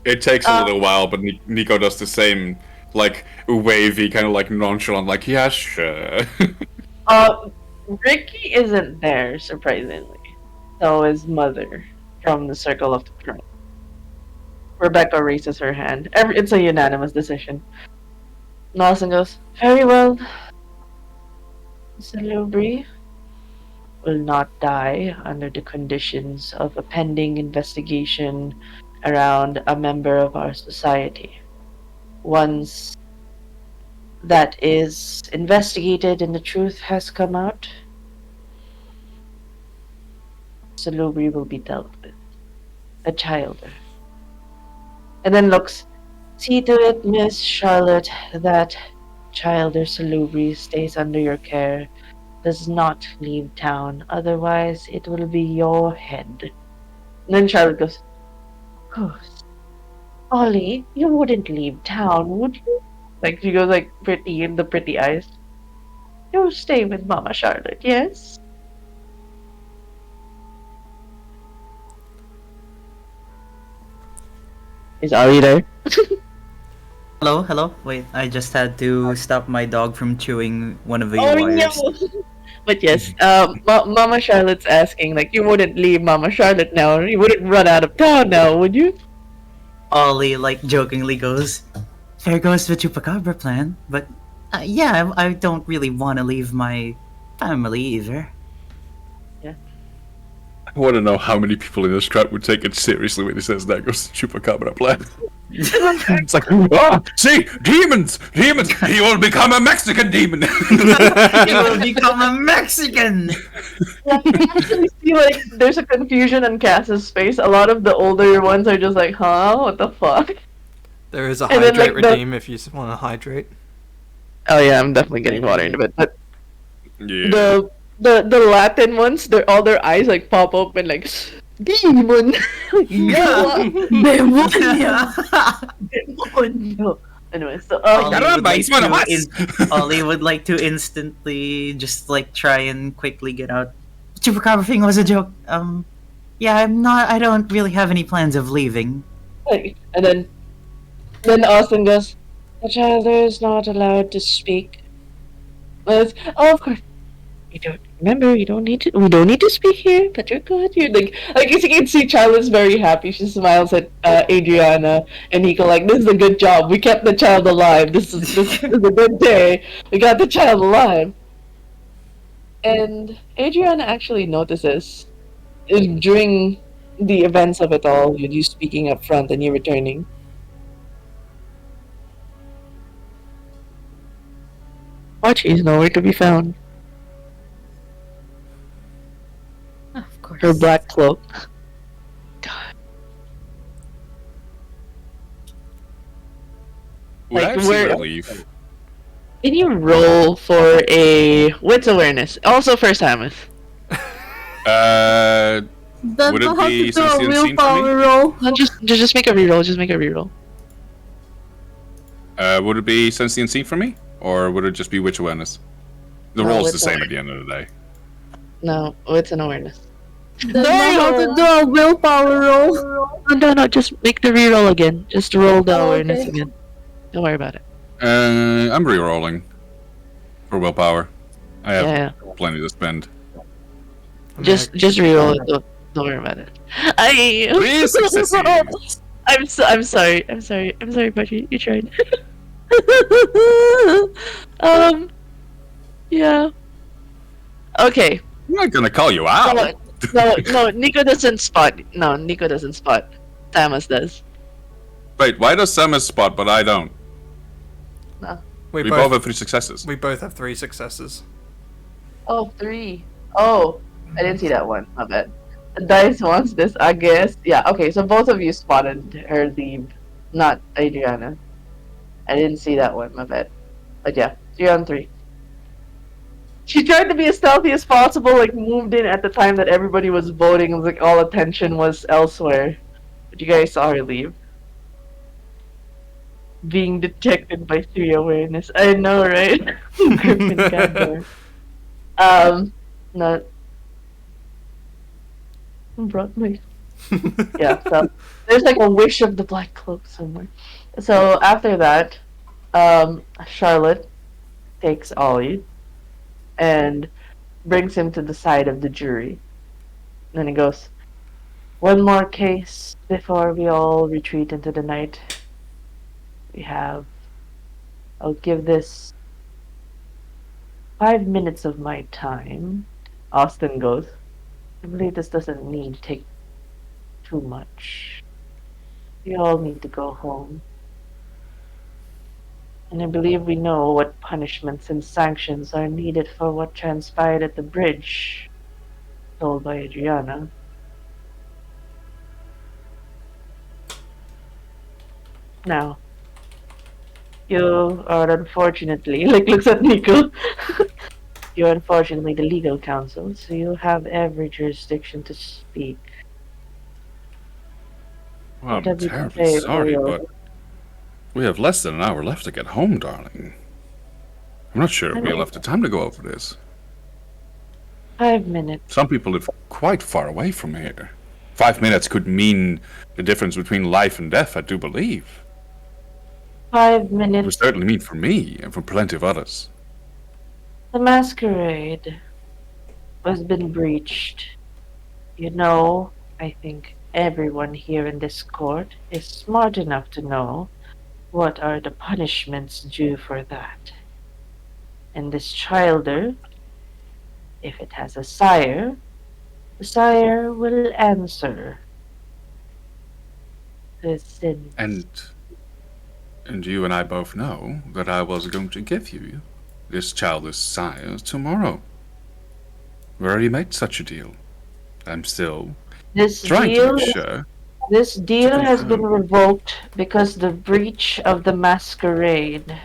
Speaker 3: It takes a little while, but Nico does the same, like, wavy, kind of like nonchalant, like, yeah, sure.
Speaker 1: Ricky isn't there, surprisingly. So is Mother from the Circle of the Crone. Rebecca raises her hand. It's a unanimous decision. Nelson goes, very well. Salubri will not die under the conditions of a pending investigation around a member of our society. Once that is investigated and the truth has come out, Salubri will be dealt with. A child. And then looks, see to it, Miss Charlotte, that child or Salubri stays under your care, does not leave town, otherwise it will be your head. And then Charlotte goes, oh, Ollie, you wouldn't leave town, would you? Like, she goes like pretty in the pretty eyes. You'll stay with Mama Charlotte, yes? Is Ollie there?
Speaker 8: Hello. Wait, I just had to stop my dog from chewing one of the
Speaker 1: Oh
Speaker 8: wires.
Speaker 1: no! But yes, Mama Charlotte's asking, like, you wouldn't leave Mama Charlotte now, you wouldn't run out of town now, would you?
Speaker 8: Ollie, like, jokingly goes, there goes the Chupacabra plan, but yeah, I don't really want to leave my family either.
Speaker 3: I want to know how many people in this crowd would take it seriously when he says that goes to Chupacabra plan. It's like, see, demons! He will become a Mexican demon!
Speaker 8: He will become a Mexican!
Speaker 1: Yeah, I actually see, like, there's a confusion on Cass's face. A lot of the older ones are just like, huh? What the fuck?
Speaker 2: There is a
Speaker 1: And then,
Speaker 2: hydrate
Speaker 1: like, the-
Speaker 2: redeem if you want to hydrate.
Speaker 1: Oh yeah, I'm definitely getting water into it. But
Speaker 3: Yeah.
Speaker 1: the Latin ones, all their eyes like pop open like demon. Yeah. Demon. Anyway, so
Speaker 8: Ollie would like to instantly just like try and quickly get out. Chupacabra thing was a joke. Yeah, I don't really have any plans of leaving.
Speaker 1: and then Austin goes, the child is not allowed to speak. Oh, of course. We don't need to speak here, but you're good. You're like you can see Charlotte's very happy. She smiles at Adriana and Nico like, this is a good job. We kept the child alive. This is a good day. We got the child alive. And Adriana actually notices during the events of it all, with you speaking up front and you returning. Archie is nowhere to be found.
Speaker 4: Of course.
Speaker 1: Her black cloak.
Speaker 3: Would
Speaker 1: Like,
Speaker 3: I see
Speaker 1: where-
Speaker 3: her leave?
Speaker 1: Can you roll for a wits awareness? Also for Samus.
Speaker 3: Would it be since the unseen for me?
Speaker 1: roll. No, just make a reroll. Just make a reroll.
Speaker 3: Would it be sense the unseen for me? Or would it just be witch awareness? The
Speaker 1: No,
Speaker 3: roll's the
Speaker 1: wits
Speaker 3: same at the end of the day.
Speaker 1: No, wits and awareness.
Speaker 7: Then I have to do a willpower roll.
Speaker 1: No. Just make the reroll again. Just roll the
Speaker 7: Oh,
Speaker 1: awareness
Speaker 7: okay.
Speaker 1: again. Don't worry about it.
Speaker 3: I'm re-rolling for willpower. I have
Speaker 1: Yeah.
Speaker 3: plenty to spend.
Speaker 1: Just reroll it. Don't worry about it.
Speaker 3: Three successes.
Speaker 1: I'm sorry, Budgie. You tried. Yeah. Okay.
Speaker 3: I'm not gonna call you out.
Speaker 1: No, Nico doesn't spot. No, Nico doesn't spot. Samus does.
Speaker 3: Wait, why does Samus spot but I don't?
Speaker 2: We
Speaker 3: We both have 3 successes.
Speaker 2: We both have 3 successes.
Speaker 1: Oh, 3. Oh, I didn't see that one. My bad. The dice wants this, I guess. Yeah, okay, so both of you spotted her leave, not Adriana. I didn't see that one, my bad. But yeah, 3 on 3. She tried to be as stealthy as possible, like moved in at the time that everybody was voting. It was like all attention was elsewhere. But you guys saw her leave. Being detected by 3 awareness. I know, right? Griffin Gander. Not who brought my yeah. So there's like a wish of the black cloak somewhere. So after that, Charlotte takes Ollie and brings him to the side of the jury. And then he goes, "One more case before we all retreat into the night. I'll give this 5 minutes of my time." Austin goes, "I believe this doesn't need to take too much. We all need to go home. And I believe we know what punishments and sanctions are needed for what transpired at the bridge, told by Adriana. Now, you are unfortunately," looks at Nico. "You're unfortunately the legal counsel, so you have every jurisdiction to speak."
Speaker 3: Well,
Speaker 1: What
Speaker 3: I'm
Speaker 1: have you to
Speaker 3: terribly
Speaker 1: say,
Speaker 3: sorry,
Speaker 1: Oriole?
Speaker 3: but we have less than an hour left to get home, darling. I'm not sure we'll have the time to go over this.
Speaker 1: 5 minutes.
Speaker 3: Some people live quite far away from here. 5 minutes could mean the difference between life and death, I do believe.
Speaker 1: 5
Speaker 3: It would
Speaker 1: minutes.
Speaker 3: certainly mean for me and for plenty of others.
Speaker 1: The masquerade has been breached. You know, I think everyone here in this court is smart enough to know what are the punishments due for that. And this childer, if it has a sire, the sire will answer the sins.
Speaker 3: And you and I both know that I was going to give you this childish sire tomorrow. We already made such a deal. I'm still
Speaker 1: This
Speaker 3: trying to
Speaker 1: deal,
Speaker 3: make sure.
Speaker 1: this deal has
Speaker 3: confirm.
Speaker 1: been revoked because the breach of the masquerade.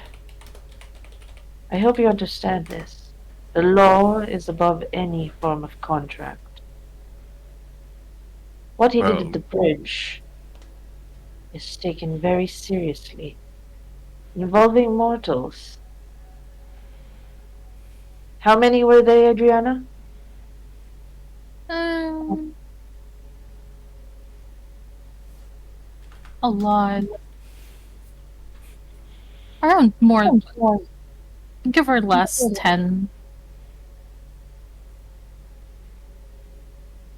Speaker 1: I hope you understand this. The law is above any form of contract. What he did
Speaker 3: Well-
Speaker 1: at the bridge is taken very seriously, involving mortals. How many were they, Adriana?
Speaker 4: A lot. Around more. Give or less 10.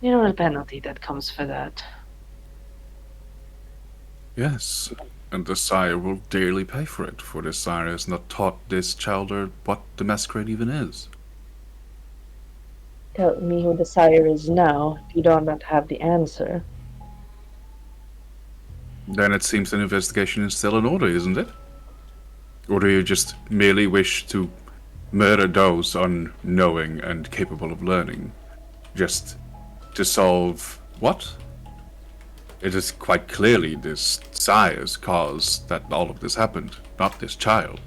Speaker 1: You know the penalty that comes for that.
Speaker 3: Yes, and the sire will dearly pay for it, for the sire has not taught this childer what the masquerade even is.
Speaker 1: Tell me who the sire is now if you do not have the answer.
Speaker 3: Then it seems an investigation is still in order, isn't it? Or do you just merely wish to murder those unknowing and capable of learning, just to solve what? It is quite clearly this sire's cause that all of this happened, not this child.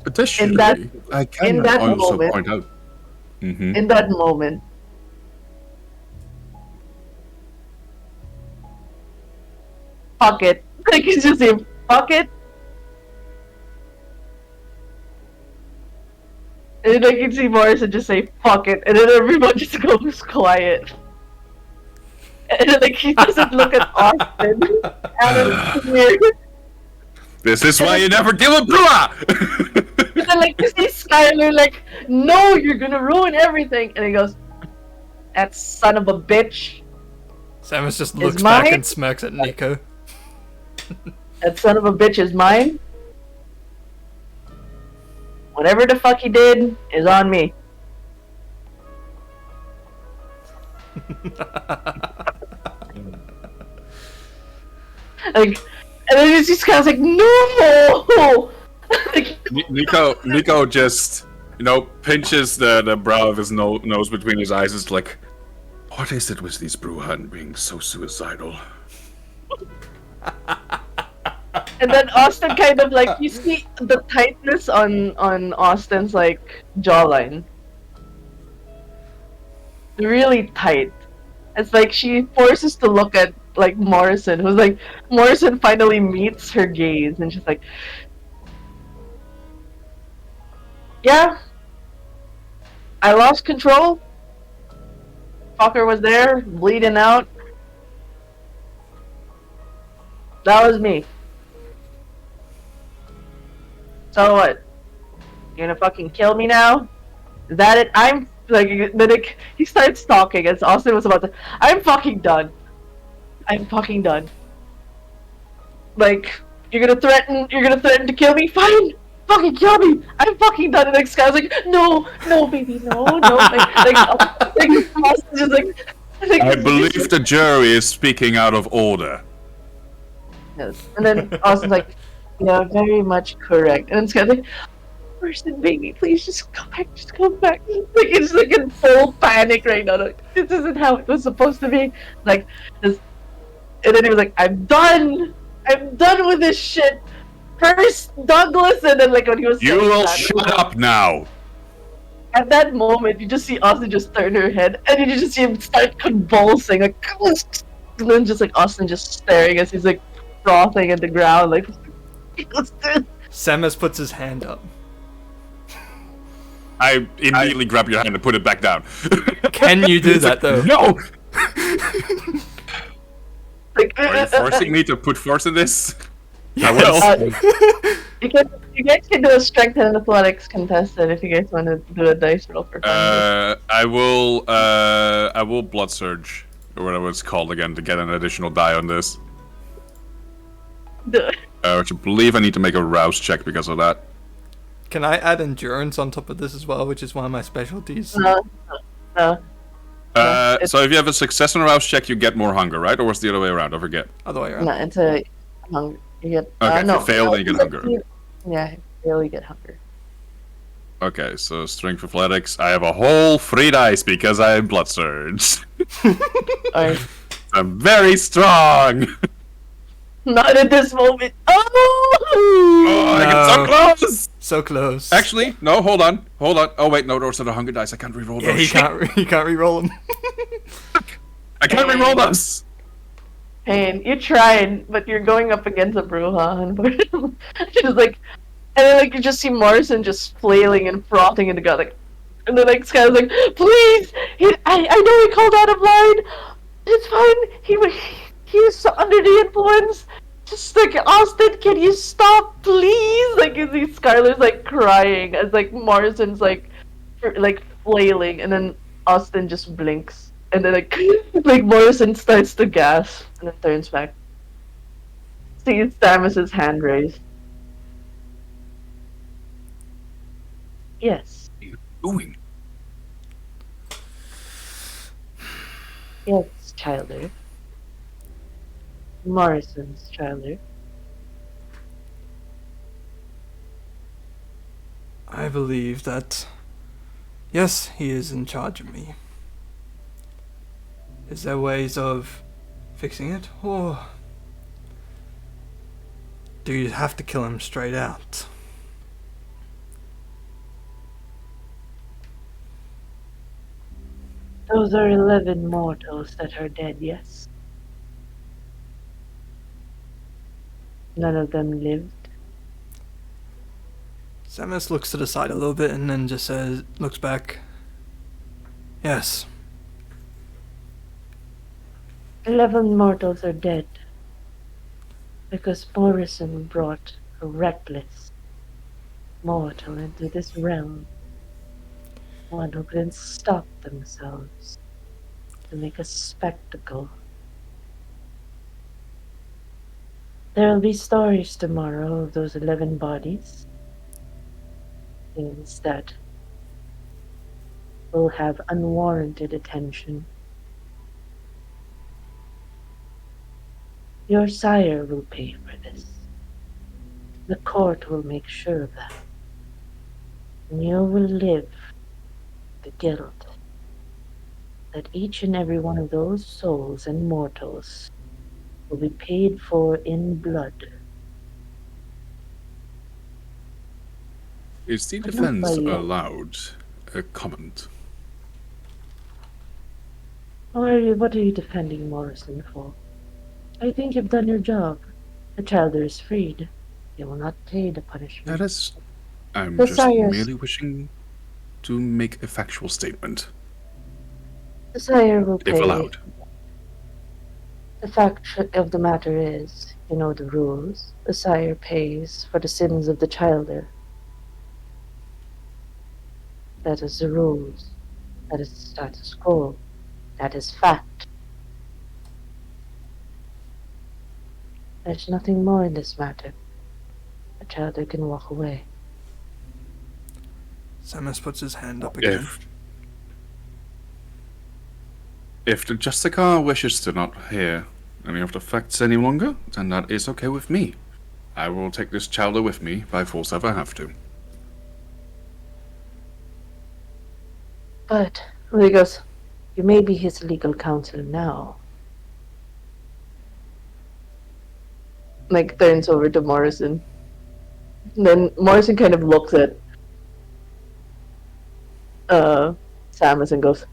Speaker 3: Additionally, I can
Speaker 1: that
Speaker 3: also
Speaker 1: moment-
Speaker 3: point out. Mhm.
Speaker 1: In that moment, fuck it. Like, you just say, fuck it. And then I can see Morrison just say, fuck it. And then everyone just goes quiet. And then, like, he doesn't look at Austin. And it's weird.
Speaker 3: This is why you never deal with Brewer!
Speaker 1: And then, like, you see Skylar, like, no, you're gonna ruin everything. And he goes, that son of a bitch.
Speaker 2: Samus just
Speaker 1: Is
Speaker 2: looks back
Speaker 1: mine?
Speaker 2: and smirks at Nico.
Speaker 1: That son of a bitch is mine. Whatever the fuck he did is on me. Like, and then he's just kind of like, no! Like,
Speaker 3: Nico just, pinches the brow of his nose between his eyes. It's like, what is it with these Bruhan being so suicidal?
Speaker 1: and then Austin kind of like, you see the tightness on Austin's like jawline. Really tight. It's like she forces to look at like Morrison, who's like, Morrison finally meets her gaze and she's like, Yeah. I lost control. Fucker was there, bleeding out. That was me. So what? You gonna fucking kill me now? Is that it? I'm like, then he starts talking as Austin was about to. I'm fucking done. I'm fucking done. Like, you're gonna threaten to kill me? Fine! Fucking kill me! I'm fucking done. And the next guy's like, no, baby, no. Like Austin's just like
Speaker 3: I believe the jury is speaking out of order.
Speaker 1: Yes. And then Austin's like, yeah, very much correct. And then Sky's like, person, baby, please just come back, Like, it's like in full panic right now. Like, this isn't how it was supposed to be. Like, this. And then he was like, I'm done with this shit. First Douglas, and then like when he was
Speaker 3: You will
Speaker 1: that,
Speaker 3: shut up now.
Speaker 1: At that moment, you just see Austin just turn her head, and you just see him start convulsing, like, and then just like Austin just staring as he's like frothing at the ground, like.
Speaker 2: Samus puts his hand up.
Speaker 3: I immediately grab your hand and put it back down.
Speaker 2: Can you do that though?
Speaker 3: No!
Speaker 1: Like,
Speaker 3: Are you forcing me to put force in this?
Speaker 2: Yeah,
Speaker 1: you guys can do a strength and athletics contested if you guys want to do a dice roll for fun.
Speaker 3: I will blood surge, or whatever it's called again, to get an additional die on this.
Speaker 1: Do it.
Speaker 3: Which I believe I need to make a rouse check because of that.
Speaker 2: Can I add endurance on top of this as well, which is one of my specialties?
Speaker 1: No.
Speaker 3: So if you have a success on a rouse check, you get more hunger, right? Or was it the other way around? I forget.
Speaker 2: Other way around.
Speaker 1: No, it's a hunger. You get,
Speaker 3: Okay,
Speaker 1: no,
Speaker 3: if you fail, then you get hunger.
Speaker 1: Yeah, if you fail, you get hunger.
Speaker 3: Okay, so strength athletics. I have a whole 3 dice because I have blood surge.
Speaker 1: Alright.
Speaker 3: I'm very strong.
Speaker 1: Not at this moment.
Speaker 3: Oh, I get so close.
Speaker 2: So close.
Speaker 3: Actually, no. Hold on. Oh wait, no. Those are the hunger dice. I can't reroll
Speaker 2: Yeah,
Speaker 3: those.
Speaker 2: he can't reroll them.
Speaker 3: I can't reroll those.
Speaker 1: Pain, you tried, but you're going up against a Bruja. Just like, and then like you just see Morrison just flailing and frothing in the gut, like, and then like Sky's like, please, I know he called out of line. It's fine. He was under the influence. Just like, Austin, can you stop, please? Like, you see Skylar's like crying as like Morrison's like flailing, and then Austin just blinks, and then like Morrison starts to gasp and then turns back. Sees Samus's hand raised. Yes.
Speaker 3: What are you doing?
Speaker 1: Yes, Childer. Morrison's Childer.
Speaker 2: I believe that, yes, he is in charge of me. Is there ways of fixing it, or do you have to kill him straight out?
Speaker 1: Those are 11 mortals that are dead, yes? None of them lived.
Speaker 2: Samus looks to the side a little bit and then just looks back. Yes.
Speaker 1: 11 mortals are dead. Because Morrison brought a reckless mortal into this realm. One who couldn't stop themselves to make a spectacle. There will be stories tomorrow of those 11 bodies. Things that will have unwarranted attention. Your sire will pay for this. The court will make sure of that. And you will live the guilt that each and every one of those souls and mortals will be paid for in blood.
Speaker 3: Is the
Speaker 1: But not
Speaker 3: defense
Speaker 1: by you.
Speaker 3: allowed a comment?
Speaker 1: What are you defending Morrison for? I think you've done your job. The child is freed. He will not pay the punishment.
Speaker 3: I'm
Speaker 9: The
Speaker 3: just
Speaker 9: sires.
Speaker 3: merely wishing to make a factual statement,
Speaker 9: The sire will
Speaker 3: if
Speaker 9: pay.
Speaker 3: allowed.
Speaker 9: The fact of the matter is, you know the rules. The sire pays for the sins of the childer. That is the rules. That is the status quo. That is fact. There's nothing more in this matter. The childer can walk away.
Speaker 2: Samus puts his hand up again.
Speaker 3: If the Justicar wishes to not hear any of the facts any longer, then that is okay with me. I will take this childer with me by force if I have to.
Speaker 9: But, he goes, you may be his legal counsel now.
Speaker 1: Like, turns over to Morrison. And then Morrison kind of looks at Samus and goes,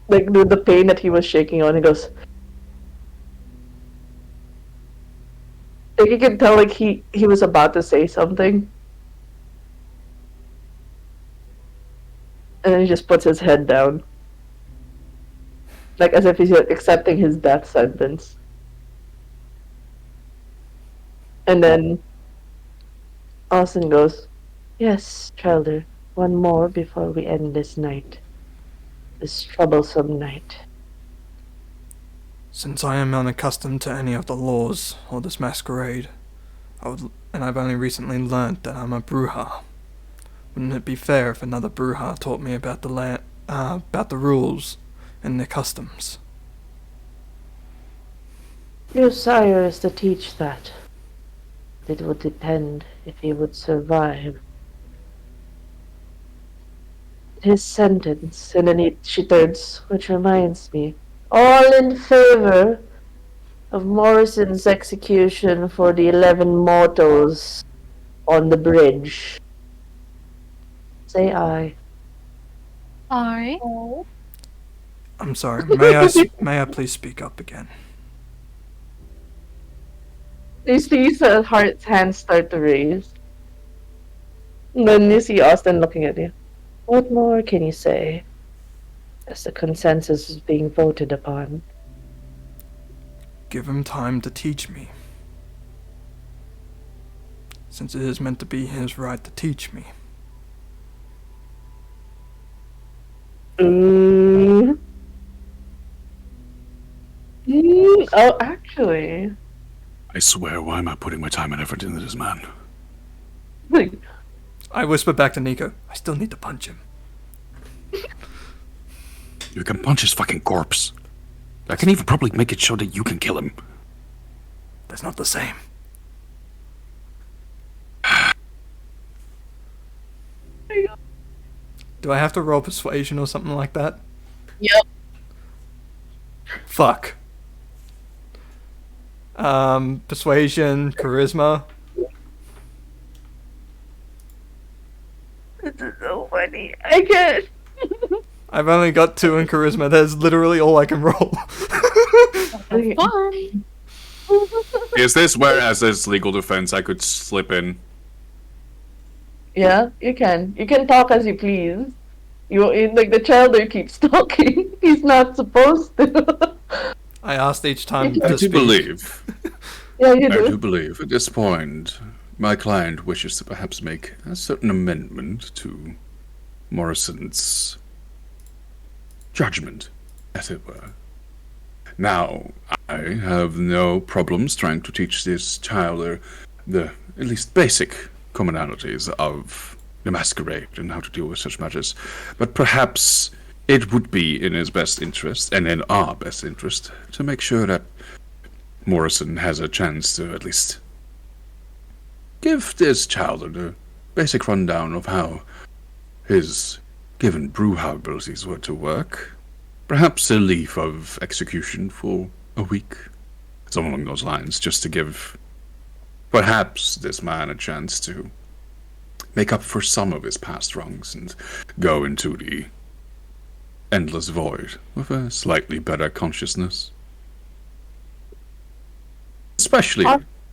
Speaker 1: like, with the pain that he was shaking on, he goes, like, you can tell, like, he was about to say something. And then he just puts his head down. Like, as if he's accepting his death sentence. And then Austin goes, yes, Childer, one more before we end this night. This troublesome night.
Speaker 2: Since I am unaccustomed to any of the laws or this masquerade, and I've only recently learnt that I'm a Bruja, wouldn't it be fair if another Bruja taught me about the rules and their customs?
Speaker 9: Your sire is to teach that. It would depend if he would survive. His sentence, and then she turns, which reminds me, all in favor of Morrison's execution for the 11 mortals on the bridge. Say aye.
Speaker 4: Aye.
Speaker 2: I'm sorry, may I please speak up again?
Speaker 1: You see Hart's hands start to raise. And then you see Austin looking at you.
Speaker 9: What more can you say? As the consensus is being voted upon.
Speaker 2: Give him time to teach me. Since it is meant to be his right to teach me.
Speaker 1: Oh, actually.
Speaker 3: I swear, why am I putting my time and effort into this man?
Speaker 1: Like,
Speaker 2: I whisper back to Nico, I still need to punch him.
Speaker 3: You can punch his fucking corpse. I can even probably make it show that you can kill him.
Speaker 2: That's not the same. Do I have to roll persuasion or something like that?
Speaker 1: Yep.
Speaker 2: Fuck. Persuasion, charisma.
Speaker 1: This is so funny. I can't.
Speaker 2: I've only got 2 in charisma. That's literally all I can roll.
Speaker 4: Fun.
Speaker 3: Is this where, as his legal defense, I could slip in?
Speaker 1: Yeah, you can. You can talk as you please. Like, the Childer keeps talking. He's not supposed to.
Speaker 2: I asked each time
Speaker 3: I
Speaker 2: to
Speaker 3: do
Speaker 2: speak.
Speaker 3: believe.
Speaker 1: Yeah, you
Speaker 3: I
Speaker 1: do.
Speaker 3: do believe at this point, my client wishes to perhaps make a certain amendment to Morrison's judgment, as it were. Now, I have no problems trying to teach this child the at least basic commonalities of the masquerade and how to deal with such matters, but perhaps it would be in his best interest, and in our best interest, to make sure that Morrison has a chance to at least give this child a basic rundown of how his given Bruja abilities were to work. Perhaps a leave of execution for a week. Something along those lines, just to give perhaps this man a chance to make up for some of his past wrongs and go into the endless void with a slightly better consciousness. Especially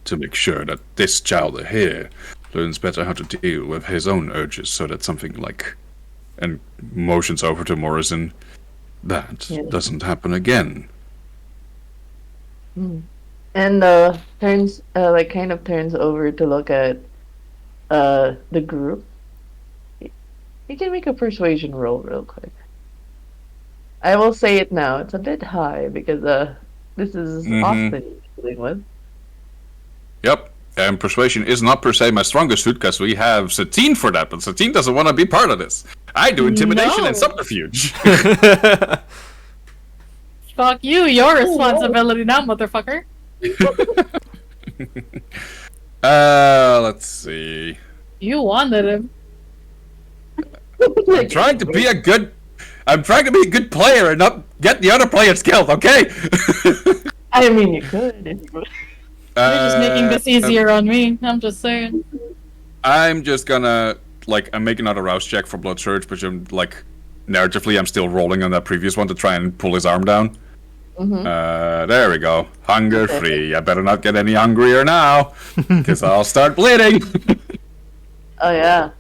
Speaker 3: to make sure that this child here learns better how to deal with his own urges, so that something like, and motions over to Morrison, that doesn't happen again.
Speaker 1: And turns kind of turns over to look at the group. You can make a persuasion roll real quick. I will say it now. It's a bit high because this is Austin dealing with.
Speaker 3: Yep. And persuasion is not per se my strongest suit, because we have Satine for that, but Satine doesn't want to be part of this. I do intimidation and subterfuge.
Speaker 4: Fuck you, your responsibility now, motherfucker.
Speaker 3: Let's see.
Speaker 4: You wanted him.
Speaker 3: I'm trying to be a good player and not get the other players killed, okay?
Speaker 1: I mean, you could if you would.
Speaker 4: You're just making this easier on me. I'm just saying.
Speaker 3: I'm just gonna, I'm making another rouse check for Blood Surge, but I'm, narratively, I'm still rolling on that previous one to try and pull his arm down. There we go. Hunger free. I better not get any hungrier now, because I'll start bleeding.
Speaker 1: Oh, yeah.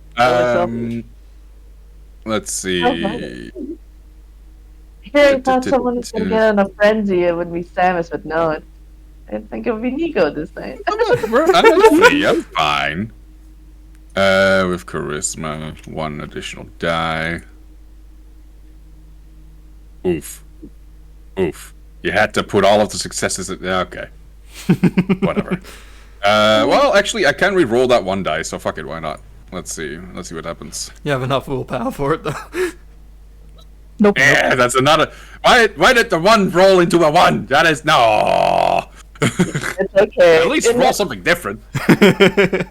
Speaker 3: Let's see.
Speaker 1: Here, I thought someone was gonna get in a frenzy. It would be Samus, but no. I didn't think it would be Nico this time.
Speaker 3: I'm free. I'm fine. With charisma, 1 additional die. Oof. You had to put all of the successes. Okay. Whatever. Well, actually, I can re-roll that 1 die, so fuck it. Why not? Let's see what happens.
Speaker 2: You have enough willpower for it, though.
Speaker 4: Nope.
Speaker 3: Yeah, that's another. Why did the 1 roll into a 1? That is no.
Speaker 1: It's okay.
Speaker 3: At least roll something different.
Speaker 1: The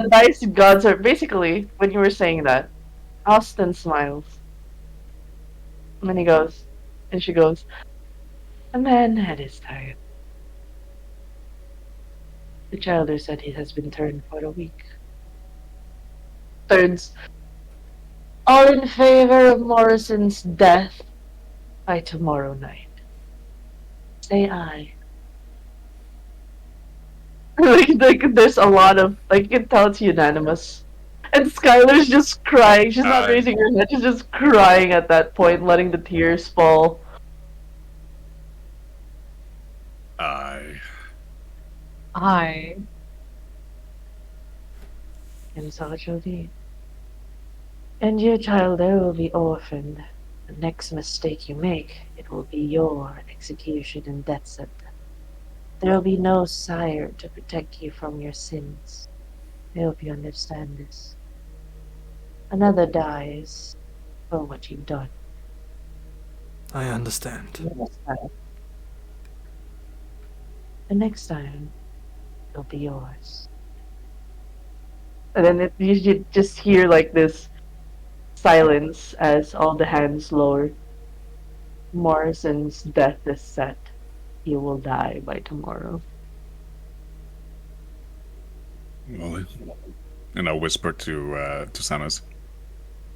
Speaker 1: dice gods are basically, when you were saying that, Austin smiles. And then she goes, a man had his time. The Childer said he has been turned for a week. Turns all in favor of Morrison's death by tomorrow night. Say aye. There's a lot of, you can tell it's unanimous. And Skylar's just crying. She's not raising her head. She's just crying at that point, letting the tears fall.
Speaker 4: I.
Speaker 1: And so it shall be. And your child there will be orphaned. The next mistake you make, it will be your execution and death sentence. There will be no sire to protect you from your sins. I hope you understand this. Another dies for what you've done.
Speaker 2: I understand.
Speaker 1: The next time, it'll be yours. And then you just hear this silence as all the hands lower. Morrison's death is set. You will die by tomorrow.
Speaker 3: Well, and I'll whisper to Samus,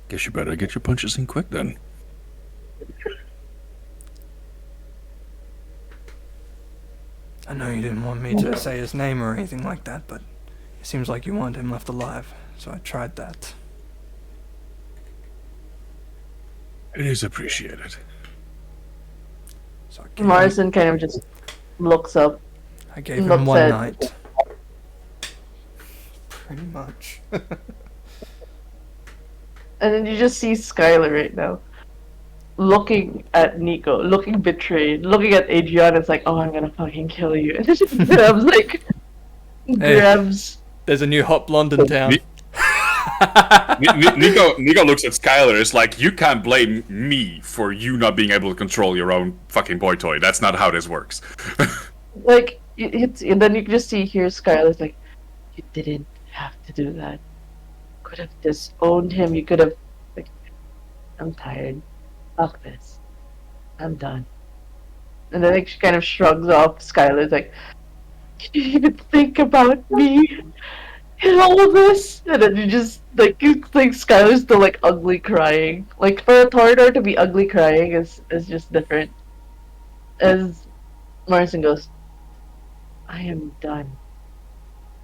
Speaker 3: guess you better get your punches in quick then.
Speaker 2: I know you didn't want me to say his name or anything like that, but it seems like you wanted him left alive, so I tried that.
Speaker 3: It is appreciated.
Speaker 2: So
Speaker 1: Morrison kind of just looks up.
Speaker 2: I gave him 1 night. Pretty much.
Speaker 1: And then you just see Skylar right now. Looking at Nico, looking betrayed, looking at Adriana, it's like, oh, I'm gonna fucking kill you. And then she grabs, grabs.
Speaker 2: There's a new hot blonde in town.
Speaker 3: Nico looks at Skylar. It's like, you can't blame me for you not being able to control your own fucking boy toy. That's not how this works.
Speaker 1: And then you can just see here Skylar's like, you didn't have to do that. You could have disowned him. You could have, I'm tired. Fuck this. I'm done. And then she kind of shrugs off. Skylar's like, can you even think about me in all this? And then you just, you think Skylar's still, ugly crying. For a Torador to be ugly crying is just different. As Morrison goes, I am done.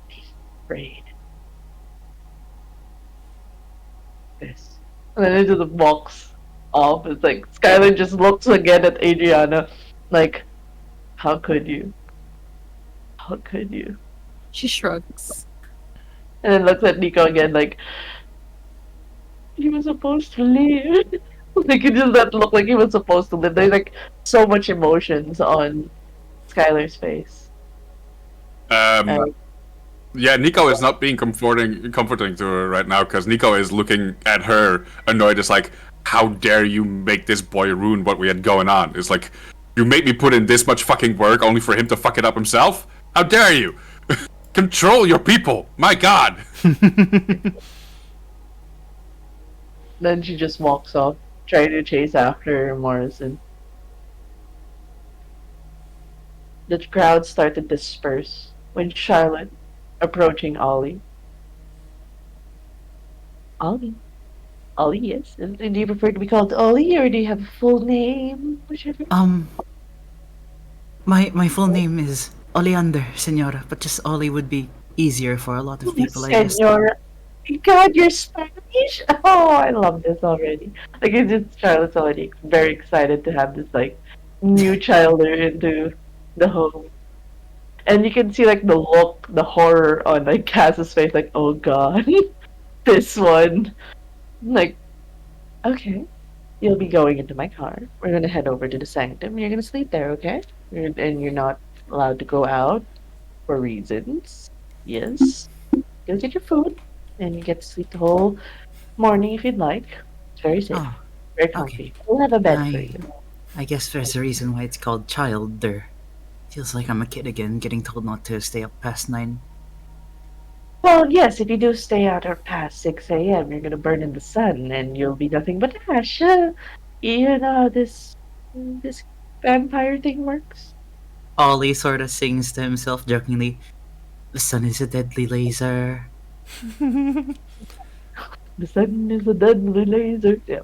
Speaker 1: Be afraid. this. And then it just walks off. It's like Skylar just looks again at Adriana, like, how could you? How could you?
Speaker 4: She shrugs.
Speaker 1: And then looks at Nico again, like, he was supposed to live. Like, it just that look like he was supposed to live. There's like so much emotions on Skylar's face.
Speaker 3: Yeah, Nico is not being comforting to her right now because Nico is looking at her annoyed. It's like, how dare you make this boy ruin what we had going on? It's like, you made me put in this much fucking work only for him to fuck it up himself? How dare you? Control your people! My god!
Speaker 1: Then she just walks off, trying to chase after Morrison. The crowd started to disperse when Charlotte, approaching Ollie. Ollie? Ollie, yes. And do you prefer to be called Ollie, or do you have a full name? Whichever.
Speaker 8: My full name is Oleander, Senora, but just Ollie would be easier for a lot of people, I guess.
Speaker 1: Senora. God, you're Spanish? Oh, I love this already. Like, it's just Charlotte's already very excited to have this, like, new childer into the home. And you can see, like, the look, the horror on, like, Cass's face, like, oh god, this one. Like, okay, you'll be going into my car. We're gonna head over to the sanctum. You're gonna sleep there, okay? And you're not allowed to go out for reasons. Yes. Go get your food, and you get to sleep the whole morning if you'd like. It's very safe,
Speaker 8: Oh,
Speaker 1: very comfy. We'll have a bed for
Speaker 8: I-
Speaker 1: you.
Speaker 8: I guess there's a reason why it's called Childer. Feels like I'm a kid again, getting told not to stay up past 9.
Speaker 1: Well, yes, if you do stay out or past 6 a.m., you're gonna burn in the sun, and you'll be nothing but ash. You know how this vampire thing works?
Speaker 8: Ollie sort of sings to himself jokingly, "The sun is a deadly laser."
Speaker 1: The sun is a deadly laser. Yeah.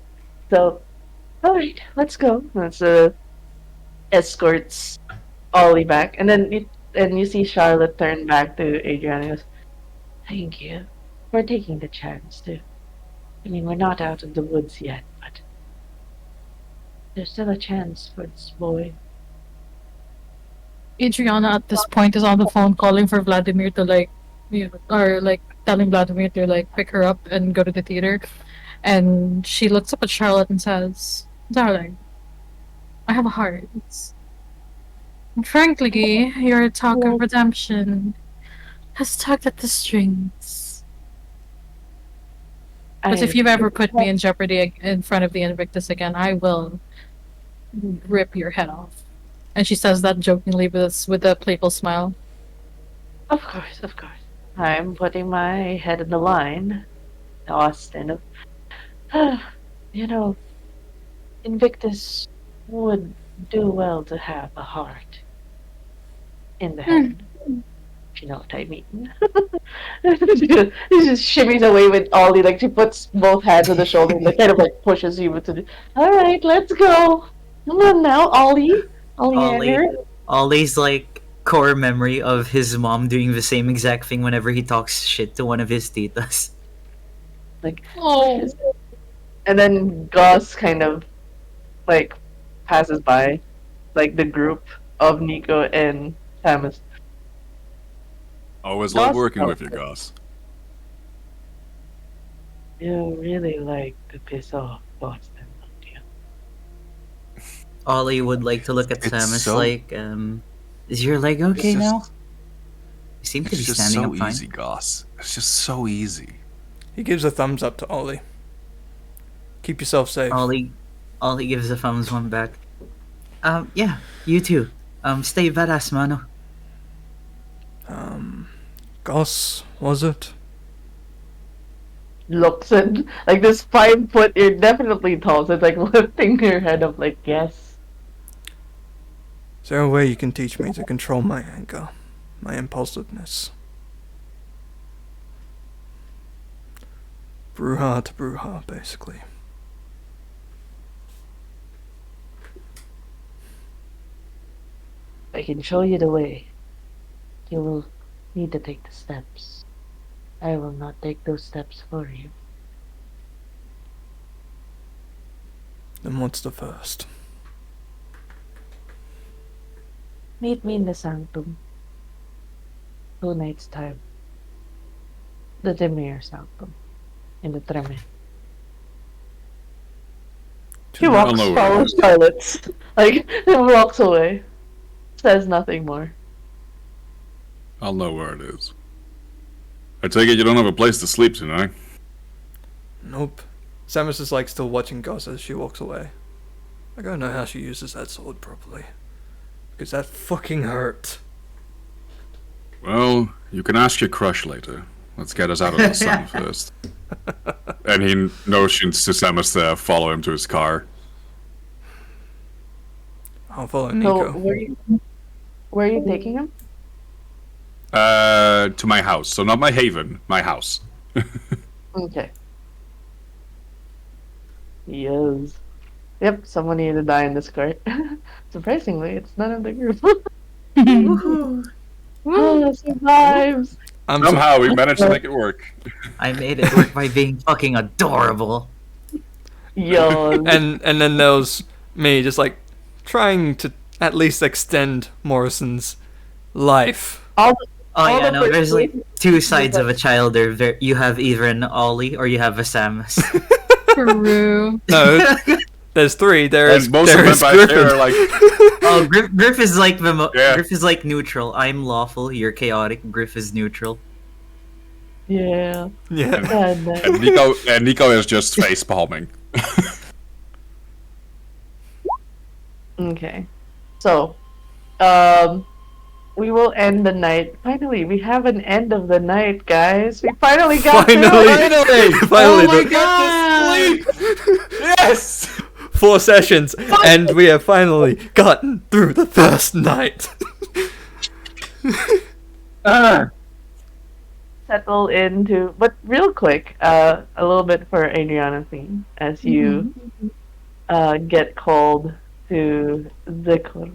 Speaker 1: So, alright, let's go. Let's escorts Ollie back, and then you see Charlotte turn back to Adriana and goes, "Thank you for taking the chance to. I mean, we're not out of the woods yet, but there's still a chance for this boy."
Speaker 4: Adriana at this point is on the phone calling for Vladimir to like, or like telling Vladimir to like pick her up and go to the theater. And she looks up at Charlotte and says, "Darling, I have a heart. And frankly, your talk of redemption has tugged at the strings. But if you've ever put me in jeopardy in front of the Invictus again, I will rip your head off." And she says that jokingly with a playful smile.
Speaker 1: Of course, of course. I'm putting my head in the line, Austin. You know, Invictus would do well to have a heart in the head. If you know what I mean. She just shimmies away with Ollie, like she puts both hands on the shoulder and kind of like pushes you to the. Alright, let's go. Come on now, Ollie.
Speaker 8: Ollie's like core memory of his mom doing the same exact thing whenever he talks shit to one of his titas.
Speaker 1: Like,
Speaker 4: Oh.
Speaker 1: and then Gus kind of like passes by, like the group of Nico and Samus.
Speaker 3: Always love working with you, Goss.
Speaker 1: You really like to piss off Boston, don't you?
Speaker 8: Ollie would like to look at
Speaker 3: It's
Speaker 8: Samus
Speaker 3: so-
Speaker 8: like, is your leg okay
Speaker 3: It's
Speaker 8: now?
Speaker 3: just-
Speaker 8: You seem to be
Speaker 3: It's just
Speaker 8: standing
Speaker 3: so
Speaker 8: up fine.
Speaker 3: easy, Goss. It's just so easy.
Speaker 2: He gives a thumbs up to Ollie. Keep yourself safe.
Speaker 8: Ollie gives the thumbs one back. Yeah, you too. Stay badass, mano.
Speaker 2: Goss, was it?
Speaker 1: Looks at like this 5 foot. You're definitely tall. So it's like lifting your head up, like yes.
Speaker 2: Is there a way you can teach me to control my anger, my impulsiveness? Bruja to Bruja, basically.
Speaker 1: I can show you the way. You will need to take the steps. I will not take those steps for you.
Speaker 2: Then what's the first?
Speaker 9: Meet me in the sanctum. 2 nights' time. The Demir sanctum. In the Treme.
Speaker 1: He walks,
Speaker 3: know
Speaker 1: follows silence. Like, he walks away. Says nothing more.
Speaker 3: I'll know where it is. I take it you don't have a place to sleep tonight?
Speaker 2: Nope. Samus is like still watching Goss as she walks away. I gotta know how she uses that sword properly. Because that fucking hurt.
Speaker 3: Well, you can ask your crush later. Let's get us out of the sun first. And he notions to Samus to follow him to his car.
Speaker 2: I'll follow
Speaker 1: So,
Speaker 2: Nico.
Speaker 1: where are you taking him?
Speaker 3: To my house. So not my haven, my house.
Speaker 1: Okay. Yes. Yep, someone needed to die in this cart. Surprisingly, it's none of the group. Oh, survives!
Speaker 3: Somehow we managed to make it work.
Speaker 8: I made it work by being fucking adorable.
Speaker 1: Yo.
Speaker 2: And then there was me just like trying to at least extend Morrison's life.
Speaker 1: all
Speaker 8: Oh
Speaker 1: All
Speaker 8: yeah,
Speaker 1: the
Speaker 8: no, there's like
Speaker 1: first-
Speaker 8: two sides of a child. You have either an Ollie or you have a Samus.
Speaker 4: True.
Speaker 2: No, there's 3. There's
Speaker 3: And most of them
Speaker 2: there's
Speaker 3: back
Speaker 2: Griffin.
Speaker 3: there are like,
Speaker 8: Oh, Griff is like
Speaker 3: Yeah.
Speaker 8: Griff is like neutral. I'm lawful. You're chaotic. Griff is neutral.
Speaker 1: Yeah.
Speaker 2: Yeah.
Speaker 1: God, no.
Speaker 3: and Nico is just face palming.
Speaker 1: Okay. So, we will end the night. Finally, we have an end of the night, guys. We finally got through it.
Speaker 2: Finally,
Speaker 6: Oh my
Speaker 2: the-
Speaker 6: god! Yes!
Speaker 2: 4 sessions, and we have finally gotten through the first night.
Speaker 1: Settle into, but real quick, a little bit for Adriana theme as you get called to the court,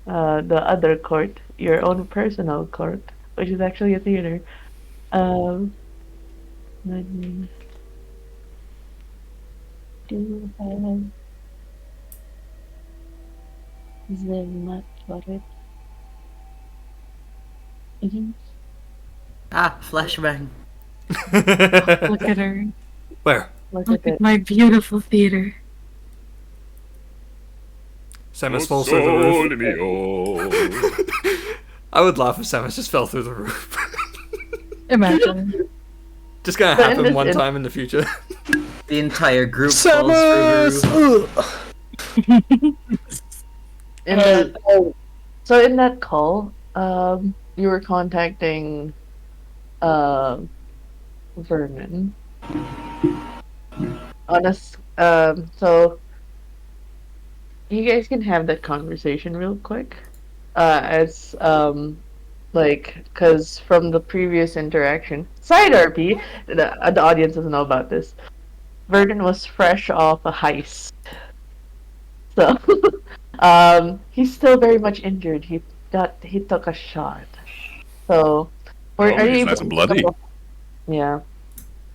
Speaker 1: the other court, your own personal court, which is actually a theater. Let me do have. Is there much for it?
Speaker 8: Ah, flashbang.
Speaker 4: Look at her.
Speaker 2: Where?
Speaker 1: Look
Speaker 4: Look
Speaker 1: at
Speaker 4: at
Speaker 1: it.
Speaker 4: my beautiful theater.
Speaker 2: Samus falls through the roof. I would laugh if Samus just fell through the roof.
Speaker 4: Imagine.
Speaker 2: Just gonna
Speaker 1: But in
Speaker 2: happen
Speaker 1: this
Speaker 2: one
Speaker 1: in-
Speaker 2: time in the future.
Speaker 8: The entire group falls through the roof.
Speaker 1: In that, so in that call, you were contacting Vernon on us. So you guys can have that conversation real quick. As like, because from the previous interaction, side RP, the audience doesn't know about this. Vernon was fresh off a heist, so he's still very much injured. He took a shot. So, are you
Speaker 3: he's
Speaker 1: able
Speaker 3: nice and bloody.
Speaker 1: Yeah.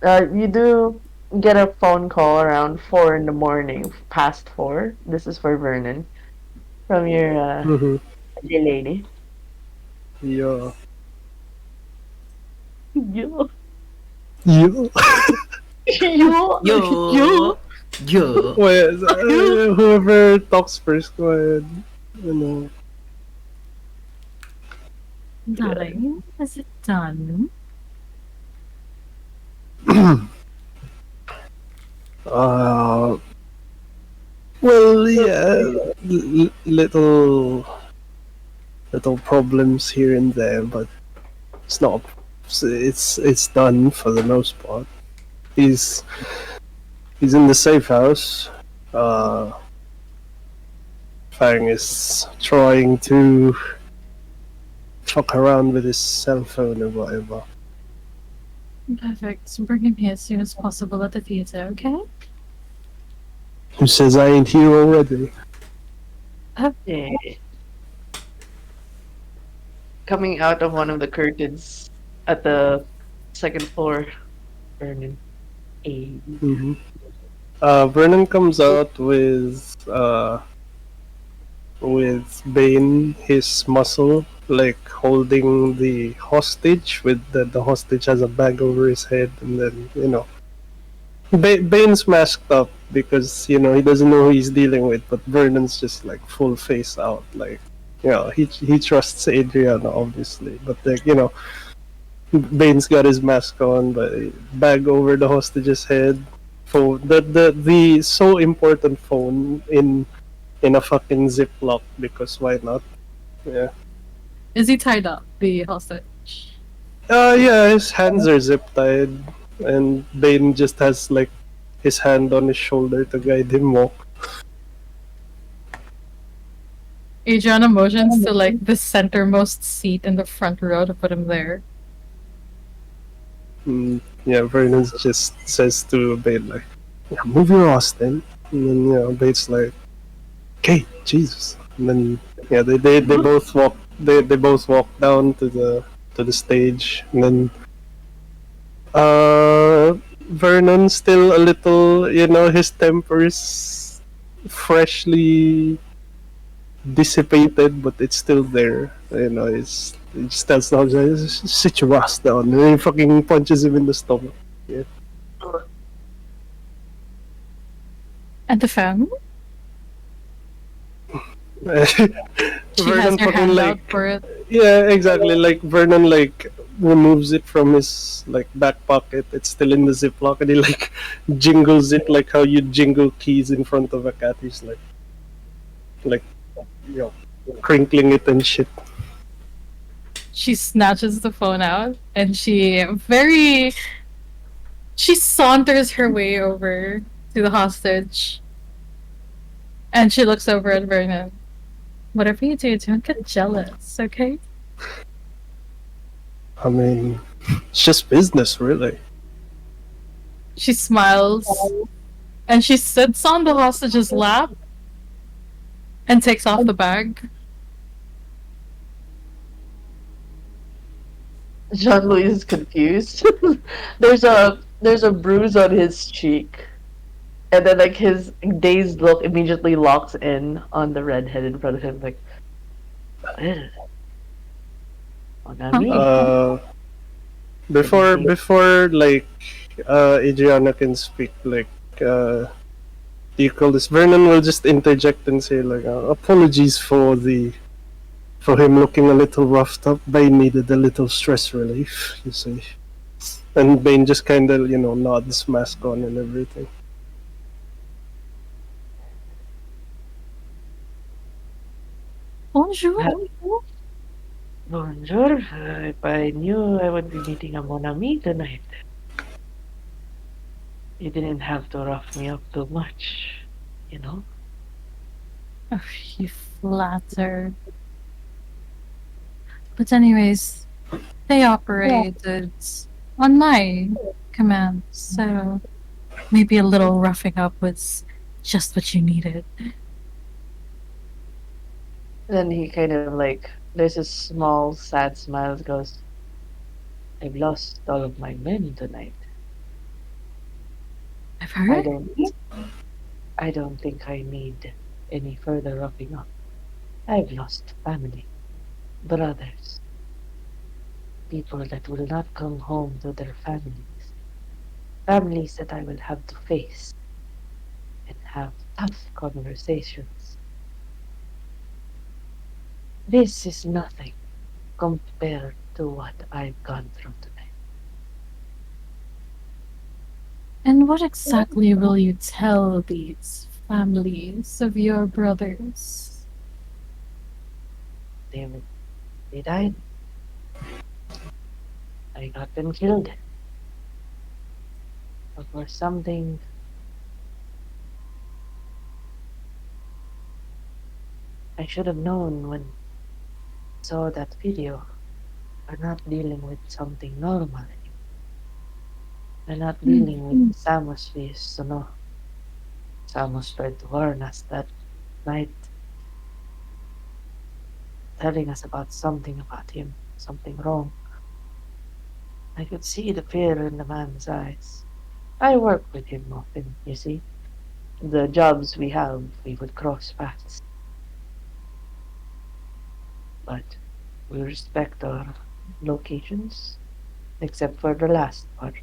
Speaker 1: You do get a phone call around 4 in the morning, past 4. This is for Vernon, from your lady.
Speaker 5: Yeah.
Speaker 1: Yo.
Speaker 5: Yo.
Speaker 1: Yo.
Speaker 8: Yo. Yo.
Speaker 5: Wait, whoever talks first, go ahead. You know.
Speaker 4: Darling, is it done?
Speaker 5: Well, yeah, little problems here and there, but it's not. It's done for the most part. He's in the safe house. Fang is trying to fuck around with his cell phone or whatever.
Speaker 4: Perfect. So bring him here as soon as possible at the theater, okay?
Speaker 5: Who says I ain't here already?
Speaker 1: Yeah. Coming out of one of the curtains at the second floor, Vernon.
Speaker 5: Mm-hmm. Vernon comes out with Bane, his muscle, like holding the hostage. With the hostage has a bag over his head, and then Bane's masked up because he doesn't know who he's dealing with. But Vernon's just like full face out, like he trusts Adriana obviously, but like Bane's got his mask on, but bag over the hostage's head. Phone, the so important phone in a fucking ziploc, because why not? Yeah.
Speaker 4: Is he tied up, the hostage?
Speaker 5: Yeah, his hands are zip tied, and Bane just has like his hand on his shoulder to guide him walk.
Speaker 4: Adriana motions to like the centermost seat in the front row to put him there.
Speaker 5: Yeah, Vernon just says to Bane like, "Yeah, move your ass then." And then Bane's like, "Okay, Jesus." And then they both walk they both walk down to the stage, and then Vernon still a little, his temper's freshly dissipated, but it's still there. He just tells the host, "Sit your ass down," and then he fucking punches him in the stomach. Yeah.
Speaker 4: And the family? She
Speaker 5: Vernon
Speaker 4: has her
Speaker 5: fucking
Speaker 4: hand out for it.
Speaker 5: yeah, exactly. Like Vernon like removes it from his like back pocket. It's still in the ziploc, and he like jingles it like how you jingle keys in front of a cat. He's like crinkling it and shit.
Speaker 4: She snatches the phone out and she saunters her way over to the hostage. And she looks over at Vernon. Whatever you do, don't get jealous, okay?
Speaker 5: I mean, it's just business, really.
Speaker 4: She smiles and she sits on the hostage's lap and takes off the bag.
Speaker 1: Jean-Louis is confused. there's a bruise on his cheek. And then like his dazed look immediately locks in on the redhead in front of him, like
Speaker 5: Before like Adriana can speak, like do you call this? Vernon will just interject and say like, apologies for him looking a little roughed up. Bane needed a little stress relief, you see. And Bane just kind of nods, mask on and everything.
Speaker 4: Bonjour.
Speaker 1: Bonjour. If I knew I would be meeting a mon ami tonight, you didn't have to rough me up too much,
Speaker 4: Oh, you flatter. But anyways, they operated on my command, so maybe a little roughing up was just what you needed.
Speaker 1: Then he kind of like, there's a small sad smile that goes, I've lost all of my men tonight.
Speaker 4: I've heard.
Speaker 1: I don't think I need any further roughing up. I've lost family, brothers, people that will not come home to their families that I will have to face and have tough conversations. This is nothing compared to what I've gone through tonight.
Speaker 4: And what exactly will you tell these families of your brothers?
Speaker 1: They died. I got them killed. But for something I should have known when I saw that video. We're not dealing with something normal anymore. We're not dealing with Samus we used to know. Samus tried to warn us that night, telling us about something about him, something wrong. I could see the fear in the man's eyes. I work with him often, you see. the jobs we have, we would cross paths. But we respect our locations, except for the last part.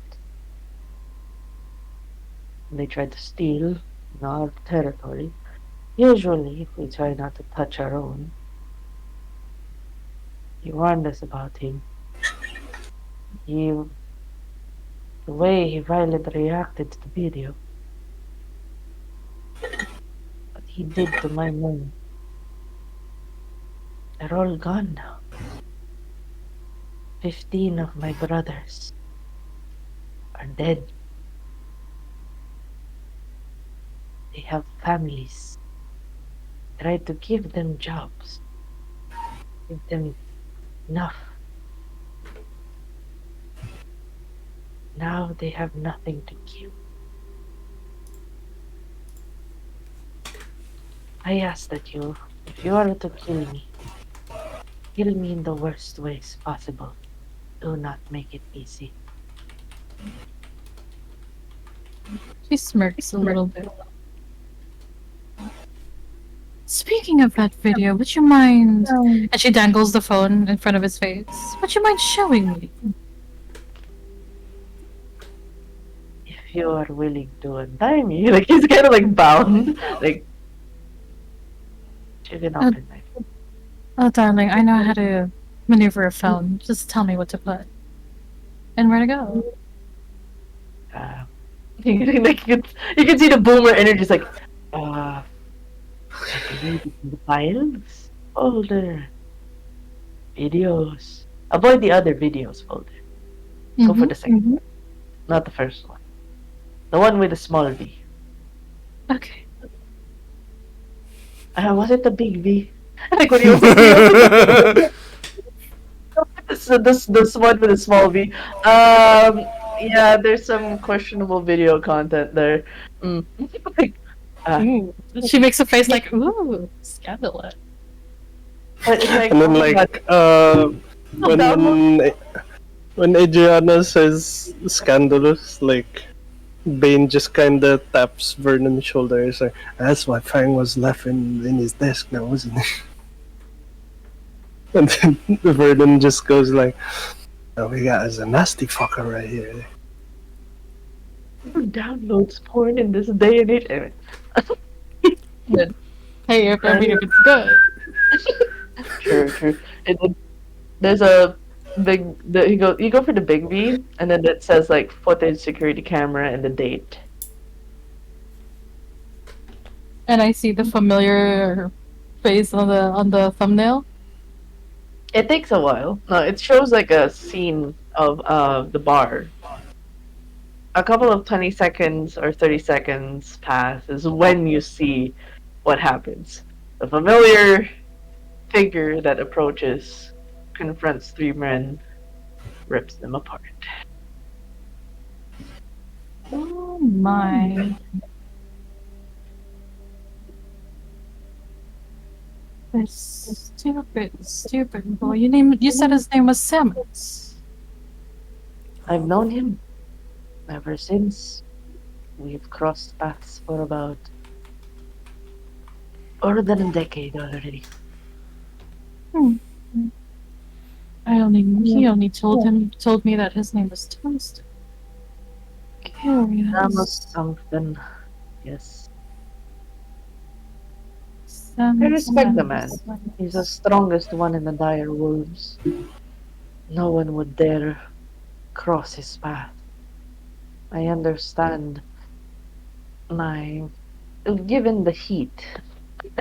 Speaker 1: They tried to steal in our territory. Usually, we try not to touch our own. He warned us about him. The way he violently reacted to the video. What he did to my men. They're all gone now. 15 of my brothers are dead. They have families. Tried to give them jobs. Give them enough. Now they have nothing to give. I ask that you, if you are to kill me in the worst ways possible. Do not make it easy.
Speaker 4: She smirks a little bit. Speaking of that video, would you mind... And she dangles the phone in front of his face. Would you mind showing me?
Speaker 1: If you are willing to untie me, like he's kind of like bound, like you can open my.
Speaker 4: Oh, darling, I know how to maneuver a phone. Just tell me what to put. And where to go.
Speaker 1: Like you can see the boomer energy is like, I believe it's in the files folder. Videos. Avoid the other videos folder. Go for the second one. Not the first one. The one with the small V.
Speaker 4: Okay.
Speaker 1: Was it the big V? Like when you open this one with a small V. Yeah, there's some questionable video content there. Like,
Speaker 4: she makes a face like, ooh, scandalous.
Speaker 1: Like,
Speaker 5: and then when Adriana says scandalous, like Bane just kinda taps Vernon's shoulder. He's like, that's why Fang was left in his desk now, wasn't it? And then Vernon just goes like, oh, we got us a nasty fucker right here.
Speaker 1: Who downloads porn in this day and age? Anyway.
Speaker 4: Hey, if it's good.
Speaker 1: True. There's a big. You go for the big V, and then it says like footage, security camera, and the date.
Speaker 4: And I see the familiar face on the thumbnail.
Speaker 1: It takes a while. No, it shows like a scene of the bar. A couple of 20 seconds or 30 seconds pass is when you see what happens. The familiar figure that approaches, confronts three men, rips them apart.
Speaker 4: Oh my. This stupid boy. You said his name was Samus.
Speaker 1: I've known him ever since. We've crossed paths for about more than a decade already.
Speaker 4: He only told me that his name was Toast. Curious.
Speaker 1: Samus something. Yes. I
Speaker 4: Samus.
Speaker 1: respect the man. He's the strongest one in the dire wolves. No one would dare cross his path. I understand given the heat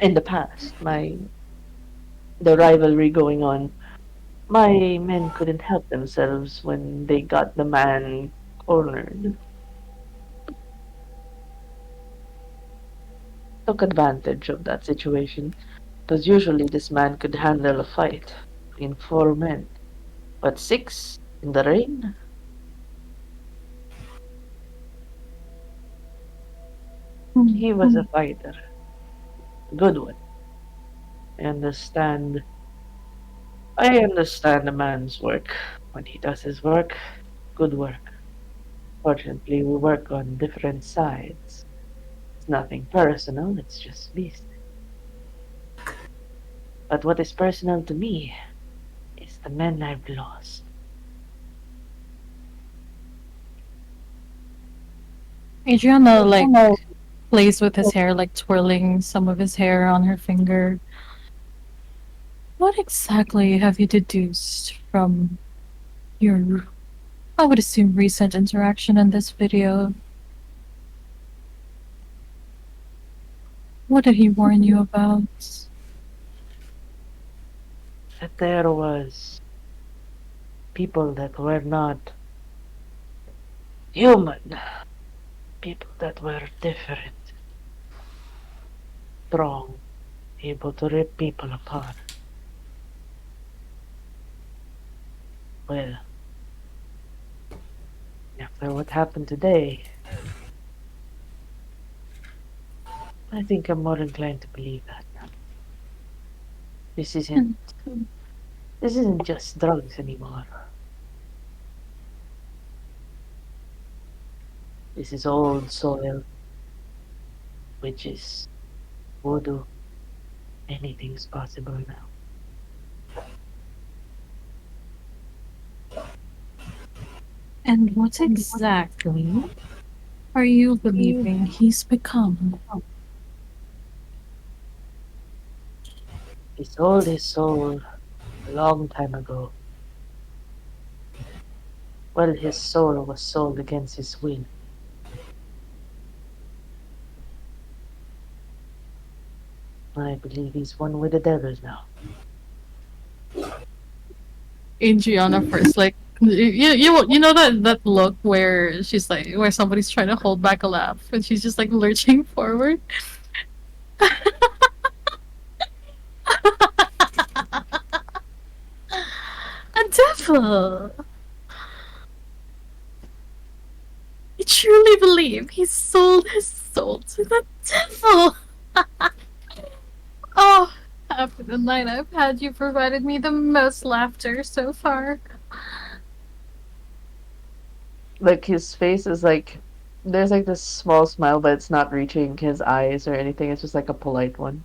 Speaker 1: in the past, the rivalry going on, my men couldn't help themselves when they got the man cornered. Took advantage of that situation, because usually this man could handle a fight in 4 men, but 6 in the rain? He was a fighter. A good one. I understand a man's work. When he does his work, good work. Fortunately, we work on different sides. It's nothing personal, it's just business. But what is personal to me is the men I've lost.
Speaker 4: Adriana, like, plays with his hair, like twirling some of his hair on her finger. What exactly have you deduced from your, I would assume, recent interaction in this video? What did he warn you about?
Speaker 1: That there was people that were not human. People that were different. Strong. Able to rip people apart. Well, after what happened today, I think I'm more inclined to believe that now. This isn't just drugs anymore. This is old soil, witches, voodoo. Anything's possible now.
Speaker 4: And what exactly are you believing he's become?
Speaker 1: He sold his soul a long time ago. Well, his soul was sold against his will. I believe he's one with the devil now.
Speaker 4: Adriana first, like, you know that look where she's like, where somebody's trying to hold back a laugh and she's just like lurching forward. A devil. I truly believe he sold his soul to the devil. Oh, after the night I've had, you provided me the most laughter so far.
Speaker 1: Like, his face is like, there's like this small smile, but it's not reaching his eyes or anything. It's just like a polite one.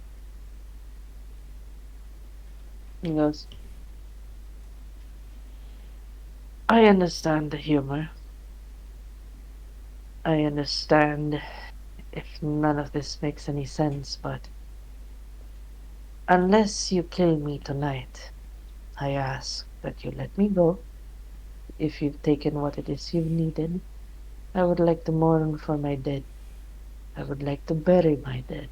Speaker 1: He goes, I understand the humor. I understand if none of this makes any sense, but unless you kill me tonight, I ask that you let me go. If you've taken what it is you've needed, I would like to mourn for my dead. I would like to bury my dead.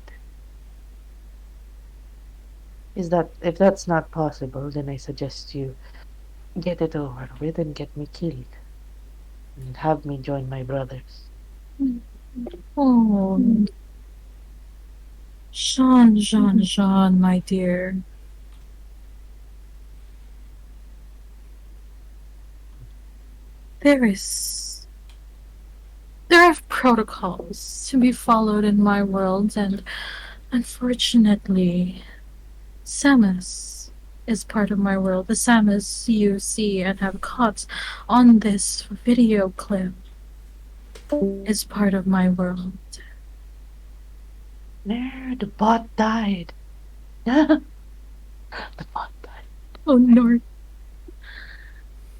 Speaker 1: If that's not possible, then I suggest you get it over with and get me killed. And have me join my brothers.
Speaker 4: Oh, Jean, my dear. There are protocols to be followed in my world, and unfortunately, Samus is part of my world. The Samus you see and have caught on this video clip is part of my world.
Speaker 1: There, the bot died. The bot died.
Speaker 4: Oh no.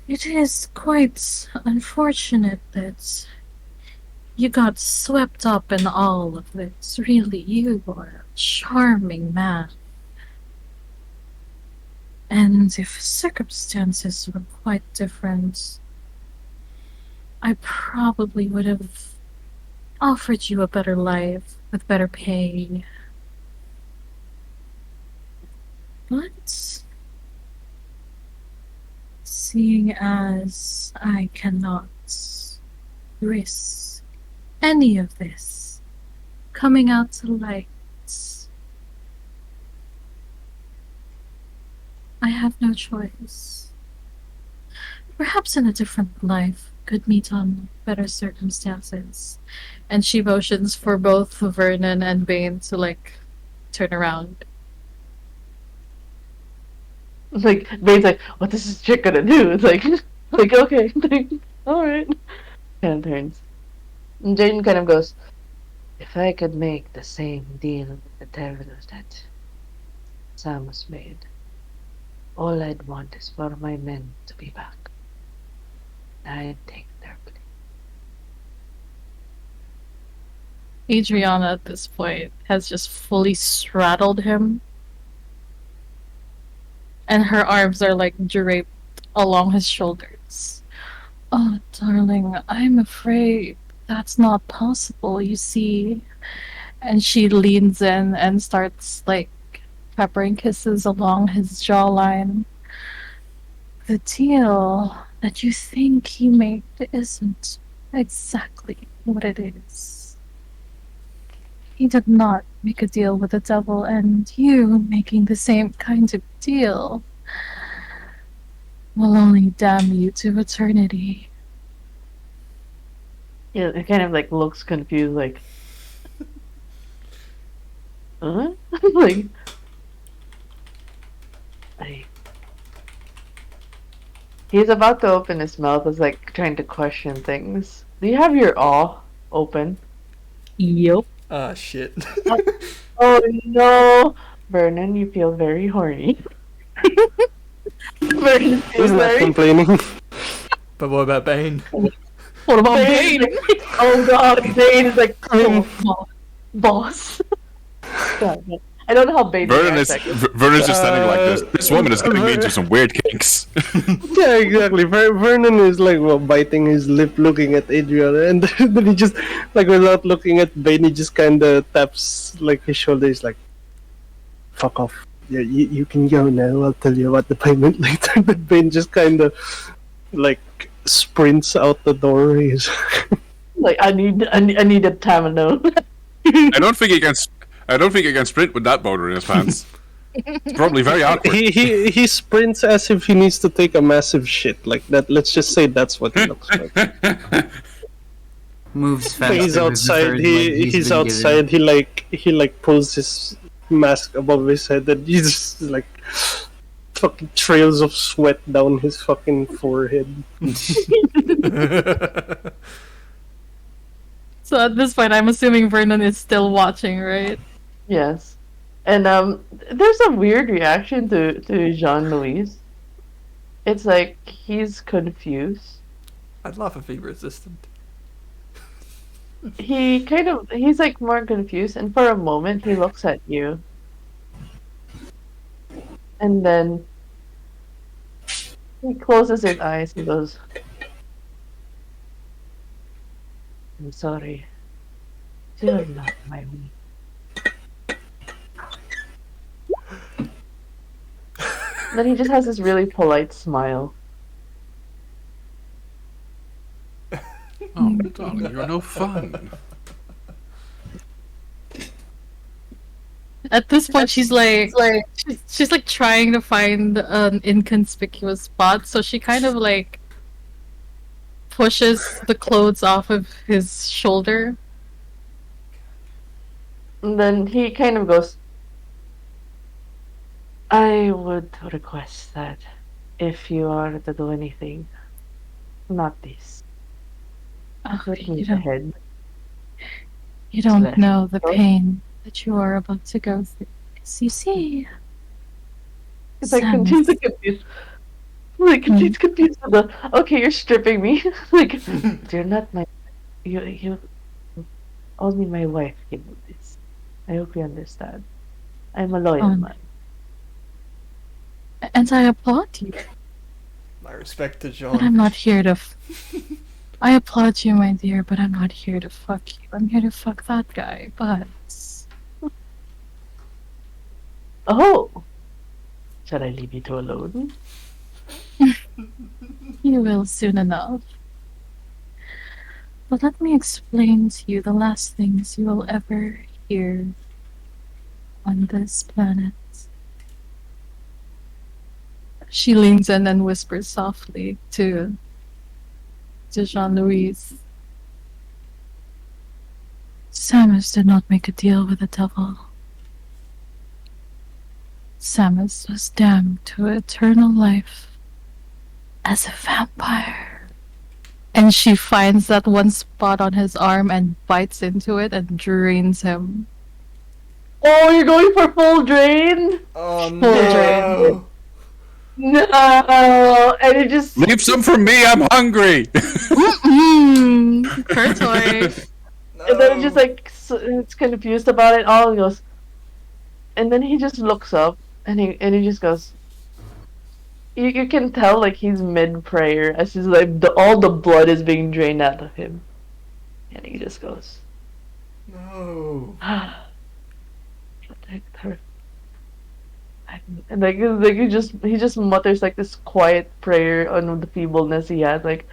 Speaker 4: It is quite unfortunate that you got swept up in all of this. Really, you are a charming man. And if circumstances were quite different, I probably would have offered you a better life with better pay. But seeing as I cannot risk any of this coming out to light, I have no choice. Perhaps in a different life could meet on better circumstances. And she motions for both Vernon and Bane to, like, turn around.
Speaker 1: Like, Bane's like, what is this chick gonna do? It's like, okay, alright. Kind of turns. And Jane kind of goes, If I could make the same deal with the devil that Samus made, all I'd want is for my men to be back. I'd take their place.
Speaker 4: Adriana at this point has just fully straddled him. And her arms are like draped along his shoulders. Oh, darling, I'm afraid that's not possible, you see. And she leans in and starts like peppering kisses along his jawline. The deal that you think he made isn't exactly what it is. He did not make a deal with the devil, and you making the same kind of deal will only damn you to eternity.
Speaker 1: Yeah, it kind of like looks confused, like, huh? like, he's about to open his mouth, is like trying to question things. Do you have your awe open?
Speaker 4: Yup.
Speaker 2: Ah, shit.
Speaker 1: Oh no, Vernon, you feel very horny. Vernon feels
Speaker 5: He's not
Speaker 1: very.
Speaker 5: complaining.
Speaker 2: But what about Bane?
Speaker 4: What about
Speaker 1: Bane?
Speaker 4: Bane?
Speaker 1: Oh god, Bane is like boss. God, I don't know how Bane
Speaker 3: Vernon's
Speaker 1: reacts,
Speaker 3: just standing like this. This woman is getting me into some weird kinks.
Speaker 5: Yeah, exactly. Vernon is like biting his lip, looking at Adriana, and then he just like without looking at Bane, he just kind of taps like his shoulder. He's like, "Fuck off. Yeah, you can go now. I'll tell you about the payment later." But Bane just kind of like sprints out the door. He's
Speaker 1: Like I need a Tamino.
Speaker 3: I don't think he can sprint with that boulder in his pants. It's probably very awkward.
Speaker 5: he sprints as if he needs to take a massive shit like that. Let's just say that's what he looks like.
Speaker 8: Moves fast.
Speaker 5: He's outside. He's outside. He like pulls his mask above his head, and he just like fucking trails of sweat down his fucking forehead.
Speaker 4: So at this point, I'm assuming Vernon is still watching, right?
Speaker 1: Yes, and there's a weird reaction to Jean-Louis. It's like he's confused.
Speaker 2: I'd laugh if he resisted.
Speaker 1: He's like more confused, and for a moment he looks at you, and then he closes his eyes and goes, "I'm sorry, you're not my me." Then he just has this really polite smile.
Speaker 3: Oh, darling, you're no fun.
Speaker 4: At this point, she's like trying to find an inconspicuous spot, so she kind of like pushes the clothes off of his shoulder.
Speaker 1: And then he kind of goes, "I would request that if you are to do anything, not this.
Speaker 4: Oh,
Speaker 1: Put me
Speaker 4: you
Speaker 1: the
Speaker 4: don't,
Speaker 1: head."
Speaker 4: you don't
Speaker 1: Slash.
Speaker 4: know the pain that you are about to go through. 'Cause you see,
Speaker 1: It's like
Speaker 4: Sam.
Speaker 1: she's like confused. Like she's confused with the, okay, you're stripping me. Like you're not my you only my wife can do this. I hope you understand. I'm a loyal man.
Speaker 4: And I applaud you,
Speaker 2: My respect to
Speaker 4: but
Speaker 2: Jean.
Speaker 4: I'm not here to. I applaud you, my dear, but I'm not here to fuck you. I'm here to fuck that guy, but.
Speaker 1: Oh, shall I leave you two alone?
Speaker 4: You will soon enough. But let me explain to you the last things you will ever hear on this planet. She leans in and whispers softly to Jean-Louis. Samus did not make a deal with the devil. Samus was damned to eternal life as a vampire. And she finds that one spot on his arm and bites into it and drains him.
Speaker 1: Oh, you're going for full drain?
Speaker 2: Oh
Speaker 4: no.
Speaker 1: No, and it just
Speaker 3: Leave some for me. I'm hungry.
Speaker 4: Her toy.
Speaker 1: and then it just like it's confused about it all. And goes, and then he just looks up and he just goes. You can tell like he's mid prayer as he's like all the blood is being drained out of him, and he just goes,
Speaker 2: No.
Speaker 1: protect her. And like he just mutters like this quiet prayer on the feebleness he has, like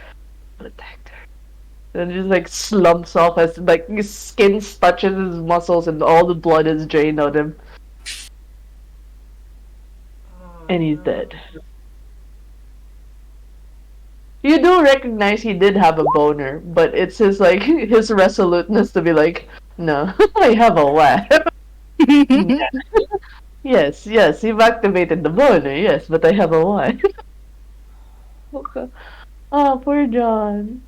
Speaker 1: protect her. And just like slumps off as like his skin touches his muscles and all the blood is drained out of him, and he's dead. You do recognize he did have a boner, but it's his like his resoluteness to be like, no, I have a wife. Yes, you've activated the boner, yes, but I have a wife. Okay. Oh, poor John.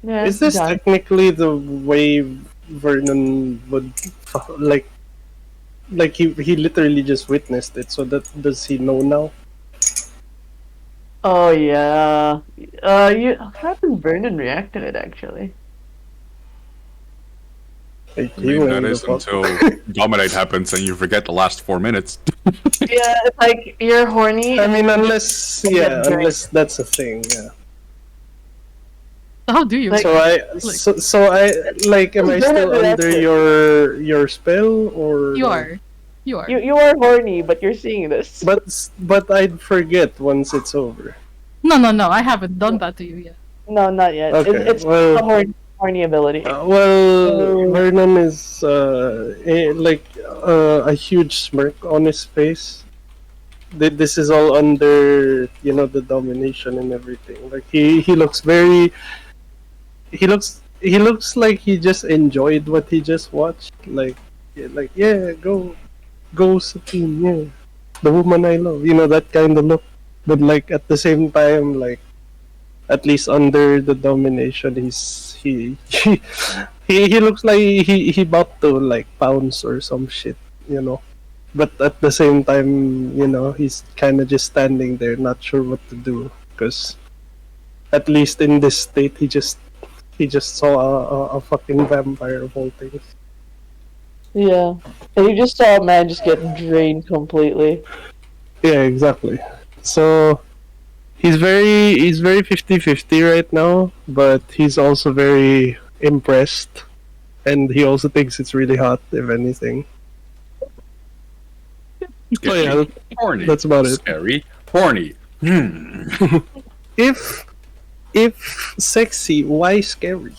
Speaker 1: Yeah,
Speaker 5: Is this
Speaker 1: John.
Speaker 5: technically the way Vernon would like he literally just witnessed it? So that does he know now?
Speaker 1: Oh yeah. How did Vernon react to it actually?
Speaker 5: Like,
Speaker 3: I
Speaker 5: he
Speaker 3: mean,
Speaker 5: went
Speaker 3: that
Speaker 5: in
Speaker 3: is
Speaker 5: the fuck-
Speaker 3: until Dominate happens and you forget the last 4 minutes.
Speaker 1: Yeah, it's like you're horny.
Speaker 5: I mean, unless that's a thing. Yeah.
Speaker 4: How do you?
Speaker 1: Like-
Speaker 5: So I like, am I still under your spell or
Speaker 4: You are.
Speaker 1: You are horny, but you're seeing this.
Speaker 5: But I'd forget once it's over.
Speaker 4: No. I haven't done that to you yet.
Speaker 1: No, not yet.
Speaker 5: Okay,
Speaker 1: It's
Speaker 5: well-
Speaker 1: a horny ability.
Speaker 5: Vernon is a huge smirk on his face. This is all under the domination and everything. Like he looks very. He looks like he just enjoyed what he just watched. Yeah, go Satine, yeah, the woman I love. That kind of look. But like at the same time, like at least under the domination, he looks like he about to like pounce or some shit, But at the same time, he's kind of just standing there, not sure what to do, because at least in this state, he just saw a fucking vampire of all things.
Speaker 1: Yeah, and you just saw a man just get drained completely.
Speaker 5: Yeah, exactly. So he's very 50-50 right now, but he's also very impressed, and he also thinks it's really hot, if anything.
Speaker 3: Scary,
Speaker 5: yeah,
Speaker 3: horny.
Speaker 5: that's about it.
Speaker 3: Scary, horny.
Speaker 5: If sexy, why scary?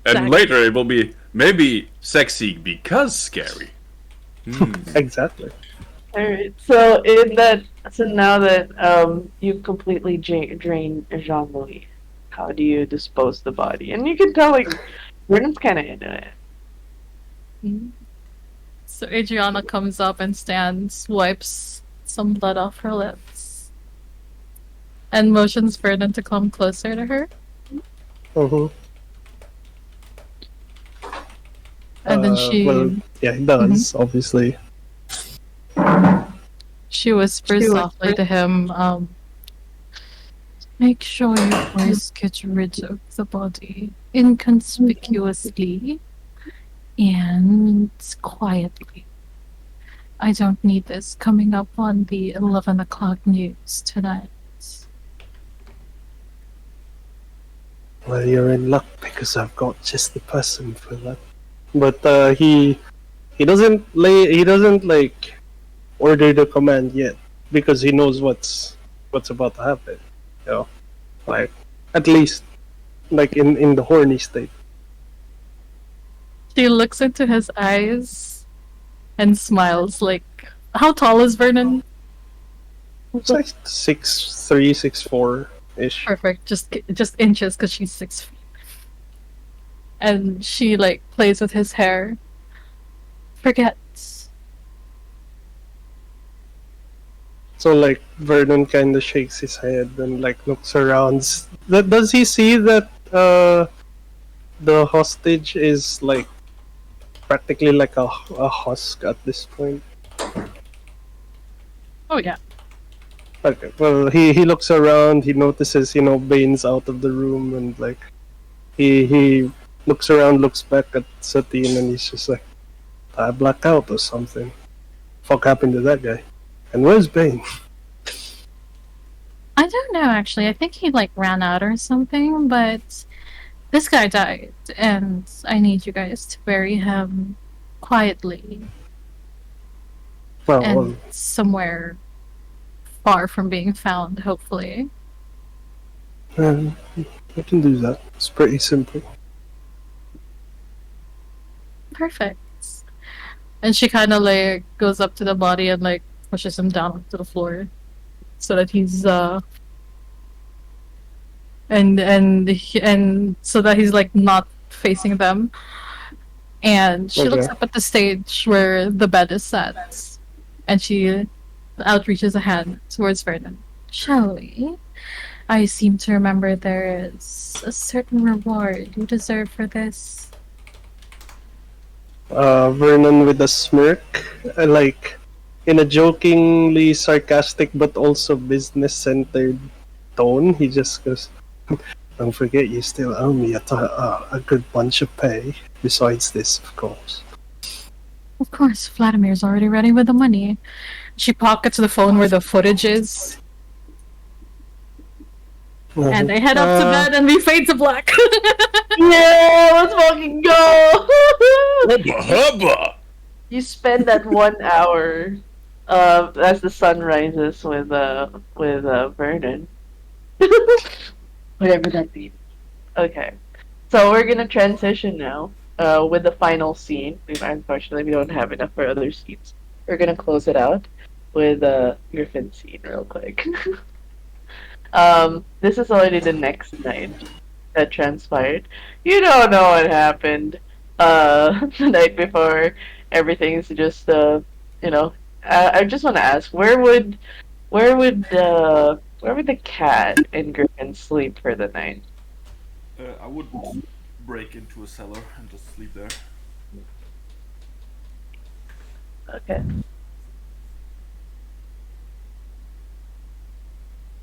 Speaker 3: And later it will be maybe sexy because scary.
Speaker 5: Exactly.
Speaker 1: Alright, so now that you completely drained Jean-Louis, how do you dispose the body? And you can tell like Vernon's kind of into it.
Speaker 4: So Adriana comes up and stands, wipes some blood off her lips, and motions Vernon to come closer to her. And then she
Speaker 5: yeah, he does, obviously.
Speaker 4: she whispers softly to him, make sure you first get rid of the body inconspicuously and quietly. I don't need this coming up on the 11 o'clock news tonight.
Speaker 5: Well, you're in luck because I've got just the person for that. But he doesn't like order the command yet because he knows what's about to happen. Like at least like in the horny state.
Speaker 4: She looks into his eyes and smiles. Like, how tall is Vernon?
Speaker 5: It's like 6'3", 6'4" ish.
Speaker 4: Perfect. Just inches because she's 6 feet. And she like plays with his hair. Forgets.
Speaker 5: So like Vernon kind of shakes his head and like looks around. Does he see that the hostage is like practically like a husk at this point?
Speaker 4: Oh yeah.
Speaker 5: Okay. Well, he looks around. He notices Bane's out of the room, and like he looks around, looks back at Satine, and he's just like, I blacked out or something. Fuck happened to that guy? And where's Bane?
Speaker 4: I don't know actually. I think he like ran out or something, but this guy died, and I need you guys to bury him quietly
Speaker 5: Well,
Speaker 4: and somewhere far from being found, hopefully.
Speaker 5: I can do that. It's pretty simple.
Speaker 4: Perfect. And she kind of like goes up to the body and like pushes him down to the floor, so that he's and so that he's like not facing them. And she looks
Speaker 5: Okay.
Speaker 4: up at the stage where the bed is set, and she outreaches a hand towards Vernon. Shall we? I seem to remember there is a certain reward you deserve for this.
Speaker 5: Vernon with a smirk, like in a jokingly sarcastic but also business-centered tone. He just goes, "Don't forget, you still owe me a good bunch of pay. Besides this, of course."
Speaker 4: Of course, Vladimir's already ready with the money. She pockets the phone where the footage is, and they head up to bed and we fade to black.
Speaker 1: Yeah, let's fucking go!
Speaker 3: Hubba hubba!
Speaker 1: You spend that 1 hour as the sun rises with Vernon. Whatever that means. Okay. So we're gonna transition now with the final scene. Unfortunately, we don't have enough for other scenes. We're gonna close it out with Griffin scene real quick. This is already the next night that transpired. You don't know what happened the night before. Everything's just I just want to ask, where would the cat and Griffin sleep for the night?
Speaker 6: I would break into a cellar and just sleep there.
Speaker 1: Okay.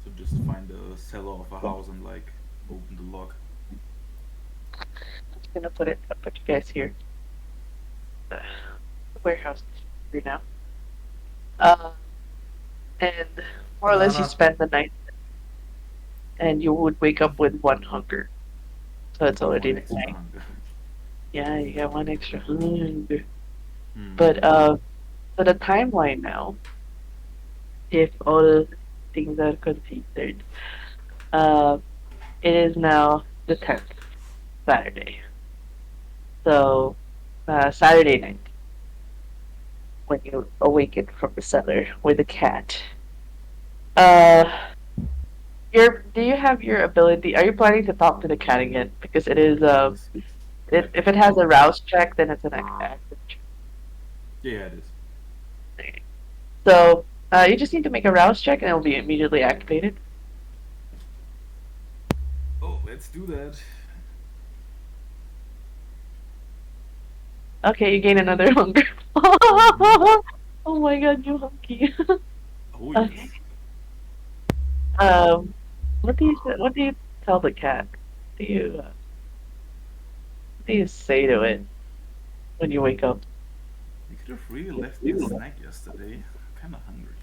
Speaker 6: So just find a cellar of a house and like open the lock.
Speaker 1: I'm gonna put you guys here. The warehouse here now. And more or less you spend the night, and you would wake up with 1 hunger. So it's already
Speaker 6: One extra
Speaker 1: night.
Speaker 6: hunger.
Speaker 1: Yeah, you got 1 extra hunger.
Speaker 6: Hmm.
Speaker 1: But for the timeline now, if all things are considered, it is now the 10th, Saturday. So Saturday night, when you awaken from the cellar with a cat. Do you have your ability? Are you planning to talk to the cat again? Because it is if it has a rouse check, then it's an active check.
Speaker 6: Yeah, it is.
Speaker 1: So you just need to make a rouse check, and it'll be immediately activated.
Speaker 6: Oh, let's do that.
Speaker 1: Okay, you gain another hunger. Oh my god, you hunky.
Speaker 6: Oh,
Speaker 1: Okay.
Speaker 6: yes.
Speaker 1: What do you tell the cat? What do you say to it when you wake up?
Speaker 6: You could have really left me a snack yesterday. I'm kinda hungry.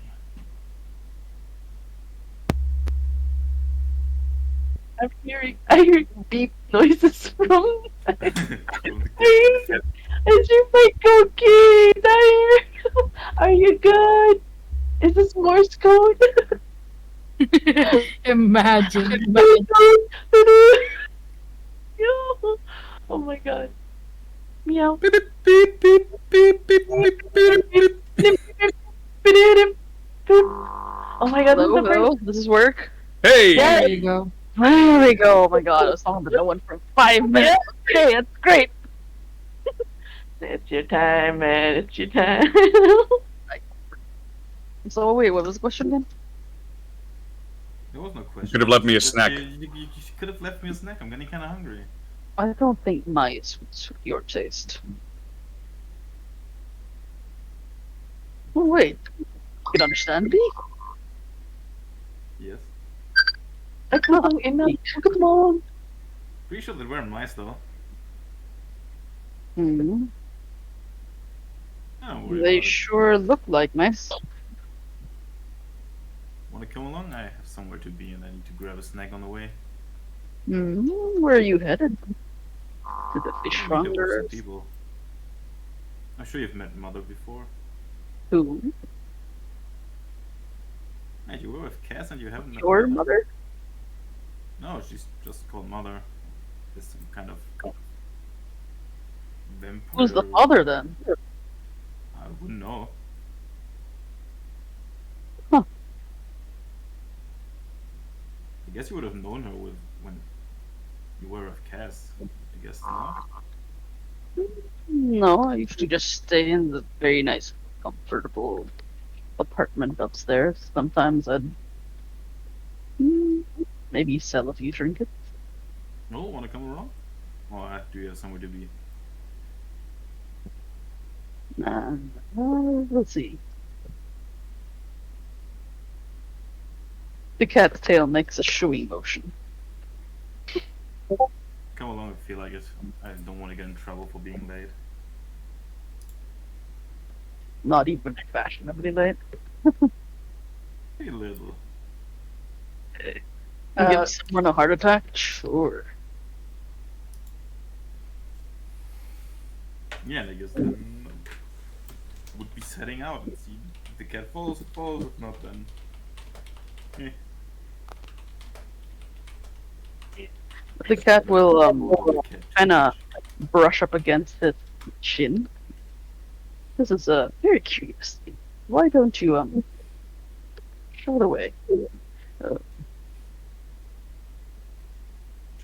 Speaker 1: I hear beep noises from. Is your mic okay? Are you good? Is this Morse code?
Speaker 4: Imagine.
Speaker 1: Oh my god. Meow.
Speaker 2: Beep, beep, beep, beep, beep, beep, beep, beep.
Speaker 1: Oh my god, this is the first.
Speaker 10: Does this work?
Speaker 3: Hey!
Speaker 1: Yeah.
Speaker 4: There you go.
Speaker 10: There we go. Oh my god, I was talking to no one for 5 minutes. Okay, that's great.
Speaker 1: It's your time, man. It's your time.
Speaker 10: So wait, what was the question again?
Speaker 6: There was no question.
Speaker 3: Could have left me a
Speaker 6: Just-
Speaker 3: snack.
Speaker 6: You could have left me a snack. I'm getting kind of hungry.
Speaker 10: I don't think mice would suit your taste. Oh, wait. You can understand me?
Speaker 6: Yes.
Speaker 1: Come on.
Speaker 6: Pretty sure they weren't mice though.
Speaker 10: Hmm.
Speaker 6: Don't worry
Speaker 10: They
Speaker 6: about it.
Speaker 10: sure look like mice.
Speaker 6: Wanna come along? I have somewhere to be and I need to grab a snack on the way.
Speaker 10: Hmm. Where are you headed? To the fish
Speaker 6: Meet up with some
Speaker 10: fonders?
Speaker 6: people. I'm sure you've met Mother before.
Speaker 10: Who?
Speaker 6: Hey, you were with Cass and you haven't met
Speaker 10: Your mother?
Speaker 6: No, she's just called Mother. There's some kind of vampire.
Speaker 10: Who's the father then?
Speaker 6: I wouldn't know.
Speaker 10: Huh.
Speaker 6: I guess you would have known her when you were with Cass. I guess not.
Speaker 10: No, I usually just stay in the very nice, comfortable apartment upstairs. Sometimes I'd maybe sell a few trinkets.
Speaker 6: No, wanna come around? Or do you have somewhere to be?
Speaker 10: Let's see. The cat's tail makes a shooing motion.
Speaker 6: Come along if you feel like it. I don't want to get in trouble for being late.
Speaker 10: Not even fashionably late.
Speaker 6: A little.
Speaker 10: Give someone a heart attack? Sure.
Speaker 6: Yeah, and I guess then would be setting out and see if the cat follows, it follows. If not, then
Speaker 10: The cat will
Speaker 6: the cat
Speaker 10: kind of brush up against his chin. This is very curious. Why don't you show the way?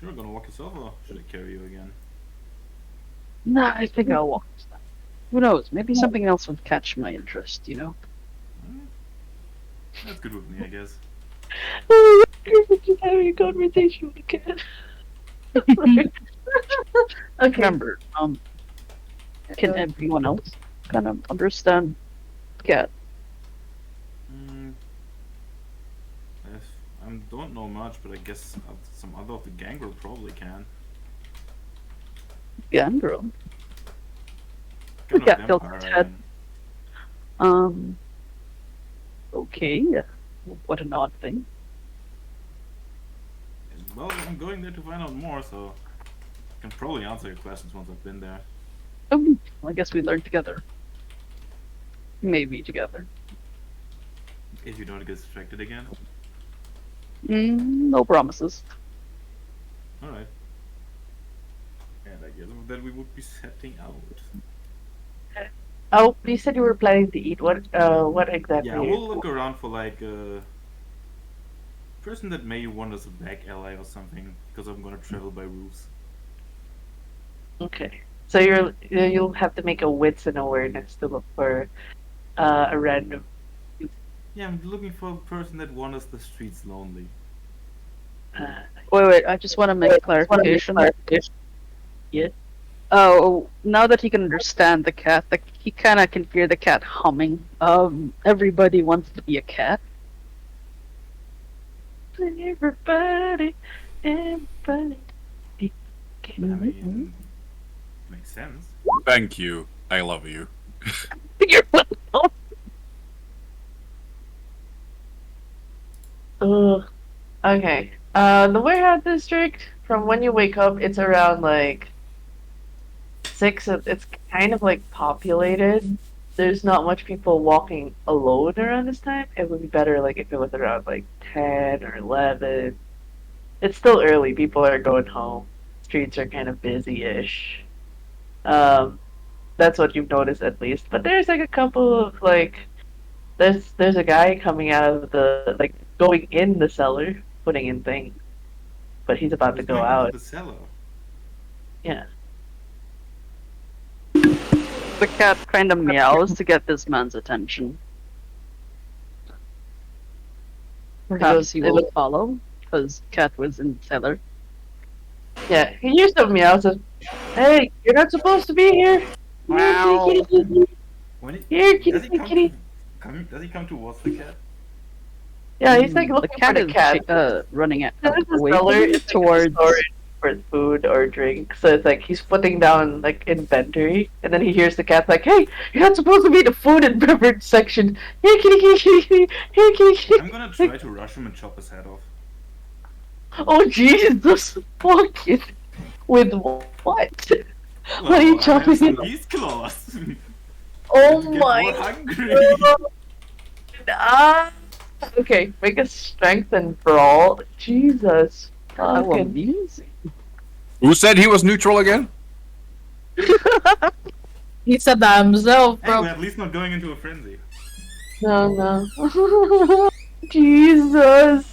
Speaker 6: Sure, gonna walk yourself, or should I carry you again?
Speaker 10: Nah, I think I'll walk this time. Who knows? Maybe something else would catch my interest. You know.
Speaker 6: That's good with me, I guess.
Speaker 1: Oh, just having a conversation with the cat. Okay.
Speaker 10: Remember, can everyone else kind of understand cat?
Speaker 6: I don't know much, but I guess some other of the Gangrel probably can.
Speaker 10: Gangrel.
Speaker 6: Kind of
Speaker 10: cat tilts
Speaker 6: vampire,
Speaker 10: its
Speaker 6: I
Speaker 10: head.
Speaker 6: mean.
Speaker 10: Okay. What an odd thing.
Speaker 6: Well, I'm going there to find out more, so I can probably answer your questions once I've been there.
Speaker 10: I guess we learn together. Maybe together.
Speaker 6: If you don't get distracted again.
Speaker 10: No promises.
Speaker 6: Alright. And I guess with that we would be setting out.
Speaker 1: Oh, you said you were planning to eat. What exactly?
Speaker 6: Yeah, we'll look around for like a person that may want us a back ally or something, because I'm gonna travel by roofs.
Speaker 1: Okay. So you'll have to make a wits and awareness to look for a random.
Speaker 6: Yeah, I'm looking for a person that wanders the streets lonely.
Speaker 10: Wait, I just want to make a clarification.
Speaker 1: Yeah.
Speaker 10: Oh, now that he can understand the cat, he kind of can hear the cat humming. Everybody wants to be a cat.
Speaker 1: Everybody.
Speaker 6: I mean, makes sense.
Speaker 3: Thank you. I love you.
Speaker 10: You're welcome.
Speaker 1: Okay. The warehouse district, from when you wake up, it's around like 6. It's kind of like populated. There's not much people walking alone around this time. It would be better like if it was around like 10 or 11. It's still early. People are going home. Streets are kind of busy-ish. That's what you've noticed at least. But there's like a couple of like there's a guy coming out of the like going in the cellar, putting in things. But he's about to
Speaker 6: Who's
Speaker 1: go
Speaker 6: going into
Speaker 1: out.
Speaker 6: the cellar?
Speaker 1: Yeah.
Speaker 10: The cat kind of meows to get this man's attention. Perhaps he
Speaker 1: it
Speaker 10: will
Speaker 1: looks-
Speaker 10: follow, because cat was in the cellar.
Speaker 1: Yeah, he hears some meows. Says, "Hey, you're not supposed to be here."
Speaker 10: Wow.
Speaker 1: Here, kitty.
Speaker 6: When he,
Speaker 1: Here,
Speaker 6: does he
Speaker 1: kitty,
Speaker 6: come
Speaker 1: kitty.
Speaker 6: does he come towards the cat?
Speaker 1: Yeah, he's like
Speaker 10: The
Speaker 1: looking
Speaker 10: cat
Speaker 1: for the cat.
Speaker 10: is running
Speaker 1: There's a
Speaker 10: away
Speaker 1: cellar.
Speaker 10: from him
Speaker 1: It's
Speaker 10: towards.
Speaker 1: like storage for food or drink. So it's like he's putting down like inventory, and then he hears the cat like, "Hey, you're not supposed to be in the food and beverage section. Here, kitty, kitty, kitty, kitty. Here, kitty, kitty."
Speaker 6: I'm gonna try to rush him and chop his head off.
Speaker 1: Oh Jesus! Fucking with what? What are you
Speaker 6: Well, I have
Speaker 1: chopping
Speaker 6: some
Speaker 1: it?
Speaker 6: beast claws.
Speaker 1: Oh
Speaker 6: To get
Speaker 1: my
Speaker 6: more hungry.
Speaker 1: Ah. Okay, make a strength and brawl. Jesus.
Speaker 10: How
Speaker 1: Fucking.
Speaker 10: amusing.
Speaker 3: Who said he was neutral again?
Speaker 4: He said that himself,
Speaker 6: Hey,
Speaker 4: bro.
Speaker 6: we're at least not going into a frenzy.
Speaker 1: No. Jesus.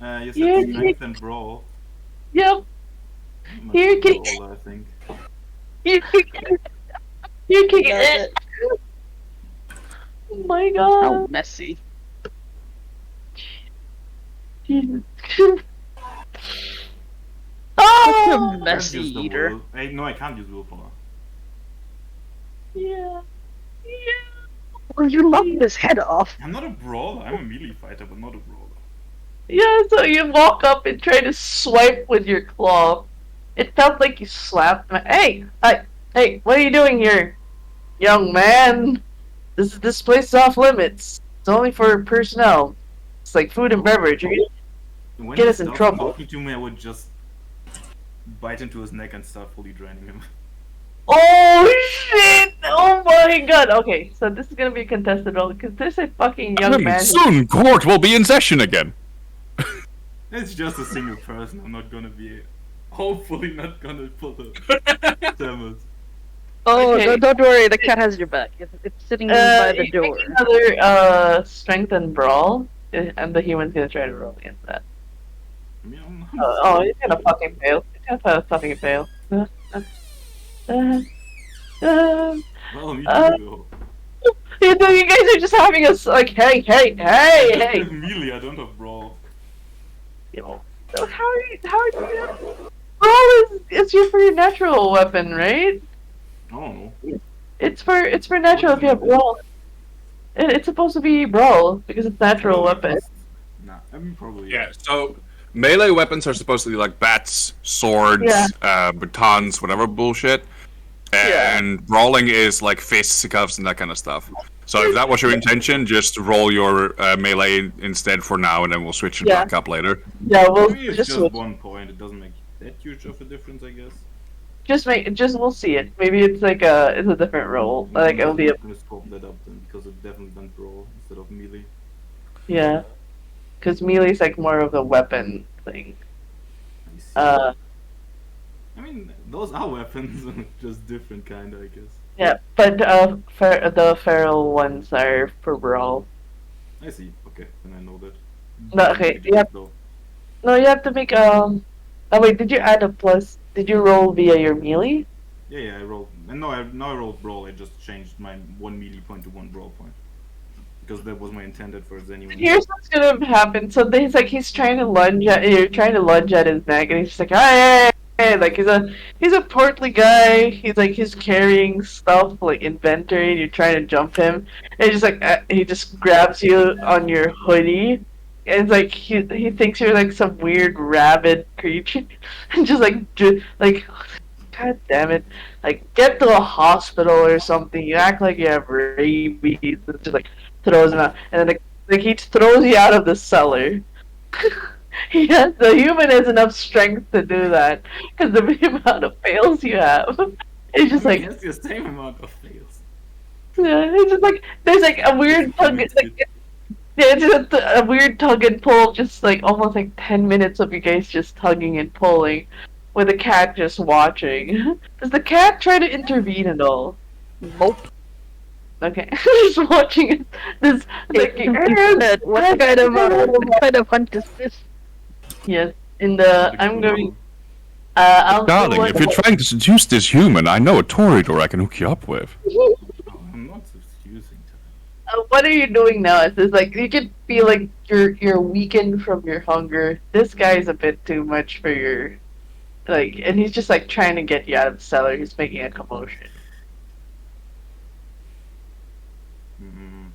Speaker 6: You said
Speaker 1: Yeah,
Speaker 6: strength and brawl.
Speaker 1: Yep.
Speaker 6: Must
Speaker 1: Here,
Speaker 6: be
Speaker 1: kitty.
Speaker 6: brawl, I think.
Speaker 1: You can get it. Oh my
Speaker 10: How
Speaker 1: god.
Speaker 10: messy.
Speaker 1: Jesus.
Speaker 10: Such
Speaker 1: Oh!
Speaker 10: a
Speaker 6: Can't
Speaker 10: messy
Speaker 6: use the
Speaker 10: eater.
Speaker 6: will. Hey, no, I can't use willpower.
Speaker 1: Yeah.
Speaker 10: Well, you lopped his head off.
Speaker 6: I'm not a brawler. I'm a melee fighter, but not a brawler.
Speaker 1: Yeah, so you walk up and try to swipe with your claw. It felt like you slapped my. Hey, what are you doing here, young man? This place is off limits. It's only for personnel. It's like food and beverage.
Speaker 6: When
Speaker 1: Get
Speaker 6: he
Speaker 1: us in
Speaker 6: stopped
Speaker 1: trouble.
Speaker 6: talking to me, I would just bite into his neck and start fully draining him.
Speaker 1: Oh shit! Oh my god! Okay, so this is gonna be a contested roll because there's a fucking young man.
Speaker 3: Soon, court will be in session again.
Speaker 6: It's just a single person. I'm not gonna be. Hopefully, not gonna pull the demos.
Speaker 10: Oh,
Speaker 1: Okay.
Speaker 10: don't worry, the cat has your back. It's sitting by the
Speaker 1: You
Speaker 10: door.
Speaker 1: make another strength and brawl, and the human's gonna try to roll against that.
Speaker 6: I mean, I'm
Speaker 1: Oh, he's gonna fucking fail. He's gonna fucking fail.
Speaker 6: well, me too.
Speaker 1: You guys are just having us like, hey.
Speaker 6: With melee, I don't have brawl.
Speaker 1: Yo, so how are you brawl is your natural weapon, right?
Speaker 6: I don't know.
Speaker 1: It's for natural if you have brawl. It's supposed to be brawl because it's natural weapon.
Speaker 6: Nah, I mean probably.
Speaker 3: Yeah, so melee weapons are supposed to be like bats, swords, batons, whatever bullshit. And brawling is like fists, cuffs, and that kind of stuff. So if that was your intention, just roll your melee instead for now, and then we'll switch it back up later.
Speaker 1: Yeah, we'll
Speaker 6: Maybe it's
Speaker 1: just
Speaker 6: just 1 point. It doesn't make that huge of a difference, I guess.
Speaker 1: we'll see it. Maybe it's like it's a different role. Like it'll be a
Speaker 6: I'm gonna scope that up then because it definitely done brawl instead of melee.
Speaker 1: yeah, because melee's like more of a weapon thing.
Speaker 6: I see.
Speaker 1: Uh,
Speaker 6: I mean, those are weapons, just different kind, I guess.
Speaker 1: yeah, but the feral ones are for brawl.
Speaker 6: I see. Okay, then I know that.
Speaker 1: No, okay, you have
Speaker 6: Though.
Speaker 1: no, you have to make Oh wait, did you add a plus? Did you roll via your melee?
Speaker 6: Yeah, I rolled. And no, I rolled brawl. I just changed my 1 melee point to 1 brawl point because that was my intended for anyone.
Speaker 1: Here's what's gonna happen. So he's trying to lunge at you're trying to lunge at his neck, and he's just like, hey, like he's a portly guy. He's carrying stuff like inventory, and you're trying to jump him, and he's just like he just grabs you on your hoodie, and it's like he thinks you're like some weird rabid creature, and just like God damn it, like get to a hospital or something. You act like you have rabies, and just like throws him out, and then like he throws you out of the cellar. The human has enough strength to do that because the amount of fails you have. It's just like
Speaker 6: it's the same amount of fails.
Speaker 1: yeah, it's just like there's like a weird tug. Like, yeah, it's just a weird tug and pull, just like almost like 10 minutes of you guys just tugging and pulling, with the cat just watching. Does the cat try to intervene at all?
Speaker 10: Nope.
Speaker 1: Okay, just watching it. This like
Speaker 10: What kind of hunt is this?
Speaker 1: yes. In the I'm going. I'll do
Speaker 3: Darling,
Speaker 1: one
Speaker 3: if you're
Speaker 1: more.
Speaker 3: trying to seduce this human, I know a Toreador I can hook you up with.
Speaker 6: Oh, I'm not using
Speaker 1: What are you doing now? It's like you can feel like you're weakened from your hunger. This guy's a bit too much for your like, and he's just like trying to get you out of the cellar. He's making a commotion.
Speaker 6: Mm.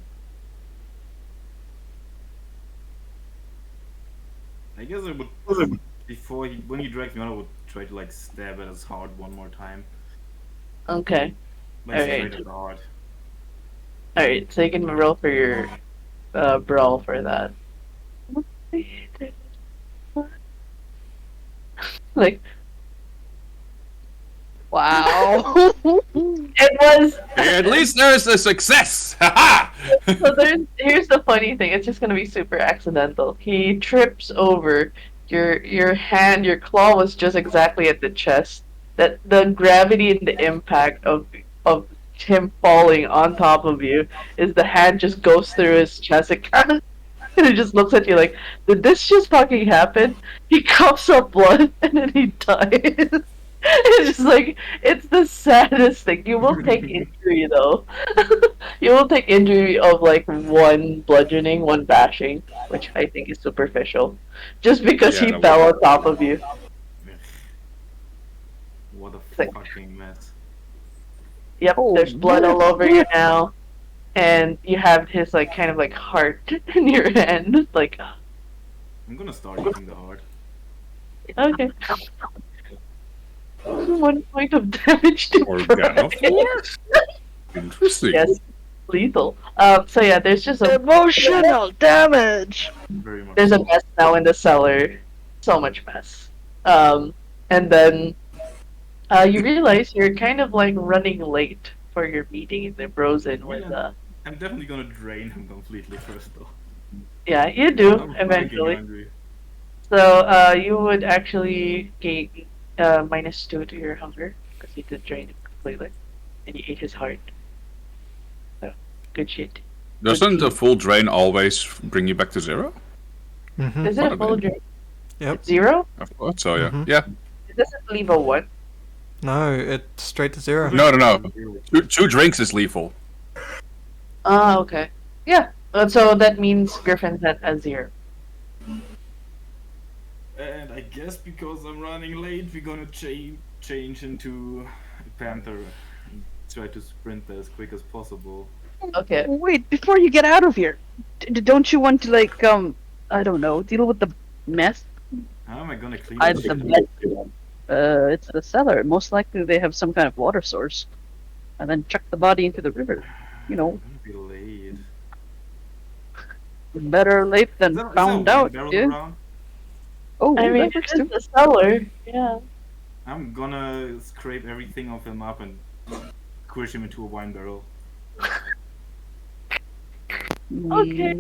Speaker 6: I guess I would before when he drags me out, I would try to like stab at his heart one more time.
Speaker 1: Okay.
Speaker 6: Like
Speaker 1: Alright.
Speaker 6: straight at the heart.
Speaker 1: Alright, so you can roll for your brawl for that. Like,
Speaker 10: Wow.
Speaker 1: it was.
Speaker 3: At least there's a success! Ha
Speaker 1: So here's the funny thing. It's just gonna be super accidental. He trips over your hand. Your claw was just exactly at the chest. That the gravity and the impact of him falling on top of you is the hand just goes through his chest. It kind of and it just looks at you like, did this just fucking happen? He coughs up blood and then he dies. It's just like, it's the saddest thing. You will take injury though. You will take injury of like one bludgeoning, one bashing, which I think is superficial. Just because
Speaker 3: Yeah,
Speaker 1: he
Speaker 3: that
Speaker 1: fell on top of you.
Speaker 6: What a
Speaker 1: like-
Speaker 6: fucking mess.
Speaker 1: Yep,
Speaker 10: Oh,
Speaker 1: there's blood all over you now. And you have his like kind of like heart in your hand. Like,
Speaker 6: I'm gonna start eating the heart.
Speaker 1: okay. 1 point of damage to
Speaker 3: Organophore? Interesting.
Speaker 1: Yes, lethal. So yeah, there's just a
Speaker 10: Emotional damage.
Speaker 6: Very much.
Speaker 1: there's a
Speaker 6: so.
Speaker 1: mess now in the cellar. So much mess. And then you realize you're kind of like running late for your meeting in the Brosen with
Speaker 6: I'm definitely gonna drain him completely first though.
Speaker 1: yeah, you do
Speaker 6: I'm
Speaker 1: eventually.
Speaker 6: fucking hungry.
Speaker 1: So you would actually gain -2 to your hunger because you did drain him completely, and you ate his heart. So good shit.
Speaker 3: Doesn't a full drain always bring you back to 0?
Speaker 2: Mm-hmm.
Speaker 1: Is it a full drain?
Speaker 2: Yep.
Speaker 1: 0?
Speaker 3: I thought so, yeah.
Speaker 2: Mhm.
Speaker 3: Yeah.
Speaker 1: It doesn't leave a 1.
Speaker 2: No, it's straight to 0.
Speaker 3: No. Two drinks is lethal.
Speaker 1: Ah, okay. Yeah. So that means Griffin's at a 0.
Speaker 6: And I guess because I'm running late, we're gonna change into a panther and try to sprint as quick as possible.
Speaker 1: Okay.
Speaker 10: Wait, before you get out of here, don't you want to like I don't know, deal with the mess?
Speaker 6: How am I gonna clean
Speaker 10: I
Speaker 6: this
Speaker 10: the
Speaker 6: shit?
Speaker 10: mess. It's the cellar. Most likely they have some kind of water source, and then chuck the body into the river. You know,
Speaker 6: I'm gonna be late.
Speaker 10: better late than
Speaker 6: Is
Speaker 10: found
Speaker 6: there a wine
Speaker 10: out,
Speaker 6: barrel
Speaker 10: dude.
Speaker 6: around?
Speaker 10: Oh,
Speaker 1: I mean,
Speaker 10: that works
Speaker 1: it's
Speaker 10: too.
Speaker 1: the cellar. Yeah.
Speaker 6: I'm gonna scrape everything of him up and squish him into a wine barrel.
Speaker 1: Okay. I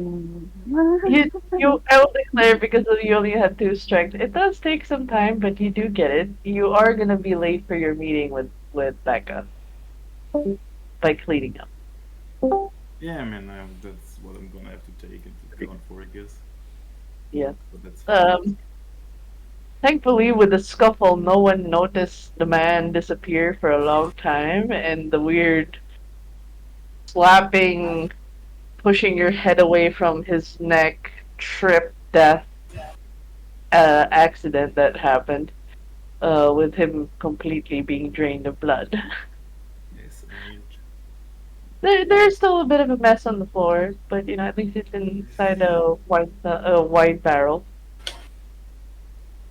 Speaker 1: will declare because you only had 2 strength. It does take some time, but you do get it. You are gonna be late for your meeting with Becca by cleaning up.
Speaker 6: Yeah, I mean, that's what I'm gonna have to take into account for, I guess.
Speaker 1: Yeah.
Speaker 6: But that's fine.
Speaker 1: Thankfully, with the scuffle, no one noticed the man disappear for a long time, and the weird slapping, pushing your head away from his neck, trip death accident that happened, with him completely being drained of blood.
Speaker 6: Yes,
Speaker 1: There's still a bit of a mess on the floor, but you know at least it's inside a wine barrel.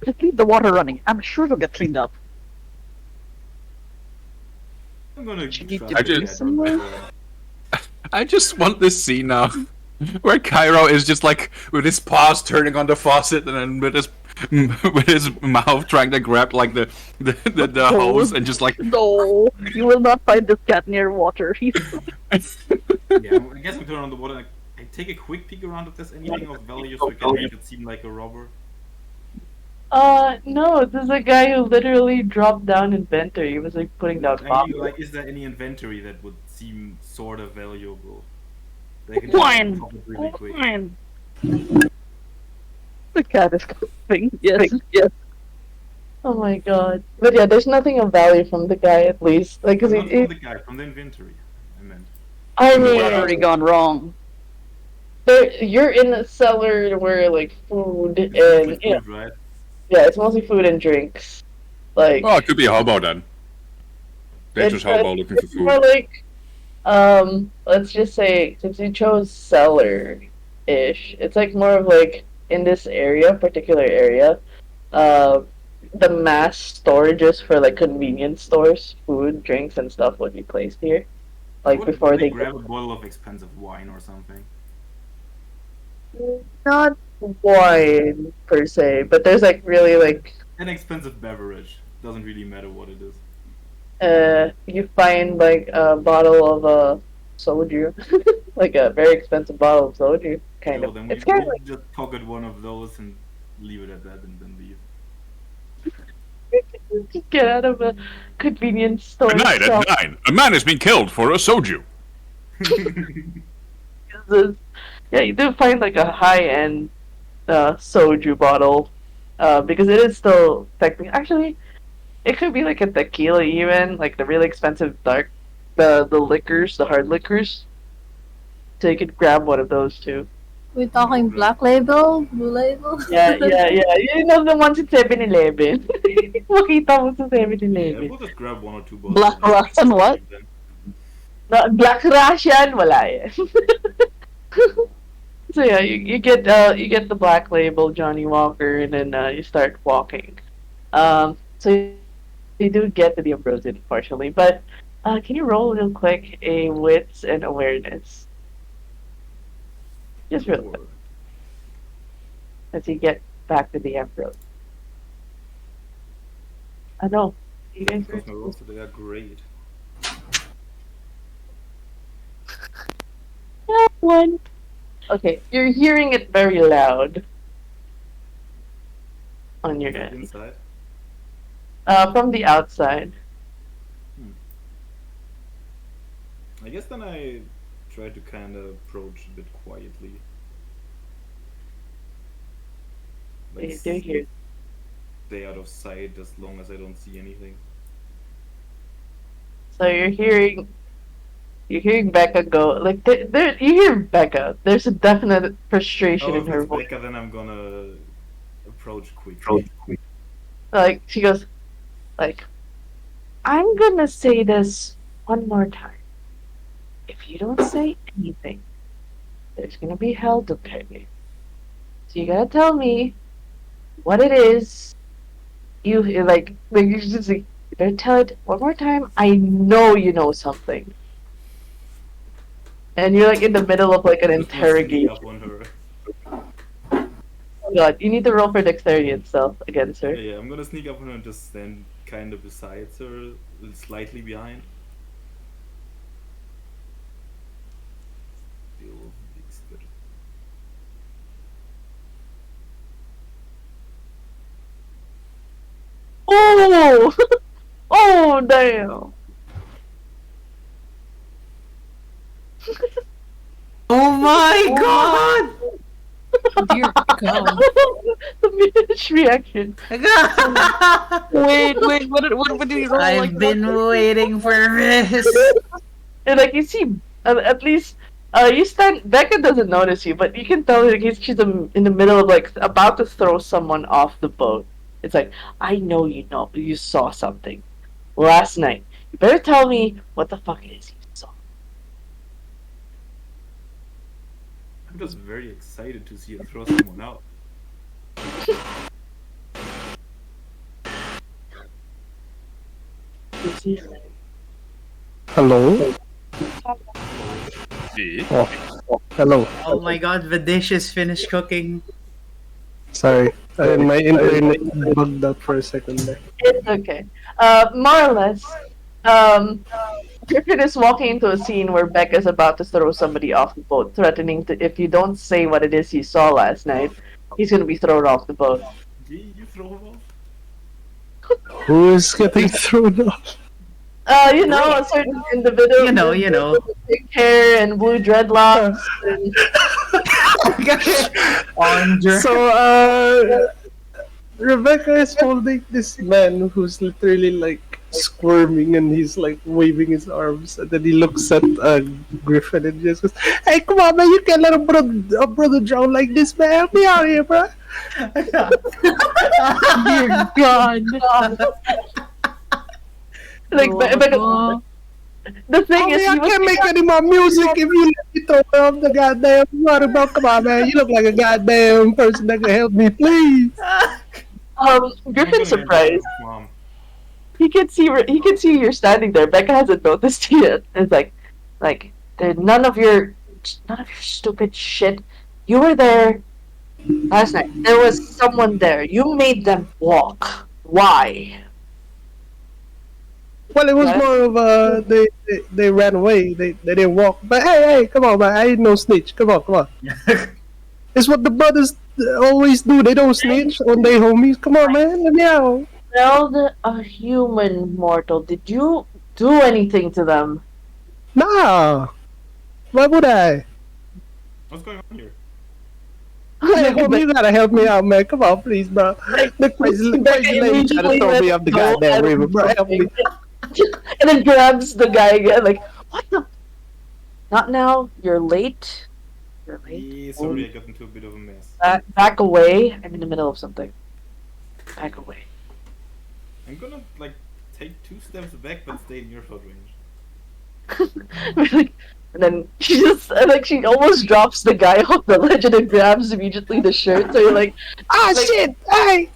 Speaker 10: Just leave the water running. I'm sure it'll get cleaned up.
Speaker 6: I'm gonna
Speaker 10: You need
Speaker 6: try
Speaker 10: to
Speaker 3: I
Speaker 6: to
Speaker 3: just-
Speaker 6: get rid of it.
Speaker 3: I just want this scene now. Where Cairo is just like with his paws turning on the faucet and then with his mouth trying to grab like the hose and just like
Speaker 10: No, you will not find this cat near water. He's
Speaker 6: Yeah, I guess I'm turning on the water. I take a quick peek around if there's anything of value so I can make it seem like a robber.
Speaker 1: No, this is a guy who literally dropped down inventory. He was like putting down
Speaker 6: I
Speaker 1: bombs.
Speaker 6: mean, like, is there any inventory that would seem sort of valuable? They can
Speaker 10: Wine!
Speaker 6: pop it really quick.
Speaker 10: fine. The cat is coughing. Yes, yes.
Speaker 1: Oh my god. But yeah, there's nothing of value from the guy at least. Like, cause
Speaker 6: Not
Speaker 1: he
Speaker 6: from the guy, from the inventory. I meant.
Speaker 1: I
Speaker 6: In the
Speaker 1: mean,
Speaker 6: warehouse.
Speaker 10: Already gone wrong.
Speaker 1: you're in a cellar where like food
Speaker 6: It's
Speaker 1: and
Speaker 6: mostly food, right?
Speaker 1: yeah, it's mostly food and drinks. Like
Speaker 3: Oh, it could be a hobo then. Nature's
Speaker 1: It's,
Speaker 3: hobo looking for
Speaker 1: more
Speaker 3: food.
Speaker 1: like, let's just say since you chose cellar-ish, it's like more of like in this area, particular area, uh, the mass storages for like convenience stores, food, drinks, and stuff would be placed here. Like
Speaker 6: Would
Speaker 1: before
Speaker 6: they
Speaker 1: they
Speaker 6: grab a bottle of expensive wine or something?
Speaker 1: not wine per se, but there's like really like
Speaker 6: An expensive beverage. Doesn't really matter what it is.
Speaker 1: you find like a bottle of soju, like a very expensive bottle of soju, kind
Speaker 6: Well,
Speaker 1: of.
Speaker 6: then
Speaker 1: It's
Speaker 6: we
Speaker 1: kind of
Speaker 6: will
Speaker 1: like
Speaker 6: just pocket one of those and leave it at that and then leave.
Speaker 1: just get out of a convenience store.
Speaker 3: Tonight at 9, a man has been killed for a soju.
Speaker 1: Yeah, you do find like a high-end soju bottle, because it is still technically. Actually, it could be like a tequila, even like the really expensive the liquors, the hard liquors. So you could grab one of those too.
Speaker 7: We're talking black label, blue label.
Speaker 1: Yeah. You know the ones in 7-Eleven. Makita mo sa
Speaker 6: Yeah,
Speaker 1: 7-Eleven.
Speaker 6: we'll just grab one or two bottles.
Speaker 10: Black Russian what?
Speaker 6: Then.
Speaker 1: No, Black Russian, wala yan. So yeah, you get the black label Johnny Walker, and then you start walking. So you do get to the Ambrosian partially, but can you roll real quick a wits and awareness? Just real quick, as you get back to the Ambrose. I know. You guys
Speaker 6: Because my rolls today are great.
Speaker 1: one. Okay, you're hearing it very loud on your end.
Speaker 6: Inside.
Speaker 1: From the outside.
Speaker 6: I guess then I try to kind of approach a bit quietly.
Speaker 1: You do hear.
Speaker 6: Stay out of sight as long as I don't see anything.
Speaker 1: So you're hearing Becca go like you hear Becca. There's a definite frustration
Speaker 6: Oh,
Speaker 1: in
Speaker 6: if
Speaker 1: her
Speaker 6: it's
Speaker 1: voice.
Speaker 6: Becca, then I'm gonna approach quickly.
Speaker 1: Like she goes, like, I'm gonna say this one more time. If you don't say anything, there's gonna be hell to pay. So you gotta tell me what it is. You just like, you better tell it one more time. I know you know something. And you're like in the middle of like an
Speaker 6: Just gonna sneak
Speaker 1: interrogation.
Speaker 6: up on her.
Speaker 1: Oh god, you need to roll for dexterity itself against her.
Speaker 6: Yeah, I'm gonna sneak up on her and just stand kind of beside her, slightly behind.
Speaker 1: Oh! Oh, damn!
Speaker 8: Oh my god!
Speaker 4: Dear God.
Speaker 1: The Minish reaction.
Speaker 10: Wait, what do you roll?
Speaker 8: I've been waiting for this.
Speaker 1: And like you see, at least you stand. Becca doesn't notice you, but you can tell like she's in the middle of like about to throw someone off the boat. It's like, I know you saw something last night. You better tell me what the fuck it is you saw.
Speaker 6: I'm just very excited to see her throw someone out.
Speaker 5: Hello?
Speaker 3: See?
Speaker 5: Oh, hello.
Speaker 8: Oh my god, the dish is finished cooking.
Speaker 5: Sorry. My internet bugged out for a second there.
Speaker 1: It's okay. More or less, Griffin is walking into a scene where Becca's about to throw somebody off the boat, threatening to, if you don't say what it is you saw last night, he's gonna be thrown off the boat.
Speaker 6: Gee, you throw him off?
Speaker 5: Who is getting thrown off?
Speaker 1: You know, a certain individual.
Speaker 8: You know.
Speaker 1: With pink hair and blue dreadlocks. And...
Speaker 5: So, Rebecca is holding this man who's literally like squirming and he's like waving his arms, and then he looks at Griffin and just goes, "Hey, come on, man! You can't let a brother drown like this, man! Help me out here, bro!"
Speaker 4: Dear God.
Speaker 1: Like, but the thing is,
Speaker 5: I can't make any more music if you let me throw off the goddamn water, bro. Come on, man! You look like a goddamn person that can help me, please.
Speaker 1: Griffin's surprised.
Speaker 6: Mom.
Speaker 1: He can see you're standing there. Becca hasn't noticed yet. It's like there's none of your stupid shit. You were there last night. There was someone there. You made them walk. Why?
Speaker 5: Well, it was
Speaker 1: Yes.
Speaker 5: more of they ran away. They didn't walk. But hey, come on, man! I ain't no snitch. Come on. It's what the brothers always do. They don't snitch on their homies. Come on, man! Let me out.
Speaker 1: Held a human mortal. Did you do anything to them?
Speaker 5: Nah. Why would I?
Speaker 6: What's going on here?
Speaker 5: Hey, homie, you gotta help me out, man. Come on, please, bro. The crazy lady trying to throw me off the goddamn river, bro. Help me.
Speaker 1: And then grabs the guy again, like, what the? Not now. You're late. You're late.
Speaker 6: Yeah, sorry, I got into a bit of a mess.
Speaker 1: Back away. I'm in the middle of something. Back away.
Speaker 6: I'm gonna, like, take 2 steps back but stay in earshot range.
Speaker 1: And then she almost drops the guy off the ledge and then grabs immediately the shirt. So you're like,
Speaker 5: Ah,
Speaker 1: like,
Speaker 5: shit! Hey!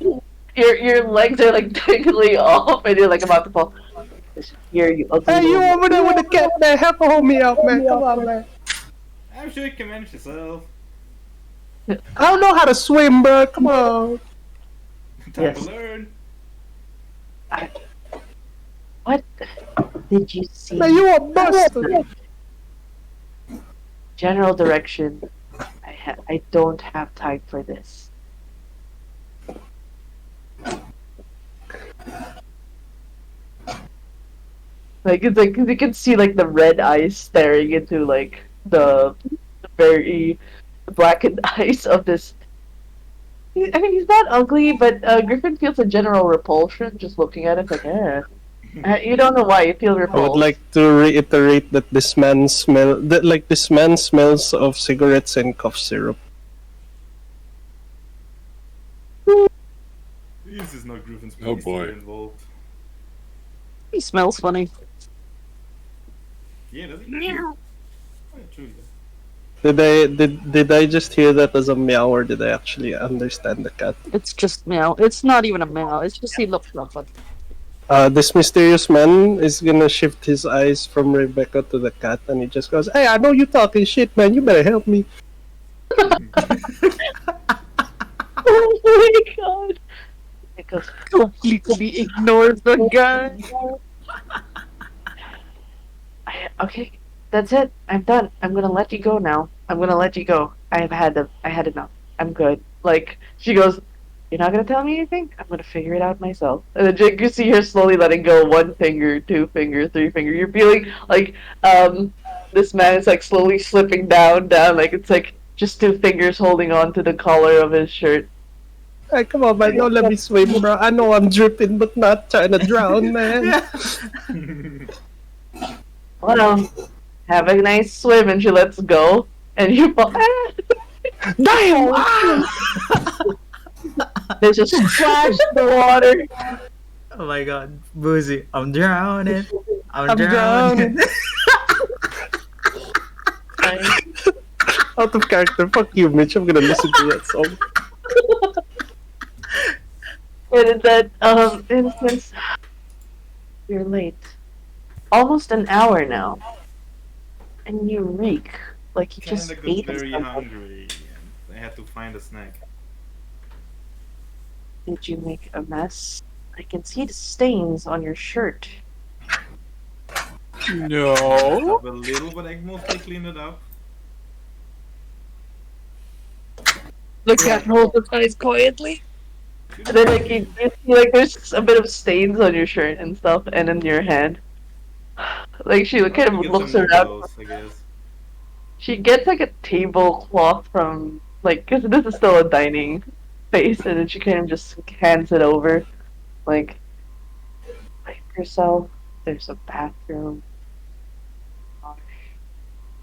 Speaker 1: Your legs are like dangling off, and you're like about to fall. Here, you ugly.
Speaker 5: Hey, you
Speaker 1: little-
Speaker 5: over there with the cat, man. Help a homie out, man. Come on, man.
Speaker 6: I'm sure you can manage yourself.
Speaker 5: I don't know how to swim, bro. Come on.
Speaker 6: Time
Speaker 1: Yes.
Speaker 6: to learn.
Speaker 1: What did you see?
Speaker 5: Man, you a bastard.
Speaker 1: General direction. I don't have time for this. Like it's like 'cause you can see like the red eyes staring into like the very blackened eyes of this. I mean, he's not ugly, but Griffin feels a general repulsion just looking at it. Like, you don't know why you feel
Speaker 5: I
Speaker 1: repulsed.
Speaker 5: would like to reiterate that this man smells of cigarettes and cough syrup.
Speaker 6: This is not Griffin's
Speaker 3: Oh,
Speaker 6: place
Speaker 3: boy.
Speaker 6: to get involved.
Speaker 10: He smells funny.
Speaker 6: Yeah, does he? Oh, yeah, true.
Speaker 5: Did I just hear that as a meow, or did I actually understand the cat?
Speaker 10: It's just meow. It's not even a meow. It's just he looks rough.
Speaker 5: This mysterious man is gonna shift his eyes from Rebecca to the cat, and he just goes, "Hey, I know you talking shit, man. You better help me."
Speaker 1: Oh my god! It goes.
Speaker 10: Completely ignores the guy.
Speaker 1: Okay, that's it. I'm done. I'm gonna let you go now. I'm gonna let you go. I had enough. I'm good. Like she goes, you're not gonna tell me anything. I'm gonna figure it out myself. And then you see her slowly letting go. 1 finger, 2 finger, 3 finger. You're feeling like this man is like slowly slipping down. Like it's like just 2 fingers holding on to the collar of his shirt.
Speaker 5: Hey, come on, man. Don't let me swim, bro. I know I'm dripping, but not trying to drown, man.
Speaker 1: Well, have a nice swim, and she lets go, and you fall.
Speaker 5: Damn!
Speaker 1: There's just splash in the water.
Speaker 8: Oh my god, Boozy, I'm drowning. I'm
Speaker 5: drowning.
Speaker 8: drowning.
Speaker 5: Out of character. Fuck you, Mitch. I'm gonna listen to that song.
Speaker 1: And in that instance, you're late. Almost an hour now. And you reek like you just
Speaker 6: Kinda got
Speaker 1: ate
Speaker 6: very
Speaker 1: something.
Speaker 6: hungry, and I had to find a snack.
Speaker 1: Did you make a mess? I can see the stains on your shirt.
Speaker 3: No.
Speaker 6: A little, but I mostly cleaned it up.
Speaker 9: The cat rolls its eyes quietly.
Speaker 1: And then like you see like there's a bit of stains on your shirt and stuff, and in your hand. Like she kind of
Speaker 6: Get
Speaker 1: looks
Speaker 6: some
Speaker 1: around.
Speaker 6: noodles, I guess.
Speaker 1: She gets like a tablecloth from like, cause this is still a dining space, and then she kind of just hands it over, like yourself. There's a bathroom.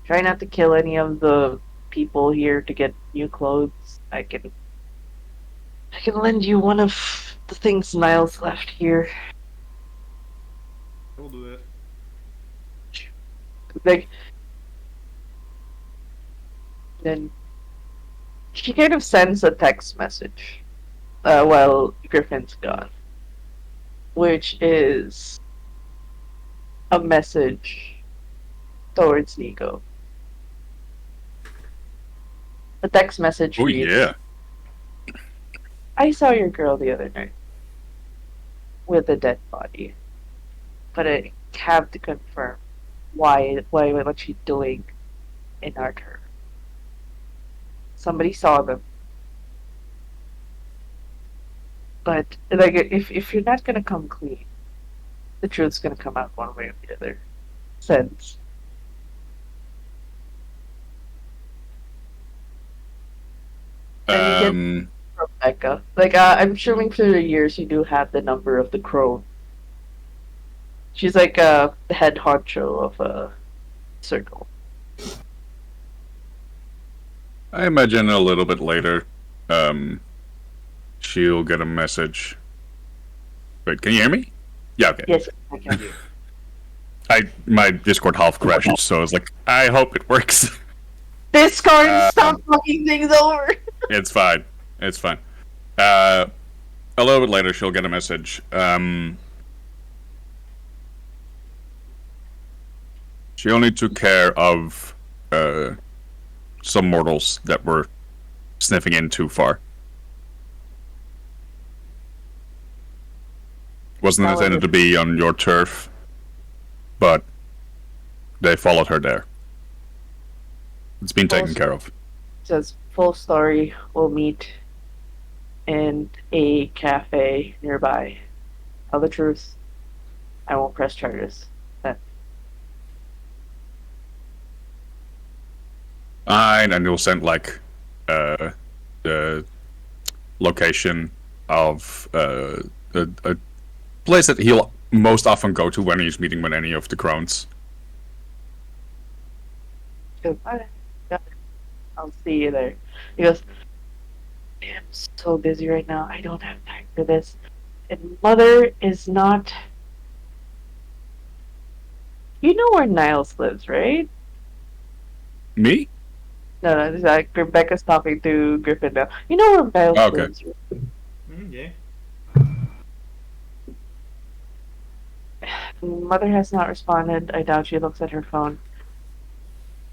Speaker 1: Try not to kill any of the people here to get new clothes. I can lend you one of the things Niles left here.
Speaker 6: I'll do it.
Speaker 1: Like, then she kind of sends a text message while Griffin's gone, which is a message towards Nico. The text message
Speaker 3: Oh
Speaker 1: reads,
Speaker 3: yeah.
Speaker 1: I saw your girl the other night with a dead body, but I have to confirm what she's doing in our turf. Somebody saw them, but like if you're not gonna come clean, the truth's gonna come out one way or the other. Sense. Rebecca. Like, I'm assuming through the years you do have the number of the Crone. She's like the head honcho of a circle.
Speaker 3: I imagine a little bit later, she'll get a message. Wait, can you hear me? Yeah, okay.
Speaker 1: Yes, I can.
Speaker 3: My Discord half crashed, so I was like, I hope it works.
Speaker 1: Discord, stop fucking things over!
Speaker 3: It's fine. It's fine. A little bit later, she'll get a message. She only took care of some mortals that were sniffing in too far. Wasn't intended to be on your turf, but they followed her there. It's been taken care of.
Speaker 1: Says, full story, we'll meet in a cafe nearby. Tell the truth. I won't press charges.
Speaker 3: Fine, and you'll send like the location of a place that he'll most often go to when he's meeting with any of the crones.
Speaker 1: Alright, got it. I'll see you there. He goes, I'm so busy right now. I don't have time for this. And Mother is not. You know where Niles lives, right?
Speaker 3: Me?
Speaker 1: No, it's like Rebecca's talking to Griffin now. You know where Niles
Speaker 3: Okay.
Speaker 1: lives.
Speaker 6: Yeah.
Speaker 1: Mother has not responded. I doubt she looks at her phone.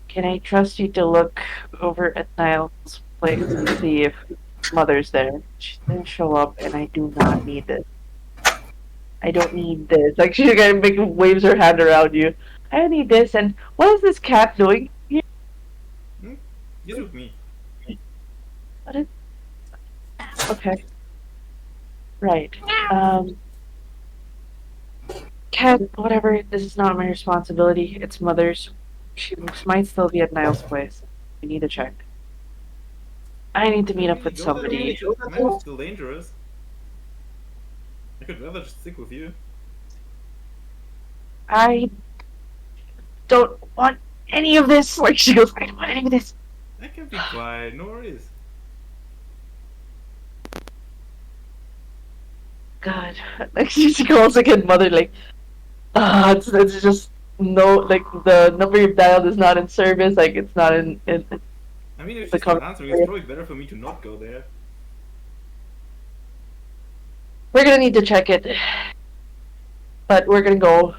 Speaker 1: Can I trust you to look over at Niles' place and see if Mother's there? She's gonna show up, and I do not need this. I don't need this. Like, she's gonna waves her hand around you. I don't need this. And what is this cat doing here?
Speaker 6: He's with me.
Speaker 1: What is? Okay. Right. Cat, whatever. This is not my responsibility. It's Mother's. She might still be at Niles' place. We need to check. I need to meet up with somebody.
Speaker 6: It's still dangerous. I could rather just stick with you.
Speaker 1: I don't want any of this. Like, she goes, I don't want any of this.
Speaker 6: I can be quiet, no worries.
Speaker 1: God. Like, she calls again, Mother, like, it's just no, like, the number you've dialed is not in service, like, it's not in
Speaker 6: I mean, if
Speaker 1: the
Speaker 6: she's not answering, it's probably better for me to not go there.
Speaker 1: We're gonna need to check it. But we're gonna go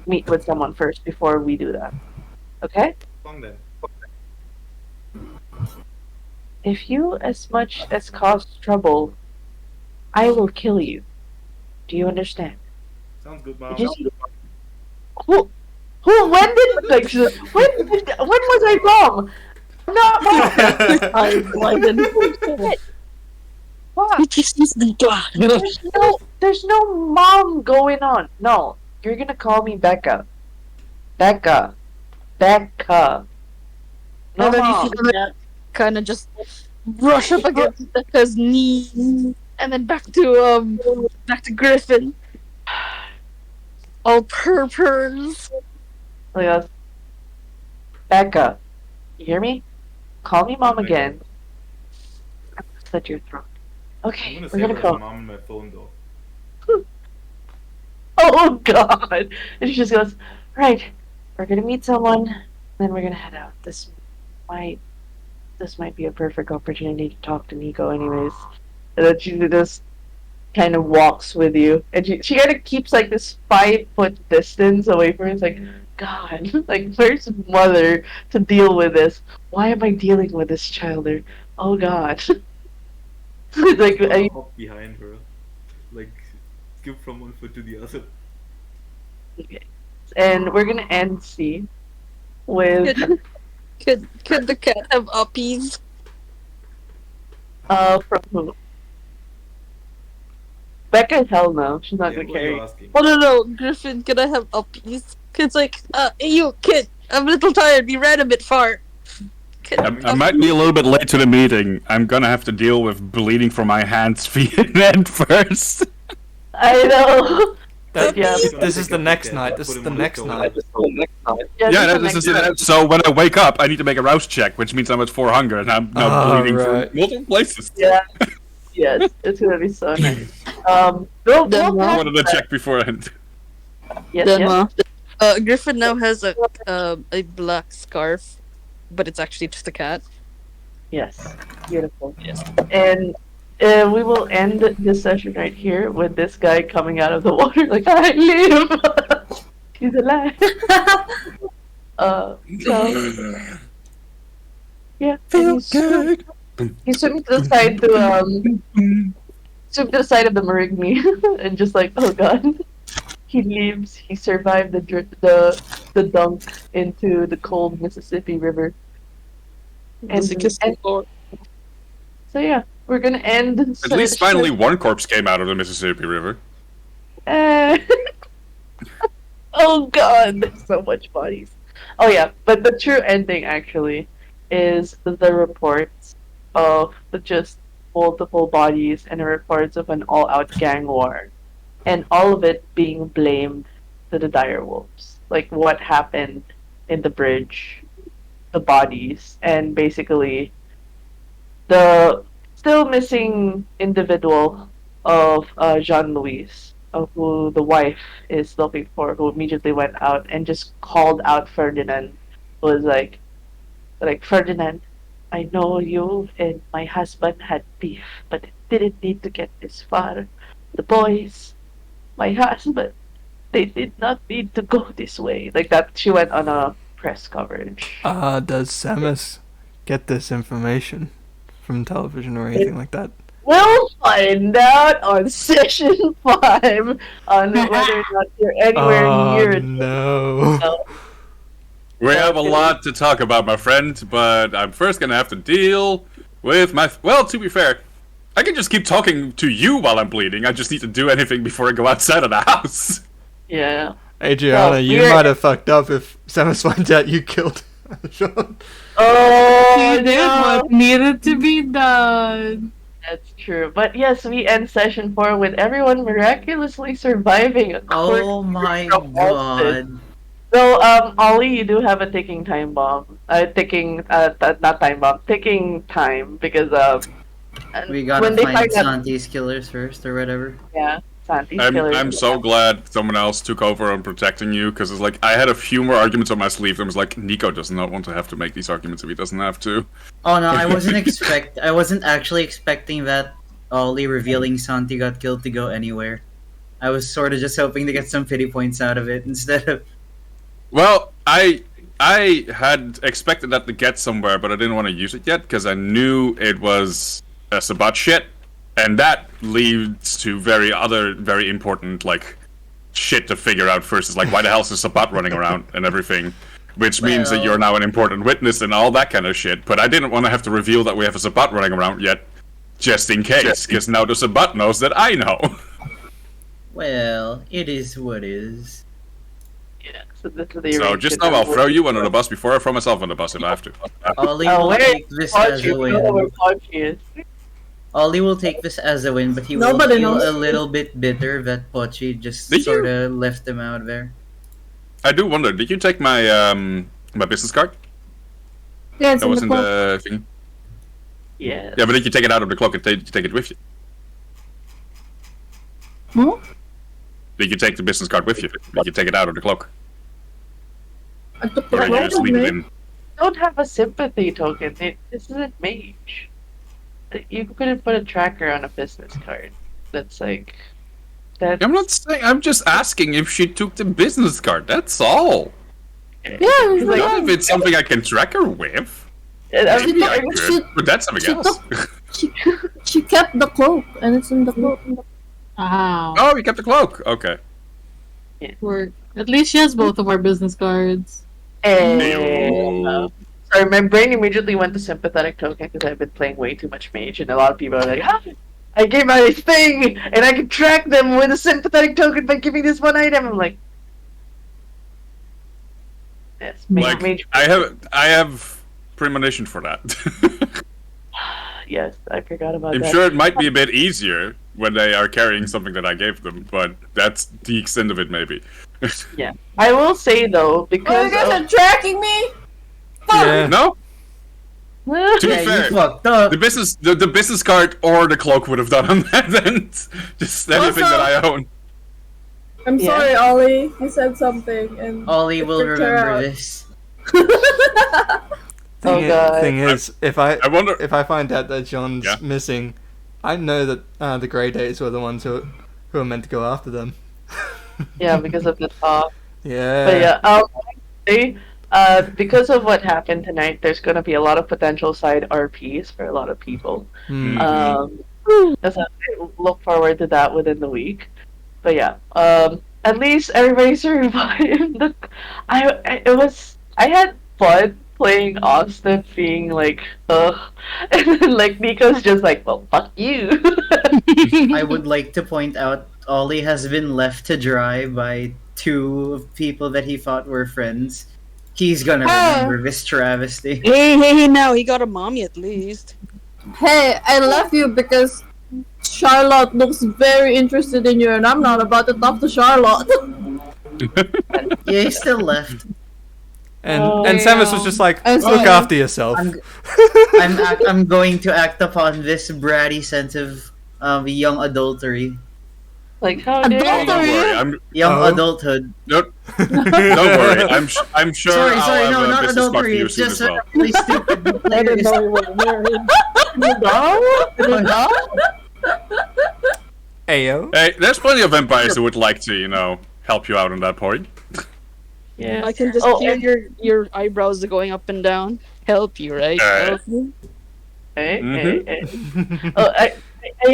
Speaker 1: meet with someone first before we do that. Okay?
Speaker 6: Long then.
Speaker 1: If you as much as cause trouble, I will kill you. Do you understand?
Speaker 6: Sounds good, Mom.
Speaker 1: Who, when did, like, when was I wrong? I'm not wrong.
Speaker 10: I'm blinded.
Speaker 1: What? There's no mom going on. No, you're gonna call me Becca. Becca. No,
Speaker 10: And then
Speaker 1: mom.
Speaker 10: you kind of just brush up against Becca's knees, and then back to Griffin.
Speaker 11: All purpers.
Speaker 1: He goes, Becca, you hear me? Call me mom again. Slit your throat.
Speaker 6: I'm
Speaker 1: Okay,
Speaker 6: gonna
Speaker 1: we're
Speaker 6: say
Speaker 1: gonna
Speaker 6: there's
Speaker 1: go.
Speaker 6: mom on my phone though.
Speaker 1: Oh god! And she just goes, right, we're gonna meet someone, then we're gonna head out. Might this might be a perfect opportunity to talk to Nico anyways. And then she just kind of walks with you. And she kind of keeps like this 5-foot distance away from you. It's like, God, like where's mother to deal with this? Why am I dealing with this child? Oh god. Like
Speaker 6: I'll hop behind her. Like skip from one foot to the other.
Speaker 1: okay. And we're gonna end C with
Speaker 11: Could the cat have uppies?
Speaker 1: from who? Becca, hell no. She's not
Speaker 6: Yeah,
Speaker 1: gonna
Speaker 6: what are you
Speaker 1: carry.
Speaker 6: asking?
Speaker 11: Oh no, Griffin, could I have uppies? Kid's like, hey, you kid, I'm a little tired. We ran a bit far. Kid,
Speaker 3: I might be a little bit late to the meeting. I'm gonna have to deal with bleeding from my hands, feet, and head first.
Speaker 1: I know. Yeah.
Speaker 2: This is the next night. This is the next night.
Speaker 3: Yeah, no, this is it. So when I wake up, I need to make a rouse check, which means I'm at 400 and I'm now bleeding
Speaker 2: right.
Speaker 3: from multiple places.
Speaker 1: Yeah. Yes, it's gonna be so nice. We'll
Speaker 11: Then
Speaker 3: I
Speaker 11: what?
Speaker 3: wanted to check beforehand.
Speaker 1: Yes,
Speaker 11: Then,
Speaker 1: yes.
Speaker 11: Griffin now has a black scarf, but it's actually just a cat.
Speaker 1: Yes. Beautiful.
Speaker 11: Yes.
Speaker 1: And we will end this session right here with this guy coming out of the water like, I live! He's alive. So yeah. He swam to the side to swim to the side of the Marigny and just like, oh god. He leaves. He survived the dunk into the cold Mississippi River. And so yeah, we're gonna end.
Speaker 3: At least finally one corpse came out of the Mississippi River.
Speaker 1: Oh god, there's so much bodies. Oh yeah, but the true ending actually is the reports of the just multiple bodies and the reports of an all-out gang war, and all of it being blamed to the direwolves. Like what happened in the bridge, the bodies, and basically the still missing individual of Jean-Louis, of who the wife is looking for, who immediately went out and just called out Ferdinand. Was like Ferdinand, I know you and my husband had beef, but it didn't need to get this far. The boys, my husband, they did not need to go this way. Like that, she went on a press coverage.
Speaker 2: Does Samus get this information from television or anything like that?
Speaker 1: We'll find out on session 5 on whether or not you're anywhere near it.
Speaker 2: No.
Speaker 3: We have a lot to talk about, my friend, but I'm first gonna have to deal with my... Well, to be fair, I can just keep talking to you while I'm bleeding. I just need to do anything before I go outside of the house.
Speaker 1: Yeah.
Speaker 2: Adriana,
Speaker 1: Well,
Speaker 2: you might have fucked up if Samus finds out you killed Sean.
Speaker 1: Oh,
Speaker 4: You did what needed to be done.
Speaker 1: That's true. But yes, we end session 4 with everyone miraculously surviving a court
Speaker 8: Oh my
Speaker 1: from Austin.
Speaker 8: god.
Speaker 1: So, Ollie, you do have a ticking time bomb. Not time bomb, ticking time, because,
Speaker 8: We gotta
Speaker 1: when they
Speaker 8: find
Speaker 1: find out,
Speaker 8: Santi's killers first, or whatever.
Speaker 1: yeah, Santi's killers.
Speaker 3: I'm so glad someone else took over on protecting you, because it's like, I had a few more arguments on my sleeve, and I was like, Nico does not want to have to make these arguments if he doesn't have to.
Speaker 8: Oh no, I wasn't actually expecting that Ollie revealing Santi got killed to go anywhere. I was sort of just hoping to get some pity points out of it instead of...
Speaker 3: Well, I had expected that to get somewhere, but I didn't want to use it yet, because I knew it was a Sabat shit, and that leads to very important, like, shit to figure out first. It's like, why the hell is a Sabat running around and everything? Which means that you're now an important witness and all that kind of shit, but I didn't want to have to reveal that we have a Sabat running around yet, just in case, because now the Sabat knows that I know.
Speaker 8: Well, it is what is.
Speaker 1: Yeah, so this is the
Speaker 3: So just know I'll throw you under the bus before I throw myself under the bus if I have to.
Speaker 8: Ollie
Speaker 1: Oh,
Speaker 8: will
Speaker 1: where
Speaker 8: take this as a
Speaker 1: Archie? We know where
Speaker 8: win.
Speaker 1: Archie is.
Speaker 8: Ollie will take this as a win, but he will
Speaker 7: Nobody
Speaker 8: feel
Speaker 7: knows.
Speaker 8: a little bit bitter that Pochi just
Speaker 3: Did you-
Speaker 8: sort of left him out there.
Speaker 3: I do wonder, did you take my my business card?
Speaker 7: Yeah, it's
Speaker 3: That
Speaker 7: in
Speaker 3: was
Speaker 7: the
Speaker 3: in
Speaker 7: cloak.
Speaker 3: the thing.
Speaker 1: Yeah.
Speaker 3: Yeah, but did you take it out of the cloak and take it with you?
Speaker 7: Hmm?
Speaker 3: Did you take the business card with you? Did you take it out of the cloak?
Speaker 7: I took
Speaker 3: Or
Speaker 7: the
Speaker 3: did you
Speaker 7: cloak
Speaker 3: just
Speaker 7: with
Speaker 3: leave it
Speaker 7: me.
Speaker 3: in?
Speaker 1: Don't have a sympathy token. This isn't mage. You couldn't put a tracker on a business card. That's like. That's,
Speaker 3: I'm not saying, I'm just asking if she took the business card, that's all.
Speaker 7: Yeah, it's
Speaker 1: Like,
Speaker 3: Not if it's something I can track her with. Maybe I
Speaker 7: she-
Speaker 3: could, but that's something
Speaker 7: she
Speaker 3: else.
Speaker 7: She kept the cloak, and it's in the cloak.
Speaker 4: Wow.
Speaker 3: Oh, you kept the cloak. Okay.
Speaker 4: Or at least she has both of our business cards.
Speaker 1: And, sorry, my brain immediately went to sympathetic token because I've been playing way too much mage, and a lot of people are like, "Ah, I gave my thing, and I can track them with a sympathetic token by giving this one item." I'm like, yes,
Speaker 3: Like,
Speaker 1: mage.
Speaker 3: I have premonition for that.
Speaker 1: Yes, I forgot about
Speaker 3: I'm
Speaker 1: that.
Speaker 3: sure it might be a bit easier when they are carrying something that I gave them, but that's the extent of it, maybe.
Speaker 1: Yeah, I will say though, because
Speaker 7: tracking me.
Speaker 2: Yeah.
Speaker 3: No, to be
Speaker 8: Yeah, you
Speaker 3: fair,
Speaker 8: fucked up.
Speaker 3: the business card or the cloak would have done on that end. Just anything
Speaker 7: Also-
Speaker 3: that I own.
Speaker 7: I'm
Speaker 1: Yeah.
Speaker 7: sorry, Ollie. You said something, and
Speaker 8: Ollie will
Speaker 7: Freaked her
Speaker 8: remember
Speaker 7: out.
Speaker 8: this.
Speaker 1: Oh, God.
Speaker 2: Thing is, if I
Speaker 3: wonder.
Speaker 2: find out that John's
Speaker 3: Yeah.
Speaker 2: missing, I know that the Grey Days were the ones who are meant to go after them.
Speaker 1: yeah, because of the top.
Speaker 2: Yeah.
Speaker 1: But yeah, because of what happened tonight, there's going to be a lot of potential side RPs for a lot of people.
Speaker 2: Hmm.
Speaker 1: So I look forward to that within the week. But yeah, at least everybody survived. I had fun playing Austin, being like, ugh, and then like Nico's just like, well, fuck you.
Speaker 8: I would like to point out Ollie has been left to dry by two people that he thought were friends. He's gonna remember this travesty.
Speaker 11: Hey, now he got a mommy at least.
Speaker 7: hey, I left you because Charlotte looks very interested in you, and I'm not about to talk to Charlotte.
Speaker 8: Yeah, he's still left.
Speaker 2: And
Speaker 1: Oh,
Speaker 2: Samus was just like,
Speaker 7: I'm
Speaker 2: look
Speaker 7: sorry.
Speaker 2: after yourself.
Speaker 8: I'm going to act upon this bratty sense of young adultery,
Speaker 1: Like, how
Speaker 3: Oh,
Speaker 1: dare
Speaker 3: don't
Speaker 1: you?
Speaker 3: worry. I'm
Speaker 8: young
Speaker 2: Oh.
Speaker 8: adulthood.
Speaker 3: don't worry. I'm sure
Speaker 8: Sorry,
Speaker 3: I'll
Speaker 8: no,
Speaker 3: have a
Speaker 8: not
Speaker 3: business card for
Speaker 8: adultery.
Speaker 3: you
Speaker 8: It's
Speaker 3: soon
Speaker 8: just
Speaker 3: as well.
Speaker 8: really stupid.
Speaker 10: I didn't know you were married.
Speaker 2: Ayo.
Speaker 3: Hey, there's plenty of vampires who would like to, help you out on that point.
Speaker 1: Yeah.
Speaker 11: I can just
Speaker 1: Oh,
Speaker 11: feel
Speaker 1: and-
Speaker 11: your eyebrows going up and down. Help you, right? Help you.
Speaker 1: Hey,
Speaker 3: Mhm.
Speaker 1: hey. Oh, I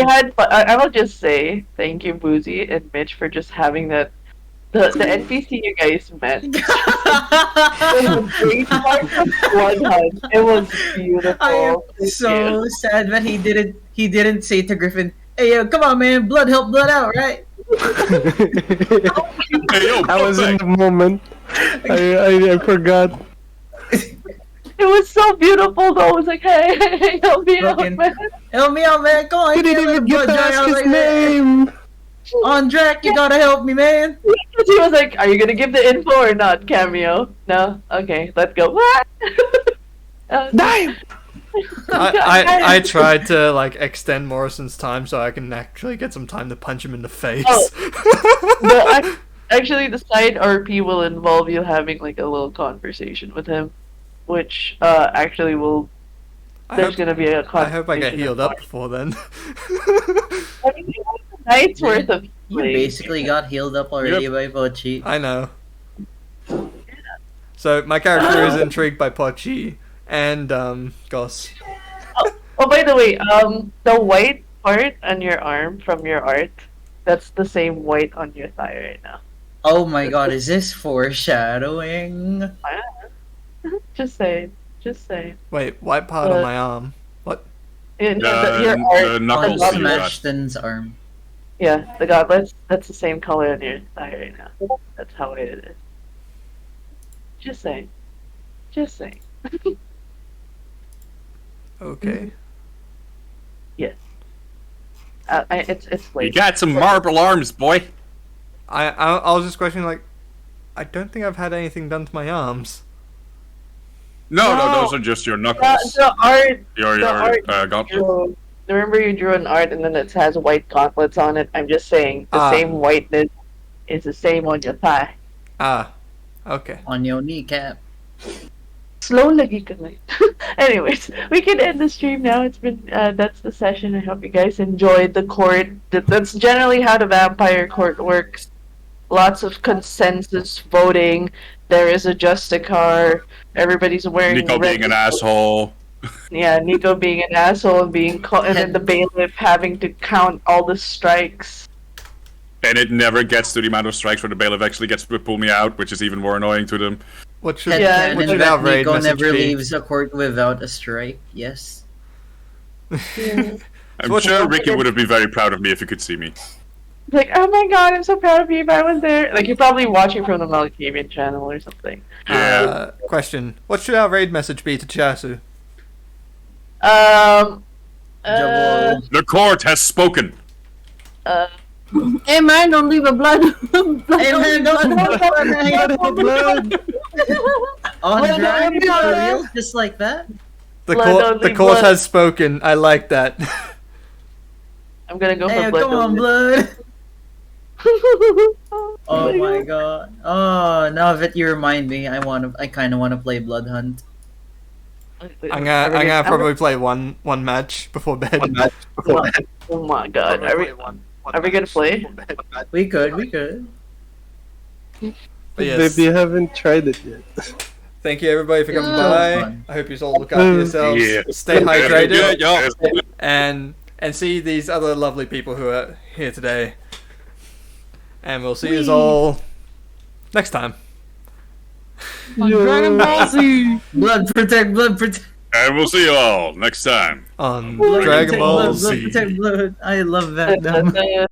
Speaker 1: had fun. I will just say thank you, Boozy and Mitch, for just having the NPC you guys met. It was a great part of Blood Hunt. It was beautiful.
Speaker 8: I am
Speaker 1: Thank
Speaker 8: so
Speaker 1: you.
Speaker 8: sad that he didn't say to Griffin, "Hey, yo, come on, man, blood help, blood out, right?"
Speaker 3: Hey, yo,
Speaker 5: I was in
Speaker 3: back.
Speaker 5: the moment. I forgot.
Speaker 1: It was so beautiful though. I was like, hey, help me out,
Speaker 8: Fucking-
Speaker 1: man.
Speaker 8: Help me out, man! Come on,
Speaker 5: I
Speaker 8: you
Speaker 5: didn't
Speaker 8: can't let
Speaker 5: even get
Speaker 8: blood
Speaker 5: to
Speaker 8: dry
Speaker 5: ask
Speaker 8: out
Speaker 5: his
Speaker 8: like that.
Speaker 5: name.
Speaker 8: Andrak, you gotta help me, man!
Speaker 1: She was like, are you gonna give the info or not, Cameo? No? Okay, let's go. What?
Speaker 5: Die!
Speaker 2: I tried to like extend Morrison's time so I can actually get some time to punch him in the face.
Speaker 1: But actually, the side RP will involve you having like a little conversation with him, which actually will. There's gonna be a
Speaker 2: I
Speaker 1: conversation.
Speaker 2: hope I get healed up before then.
Speaker 1: I mean, you have a night's worth of
Speaker 8: You
Speaker 1: playing.
Speaker 8: basically got healed up already by Pochi.
Speaker 2: I know. So my character is intrigued by Pochi and Goss.
Speaker 1: Oh, by the way, the white part on your arm from your art, that's the same white on your thigh right now.
Speaker 8: Oh my god, is this foreshadowing?
Speaker 1: Just saying. Just saying.
Speaker 2: Wait, white part on my arm. What?
Speaker 1: Your
Speaker 3: The
Speaker 1: art,
Speaker 3: knuckles
Speaker 1: the
Speaker 3: you
Speaker 1: god-
Speaker 3: got.
Speaker 8: Smashton's arm.
Speaker 1: yeah, the gauntlets, that's the same color on your thigh right now. That's how it is. Just saying. Just saying.
Speaker 2: Okay.
Speaker 1: Yes. It's
Speaker 3: You
Speaker 1: late.
Speaker 3: got some marble arms, boy.
Speaker 2: I was just questioning, like, I don't think I've had anything done to my arms.
Speaker 3: No,
Speaker 1: No.
Speaker 3: those are just your knuckles.
Speaker 1: The art.
Speaker 3: Your
Speaker 1: the art
Speaker 3: gauntlet.
Speaker 1: drew- Remember you drew an art and then it has white gauntlets on it? I'm just saying the
Speaker 2: Ah.
Speaker 1: same whiteness is the same on your thigh.
Speaker 2: Ah, okay.
Speaker 8: On your kneecap.
Speaker 1: Slow lagi ka na. Anyways, we can end the stream now. It's been that's the session. I hope you guys enjoyed the court. That's generally how the vampire court works. Lots of consensus voting. There is a justicar. Everybody's wearing
Speaker 3: Nico
Speaker 1: red-
Speaker 3: being an asshole.
Speaker 1: Yeah, Nico being an asshole and being and then the bailiff having to count all the strikes.
Speaker 3: And it never gets to the amount of strikes where the bailiff actually gets to pull me out, which is even more annoying to them.
Speaker 2: What should,
Speaker 8: Headcanon
Speaker 2: what should
Speaker 8: that
Speaker 2: our raid
Speaker 8: Nico
Speaker 2: message
Speaker 8: never
Speaker 2: be?
Speaker 8: leaves a court without a strike. Yes.
Speaker 3: I'm
Speaker 2: what-
Speaker 3: sure Ricky would have been very proud of me if he could see me.
Speaker 1: Like, oh my god, I'm so proud of you if I was there. Like, you're probably watching from the Malkavian channel or something.
Speaker 3: Yeah.
Speaker 2: Question. What should our raid message be to Chasu?
Speaker 8: Jabal.
Speaker 3: The court has spoken.
Speaker 11: Hey man, don't leave a blood.
Speaker 8: Hey man, don't On drag, for real? Just like that?
Speaker 2: The
Speaker 1: Blood
Speaker 2: court,
Speaker 1: only
Speaker 2: the court
Speaker 1: blood.
Speaker 2: has spoken. I like that.
Speaker 1: I'm gonna go
Speaker 8: Hey,
Speaker 1: for blood.
Speaker 8: come on, blood. Oh my
Speaker 1: God.
Speaker 8: god. Oh, now that you remind me, I kind of want to play Blood Hunt.
Speaker 2: I'm gonna probably play one match before bed.
Speaker 1: Oh my god, are we gonna play?
Speaker 8: We could.
Speaker 2: But yes,
Speaker 5: Maybe you haven't tried it yet.
Speaker 2: thank you everybody for coming
Speaker 8: Yeah.
Speaker 2: by.
Speaker 8: Fun.
Speaker 2: I hope you all look after yourselves.
Speaker 3: Yeah.
Speaker 2: Stay hydrated.
Speaker 3: Yeah.
Speaker 2: and see these other lovely people who are here today. And we'll see you all next time.
Speaker 4: On Dragon Ball Z.
Speaker 8: Blood protect.
Speaker 3: And we'll see you all next time.
Speaker 2: On
Speaker 8: Blood
Speaker 2: Dragon
Speaker 8: protect
Speaker 2: Ball
Speaker 8: blood,
Speaker 2: Z.
Speaker 8: blood protect blood. I love that.